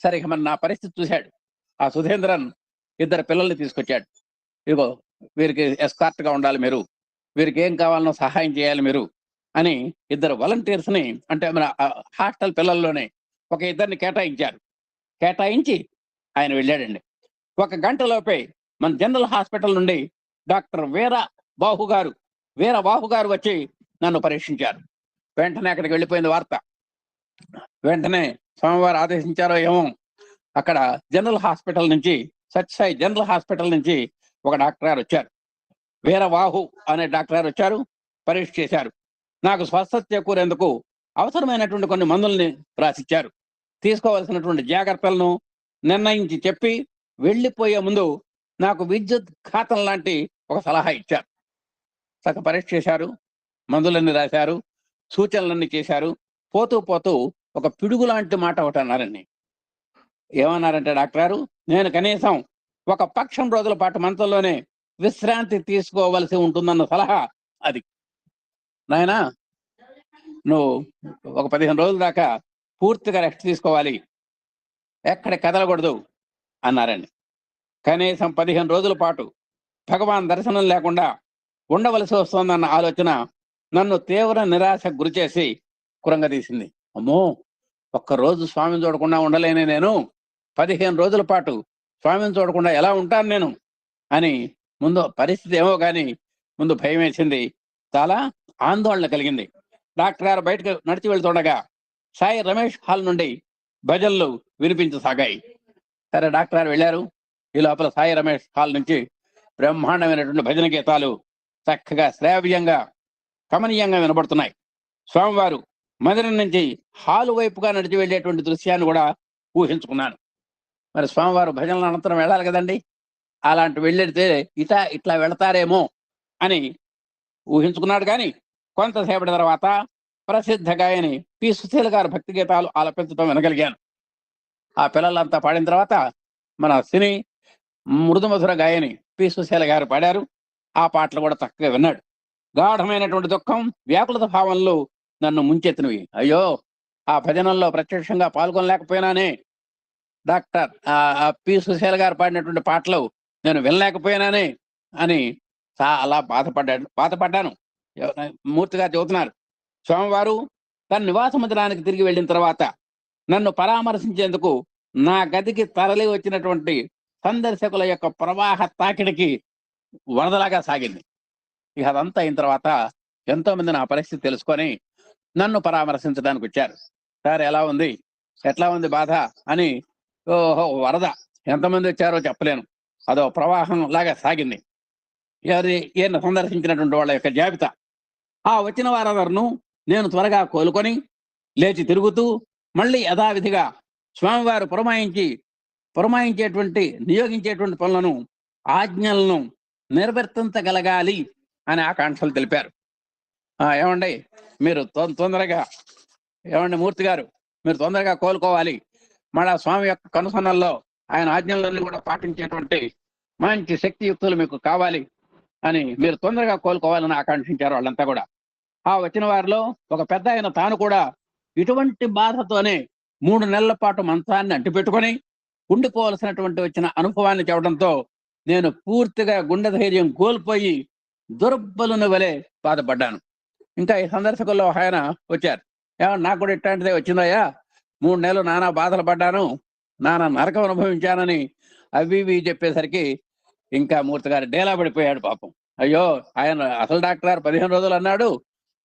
సరే, మరి నా పరిస్థితి చూశాడు. ఆ సుధేంద్రన్ 2 పిల్లల్ని తీసుకొచ్చాడు. ఇదిగో వీరికి ఎస్కార్ట్ గా ఉండాలి మీరు, వీరికి ఏం కావాలనో సహాయం చేయాలి మీరు అని 2 వాలంటీర్స్ ని, అంటే మన హాస్టల్ పిల్లల్లోనే ఒక 2ని కేటాయించి ఆయన వెళ్ళాడండి. 1 గంటలోపే మన జనరల్ హాస్పిటల్ నుండి డాక్టర్ వీరబాహు గారు వచ్చి నన్ను పరీక్షించారు. వెంటనే అక్కడికి వెళ్ళిపోయింది వార్త. వెంటనే స్వామివారు ఆదేశించారో ఏమో, అక్కడ జనరల్ హాస్పిటల్ నుంచి, సత్యసాయి జనరల్ హాస్పిటల్ నుంచి ఒక డాక్టర్ గారు వచ్చారు. వీరబాహు అనే డాక్టర్ గారు వచ్చారు, పరీక్ష చేశారు. నాకు స్వస్థత చేకూరేందుకు అవసరమైనటువంటి కొన్ని మందుల్ని రాసిచ్చారు. తీసుకోవాల్సినటువంటి జాగ్రత్తలను నిర్ణయించి చెప్పి వెళ్ళిపోయే ముందు నాకు విద్యుత్ ఘాతం లాంటి ఒక సలహా ఇచ్చారు. చక్క పరీక్ష చేశారు, మందులన్నీ రాశారు, సూచనలన్నీ చేశారు. పోతూ ఒక పిడుగు లాంటి మాట ఒకటి అన్నారండి. ఏమన్నారంటే డాక్టర్ గారు, నేను కనీసం 1 పక్షం రోజుల పాటు మంచంలోనే విశ్రాంతి తీసుకోవలసి ఉంటుందన్న సలహా అది. నాయనా, నువ్వు ఒక 15 రోజుల దాకా పూర్తిగా రెస్ట్ తీసుకోవాలి, ఎక్కడ కదలకూడదు అన్నారండి. కనీసం 15 రోజుల పాటు భగవాన్ దర్శనం లేకుండా ఉండవలసి వస్తుందన్న ఆలోచన నన్ను తీవ్ర నిరాశకు గురిచేసి కురంగదీసింది. అమ్మో, 1 రోజు స్వామిని చూడకుండా ఉండలేనే నేను, 15 రోజుల పాటు స్వామిని చూడకుండా ఎలా ఉంటాను నేను అని ముందు పరిస్థితి ఏమో కానీ ముందు భయం వేసింది, చాలా ఆందోళన కలిగింది. డాక్టర్ గారు బయటకు నడిచి వెళ్తుండగా సాయి రమేష్ హాల్ నుండి భజనలు వినిపించసాగాయి. సరే, డాక్టర్ గారు వెళ్ళారు. ఈ లోపల సాయి రమేష్ హాల్ నుంచి బ్రహ్మాండమైనటువంటి భజన గీతాలు చక్కగా శ్రావ్యంగా కమనీయంగా వినబడుతున్నాయి. స్వామివారు మందిరం నుంచి హాలు వైపుగా నడిచి వెళ్ళేటువంటి దృశ్యాన్ని కూడా ఊహించుకున్నాను. మరి స్వామివారు భజనల అనంతరం వెళ్ళాలి కదండి, అలాంటి వెళ్ళితే ఇట్లా వెళతారేమో అని ఊహించుకున్నాడు. కానీ కొంతసేపటి తర్వాత ప్రసిద్ధ గాయని పి సుశీల గారు భక్తి గీతాలు ఆలపించడం వినగలిగాను. ఆ పిల్లలంతా పాడిన తర్వాత మన సినీ మృదుమధుర గాయని పి సుశీల గారు పాడారు. ఆ పాటలు కూడా చక్కగా విన్నాడు. గాఢమైనటువంటి దుఃఖం, వ్యాకులత భావనలు నన్ను ముంచెత్తినవి. అయ్యో, ఆ భజనల్లో ప్రత్యక్షంగా పాల్గొనలేకపోయినానే, డాక్టర్ పి సుశీల గారు పాడినటువంటి పాటలు నేను వినలేకపోయినానే అని చాలా బాధపడ్డాను. మూర్తి గారు చెబుతున్నారు, స్వామివారు తన నివాస మందిరానికి తిరిగి వెళ్ళిన తర్వాత నన్ను పరామర్శించేందుకు నా గదికి తరలి వచ్చినటువంటి సందర్శకుల యొక్క ప్రవాహ తాకిడికి వరదలాగా సాగింది. ఇక అదంతా అయిన తర్వాత ఎంతో మంది నా పరిస్థితి తెలుసుకొని నన్ను పరామర్శించడానికి వచ్చారు. సార్, ఎట్లా ఉంది బాధ అని. ఓహో, వరద ఎంతమంది వచ్చారో చెప్పలేను, అదో ప్రవాహం లాగా సాగింది. ఈయన సందర్శించినటువంటి వాళ్ళ యొక్క జాబితా. ఆ వచ్చిన వారందరూ నేను త్వరగా కోలుకొని లేచి తిరుగుతూ మళ్ళీ యథావిధిగా స్వామివారు నియోగించేటువంటి పనులను, ఆజ్ఞలను నిర్వర్తించగలగాలి అని ఆకాంక్షలు తెలిపారు. ఏమండి, మీరు తొందరగా మూర్తి గారు, మీరు తొందరగా కోలుకోవాలి, మళ్ళా స్వామి యొక్క కనుసన్నల్లో ఆయన ఆజ్ఞలన్నీ కూడా పాటించేటువంటి మంచి శక్తియుక్తులు మీకు కావాలి అని, మీరు తొందరగా కోలుకోవాలని ఆకాంక్షించారు వాళ్ళంతా కూడా. ఆ వచ్చిన వారిలో ఒక పెద్ద ఆయన తాను కూడా ఇటువంటి బాధతోనే 3 నెలల పాటు మంచాన్ని అంటిపెట్టుకొని ఉండిపోవలసినటువంటి వచ్చిన అనుభవాన్ని చెప్పడంతో నేను పూర్తిగా గుండె ధైర్యం కోల్పోయి దుర్బలుని వలె బాధపడ్డాను. ఇంకా ఈ సందర్శకుల్లో ఆయన వచ్చారు. నాకు కూడా ఇట్లాంటిదే వచ్చిందయ్యా, 3 నెలలు నానా బాధలు పడ్డాను, నానా నరకం అనుభవించానని అవి చెప్పేసరికి ఇంకా మూర్తి గారు డేలా పడిపోయాడు పాపం. అయ్యో ఆయన అసలు డాక్టర్ గారు 15 రోజులు అన్నాడు,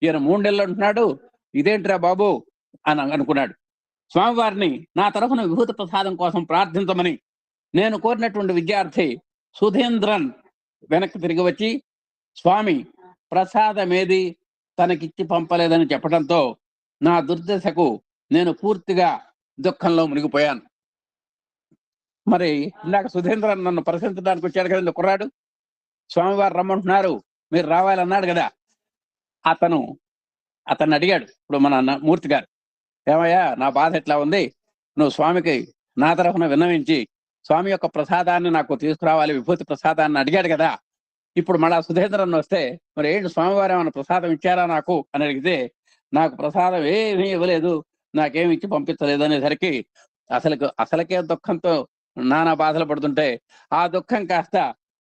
ఈయన 3 నెలలు అంటున్నాడు, ఇదేంటిరా బాబు అని అనుకున్నాడు. స్వామివారిని నా తరఫున విభూతి ప్రసాదం కోసం ప్రార్థించమని నేను కోరినటువంటి విద్యార్థి సుధేంద్రన్ వెనక్కి తిరిగి వచ్చి స్వామి ప్రసాదమేది తనకిచ్చి పంపలేదని చెప్పడంతో నా దుర్దశకు నేను పూర్తిగా దుఃఖంలో మునిగిపోయాను. మరి ఇందాక సుధేంద్రన్ నన్ను ప్రశంసించడానికి వచ్చాడు కదండి కుర్రాడు, స్వామివారు రమ్మంటున్నారు మీరు రావాలన్నాడు కదా. అతన్ని అడిగాడు ఇప్పుడు మన మూర్తి గారు, ఏమయ్యా నా బాధ ఎట్లా ఉంది, నువ్వు స్వామికి నా తరఫున విన్నవించి స్వామి యొక్క ప్రసాదాన్ని నాకు తీసుకురావాలి, విభూతి ప్రసాదాన్ని అడిగాడు కదా. ఇప్పుడు మళ్ళా సుధేంద్రన్ వస్తే మరి ఏంటి స్వామివారు ఏమైనా ప్రసాదం ఇచ్చారా నాకు అని అడిగితే, నాకు ప్రసాదం ఏమీ ఇవ్వలేదు, నాకేమి ఇచ్చి పంపించలేదు అనేసరికి అసలకే దుఃఖంతో నానా బాధలు పడుతుంటే ఆ దుఃఖం కాస్త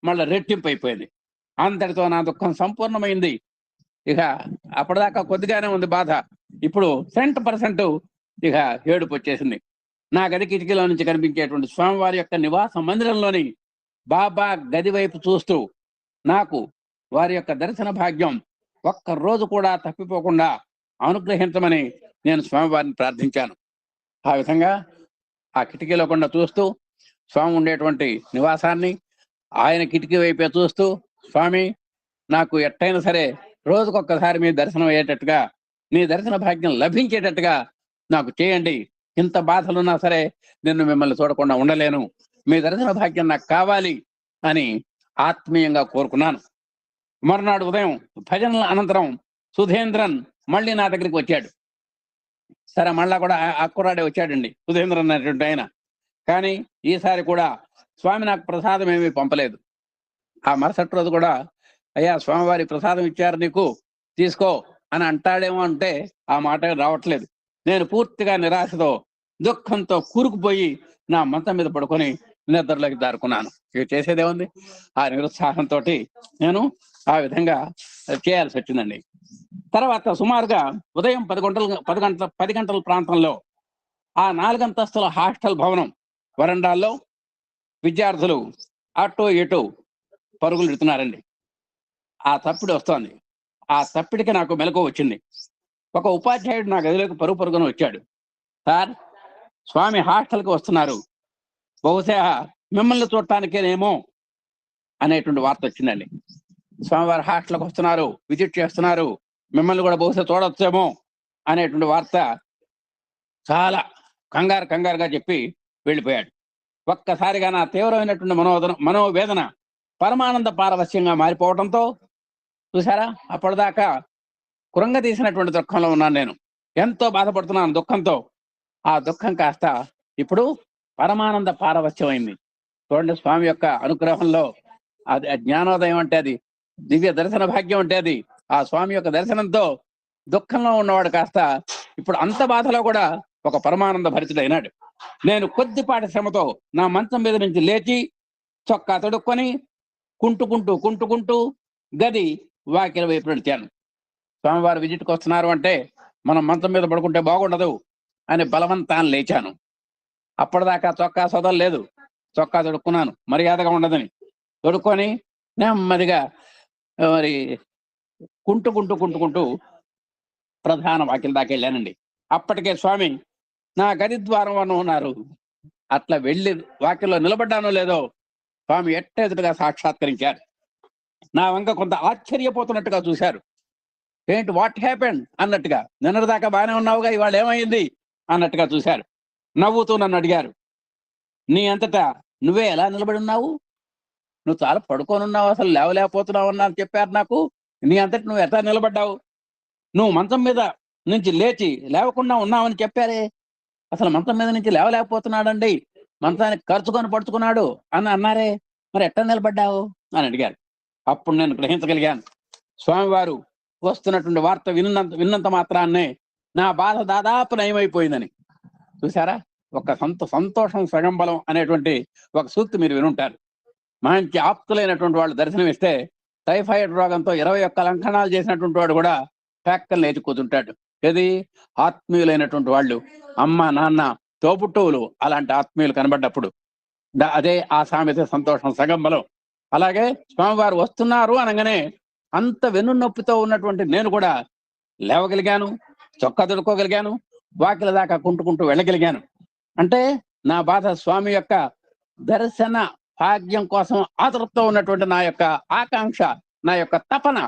మళ్ళీ రెట్టింపు అయిపోయింది. అంతటితో నా దుఃఖం సంపూర్ణమైంది. ఇక అప్పటిదాకా కొద్దిగానే ఉంది బాధ, ఇప్పుడు 100% ఇక ఏడుపు వచ్చేసింది. నా గది కిటికీలో నుంచి కనిపించేటువంటి స్వామివారి యొక్క నివాస మందిరంలోని బాబా గది వైపు చూస్తూ నాకు వారి యొక్క దర్శన భాగ్యం ఒక్క రోజు కూడా తప్పిపోకుండా అనుగ్రహించమని నేను స్వామివారిని ప్రార్థించాను. ఆ విధంగా ఆ కిటికీలో కూడా చూస్తూ స్వామి ఉండేటువంటి నివాసాన్ని ఆయన కిటికీ వైపే చూస్తూ, స్వామి నాకు ఎట్టయినా సరే రోజుకొక్కసారి మీ దర్శనం అయ్యేటట్టుగా, మీ దర్శన భాగ్యం లభించేటట్టుగా నాకు చేయండి. ఇంత బాధలున్నా సరే నేను మిమ్మల్ని చూడకుండా ఉండలేను, మీ దర్శన భాగ్యం నాకు కావాలి అని ఆత్మీయంగా కోరుకున్నాను. మరునాడు ఉదయం భజనల అనంతరం సుధేంద్రన్ మళ్ళీ నా దగ్గరికి వచ్చాడు. సరే మళ్ళా కూడా అక్కురాడే వచ్చాడండి సుధేంద్రన్ అనేటువంటి ఆయన. కానీ ఈసారి కూడా స్వామి నాకు ప్రసాదం ఏమీ పంపలేదు. ఆ మరుసటి రోజు కూడా అయ్యా స్వామివారి ప్రసాదం ఇచ్చారు నీకు తీసుకో అని అంటాడేమో అంటే ఆ మాట రావట్లేదు. నేను పూర్తిగా నిరాశతో దుఃఖంతో కూరుకుపోయి నా మంచం మీద పడుకొని నిద్రలోకి దారుకున్నాను. ఇక చేసేదేముంది, ఆ నిరుత్సాహంతో నేను ఆ విధంగా చేయాల్సి వచ్చిందండి. తర్వాత సుమారుగా ఉదయం 10 గంటల ప్రాంతంలో ఆ 4 అంతస్తుల హాస్టల్ భవనం వరండాల్లో విద్యార్థులు అటు ఇటు పరుగులు ఎడుతున్నారండి. ఆ తప్పిడి వస్తోంది. ఆ తప్పిడికి నాకు మెలకువ వచ్చింది. ఒక ఉపాధ్యాయుడు నా గదిలోకి పరుగున వచ్చాడు. సార్, స్వామి హాస్టల్కి వస్తున్నారు, బహుశా మిమ్మల్ని చూడటానికేనేమో అనేటువంటి వార్త వచ్చిందండి. స్వామివారి హాస్టల్కి వస్తున్నారు, విజిట్ చేస్తున్నారు, మిమ్మల్ని కూడా బహుశా చూడొచ్చేమో అనేటువంటి వార్త చాలా కంగారుగా చెప్పి వెళ్ళిపోయాడు. ఒక్కసారిగా నా తీవ్రమైనటువంటి మనోవేదన పరమానంద పారవశ్యంగా మారిపోవడంతో చూసారా, అప్పటిదాకా కృంగతీసినటువంటి దుఃఖంలో ఉన్నాను. నేను ఎంతో బాధపడుతున్నాను దుఃఖంతో. ఆ దుఃఖం కాస్త ఇప్పుడు పరమానంద పారవశ్యమైంది. చూడండి, స్వామి యొక్క అనుగ్రహంలో అది జ్ఞానోదయం అంటే అది, దివ్య దర్శన భాగ్యం అంటే అది. ఆ స్వామి యొక్క దర్శనంతో దుఃఖంలో ఉన్నవాడు కాస్త ఇప్పుడు అంత బాధలో కూడా ఒక పరమానంద భరితుడైనాడు. నేను కొద్దిపాటి శ్రమతో నా మంచం మీద నుంచి లేచి చొక్కా తొడుక్కొని కుంటుకుంటూ గది వాకిల వైపు నడిచాను. స్వామివారు విజిట్కి వస్తున్నారు అంటే మనం మంచం మీద పడుకుంటే బాగుండదు అని బలవంతాన్ని లేచాను. అప్పటిదాకా చొక్కా సొదలేదు, చొక్కా తొడుక్కున్నాను మర్యాదగా ఉండదని. తొడుక్కొని నెమ్మదిగా మరి కుంటుకుంటూ ప్రధాన వాకిల దాకా వెళ్ళానండి. అప్పటికే స్వామి నా గది ద్వారం వల్ల ఉన్నారు. అట్లా వెళ్ళి వాకిల్లో నిలబడ్డానో లేదో స్వామి ఎదురుగా సాక్షాత్కరించారు. నా వంక కొంత ఆశ్చర్యపోతున్నట్టుగా చూశారు. ఏంటి, వాట్ హ్యాపెండ్ అన్నట్టుగా, నిన్నటిదాకా బాగానే ఉన్నావుగా ఇవాళ ఏమైంది అన్నట్టుగా చూశారు. నవ్వుతూ నన్ను అడిగారు, నీ అంతటా నువ్వే ఎలా నిలబడి ఉన్నావు, నువ్వు చాలా పడుకోనున్నావు, అసలు లేవలేకపోతున్నావు అన్నా చెప్పారు నాకు. నీ అంతటి నువ్వు ఎట్లా నిలబడ్డావు, నువ్వు మంచం మీద నుంచి లేచి లేవకుండా ఉన్నావని చెప్పారే, అసలు మంచం మీద నుంచి లేవలేకపోతున్నాడండి, మంచానికి ఖర్చుకొని పడుచుకున్నాడు అని అన్నారే, మరి ఎట్లా నిలబడ్డావు అని అడిగారు. అప్పుడు నేను గ్రహించగలిగాను, స్వామివారు వస్తున్నటువంటి వార్త విన్నంత మాత్రాన్నే నా బాధ దాదాపు నయమైపోయిందని. చూసారా, ఒక సంతోషం సగం బలం అనేటువంటి ఒక సూక్తి మీరు వినుంటారు. మంచి ఆప్తులైనటువంటి వాళ్ళు దర్శనం ఇస్తే టైఫాయిడ్ రోగంతో 21 లంకణాలు చేసినటువంటి వాడు కూడా ఫ్యాక్టర్లు లేచి కూర్చుంటాడు. ఏది, ఆత్మీయులైనటువంటి వాళ్ళు, అమ్మ నాన్న తోబుట్టువులు, అలాంటి ఆత్మీయులు కనబడ్డప్పుడు అదే ఆ సామెత సంతోషం సగం బలం. అలాగే స్వామివారు వస్తున్నారు అనగానే అంత వెన్నునొప్పితో ఉన్నటువంటి నేను కూడా లేవగలిగాను, చొక్కా దొరుకోగలిగాను, వాకిల దాకా కుంటుకుంటూ వెళ్ళగలిగాను. అంటే నా బాధ స్వామి యొక్క దర్శన భాగ్యం కోసం ఆతృతతో ఉన్నటువంటి నా యొక్క ఆకాంక్ష, నా యొక్క తపన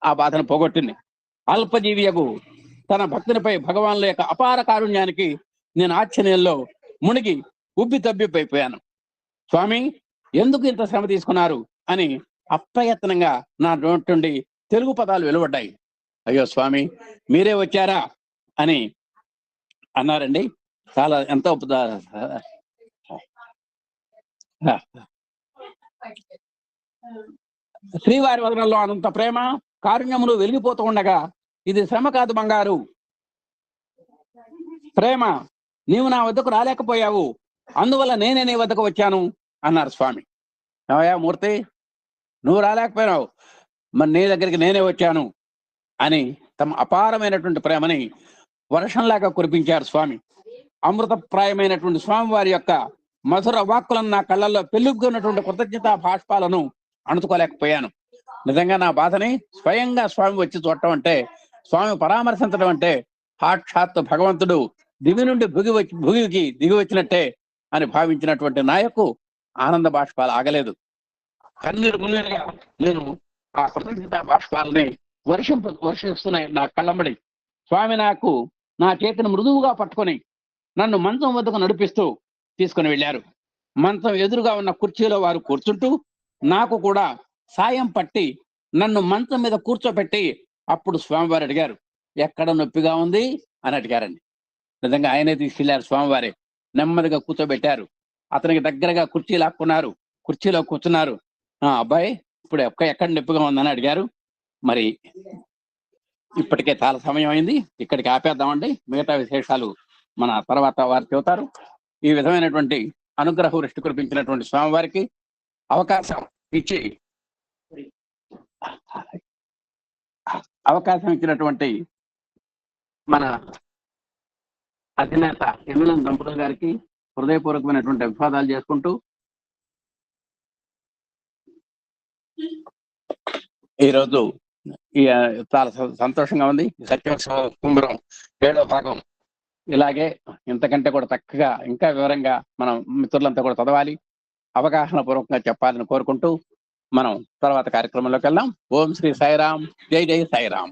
ఆ బాధను పోగొట్టింది. అల్పజీవియగు తన భక్తునిపై భగవానుల యొక్క అపార కారుణ్యానికి నేను ఆశ్చర్యంలో మునిగి ఉబ్బి తబ్బిపోయాను. స్వామి ఎందుకు ఇంత శ్రమ తీసుకున్నారు అని అప్రయత్నంగా నా నోటి నుండి తెలుగు పదాలు వెలువడ్డాయి. అయ్యో స్వామి మీరే వచ్చారా అని అన్నారండి. చాలా ఎంతో శ్రీవారి వదనంలో అనంత ప్రేమ కారుణ్యములు వెలిగిపోతూ ఉండగా, ఇది శ్రమ కాదు బంగారు, ప్రేమ, నీవు నా వద్దకు రాలేకపోయావు, అందువల్ల నేనే నీ వద్దకు వచ్చాను అన్నారు స్వామి. ఏమయ్యా మూర్తి, నువ్వు రాలేకపోయినావు, మరి నీ దగ్గరికి నేనే వచ్చాను అని తమ అపారమైనటువంటి ప్రేమని వర్షంలాగా కురిపించారు స్వామి. అమృతప్రాయమైనటువంటి స్వామి వారి యొక్క మధుర వాక్కులను నా కళ్ళల్లో పెళ్ళుకున్నటువంటి కృతజ్ఞతా భాష్పాలను అణుచుకోలేకపోయాను. నిజంగా నా బాధని స్వయంగా స్వామి వచ్చి చూడటం అంటే, స్వామి పరామర్శించడం అంటే సాక్షాత్ భగవంతుడు దివి నుండి భుగికి దిగి వచ్చినట్టే అని భావించినటువంటి నాయకు ఆనంద బాష్పాలు ఆగలేదు. కన్నీరు మున్నీరుగా నేను ఆ కృతజ్ఞతా బాష్పాలని వర్షిస్తున్నాయి నా కళ్ళంబడి. స్వామి నాకు నా చేతిని మృదువుగా పట్టుకొని నన్ను మంచం వద్దకు నడిపిస్తూ తీసుకుని వెళ్ళారు. మంచం ఎదురుగా ఉన్న కుర్చీలో వారు కూర్చుంటూ నాకు కూడా సాయం పట్టి నన్ను మంచం మీద కూర్చోపెట్టి అప్పుడు స్వామివారు అడిగారు, ఎక్కడ నొప్పిగా ఉంది అని అడిగారండి. నిజంగా ఆయనే తీసుకెళ్లారు స్వామివారే. నెమ్మదిగా కూర్చోబెట్టారు. అతనికి దగ్గరగా కుర్చీ లాక్కున్నారు. కుర్చీలో కూర్చున్నారు. అబ్బాయి ఇప్పుడు ఎక్కడ నొప్పిగా ఉందని అడిగారు. మరి ఇప్పటికే చాలా సమయం అయింది, ఇక్కడికి ఆపేద్దామండి. మిగతా విశేషాలు మన తర్వాత వారు చెబుతారు. ఈ విధమైనటువంటి అనుగ్రహ వృష్టి కురిపించినటువంటి స్వామివారికి అవకాశం ఇచ్చినటువంటి మన అధినేత ఎమ్మెల్యే దంపతుల గారికి హృదయపూర్వకమైనటువంటి అభివాదాలు చేసుకుంటూ, ఈరోజు చాలా సంతోషంగా ఉంది. సత్యోత్సవం 7వ భాగం ఇలాగే ఇంతకంటే కూడా చక్కగా ఇంకా వివరంగా మనం మిత్రులంతా కూడా చదవాలి, అవగాహన పూర్వకంగా చెప్పాలని కోరుకుంటూ మనం తర్వాత కార్యక్రమంలోకి వెళ్దాం. ఓం శ్రీ సాయిరాం, జై జై సాయిరాం.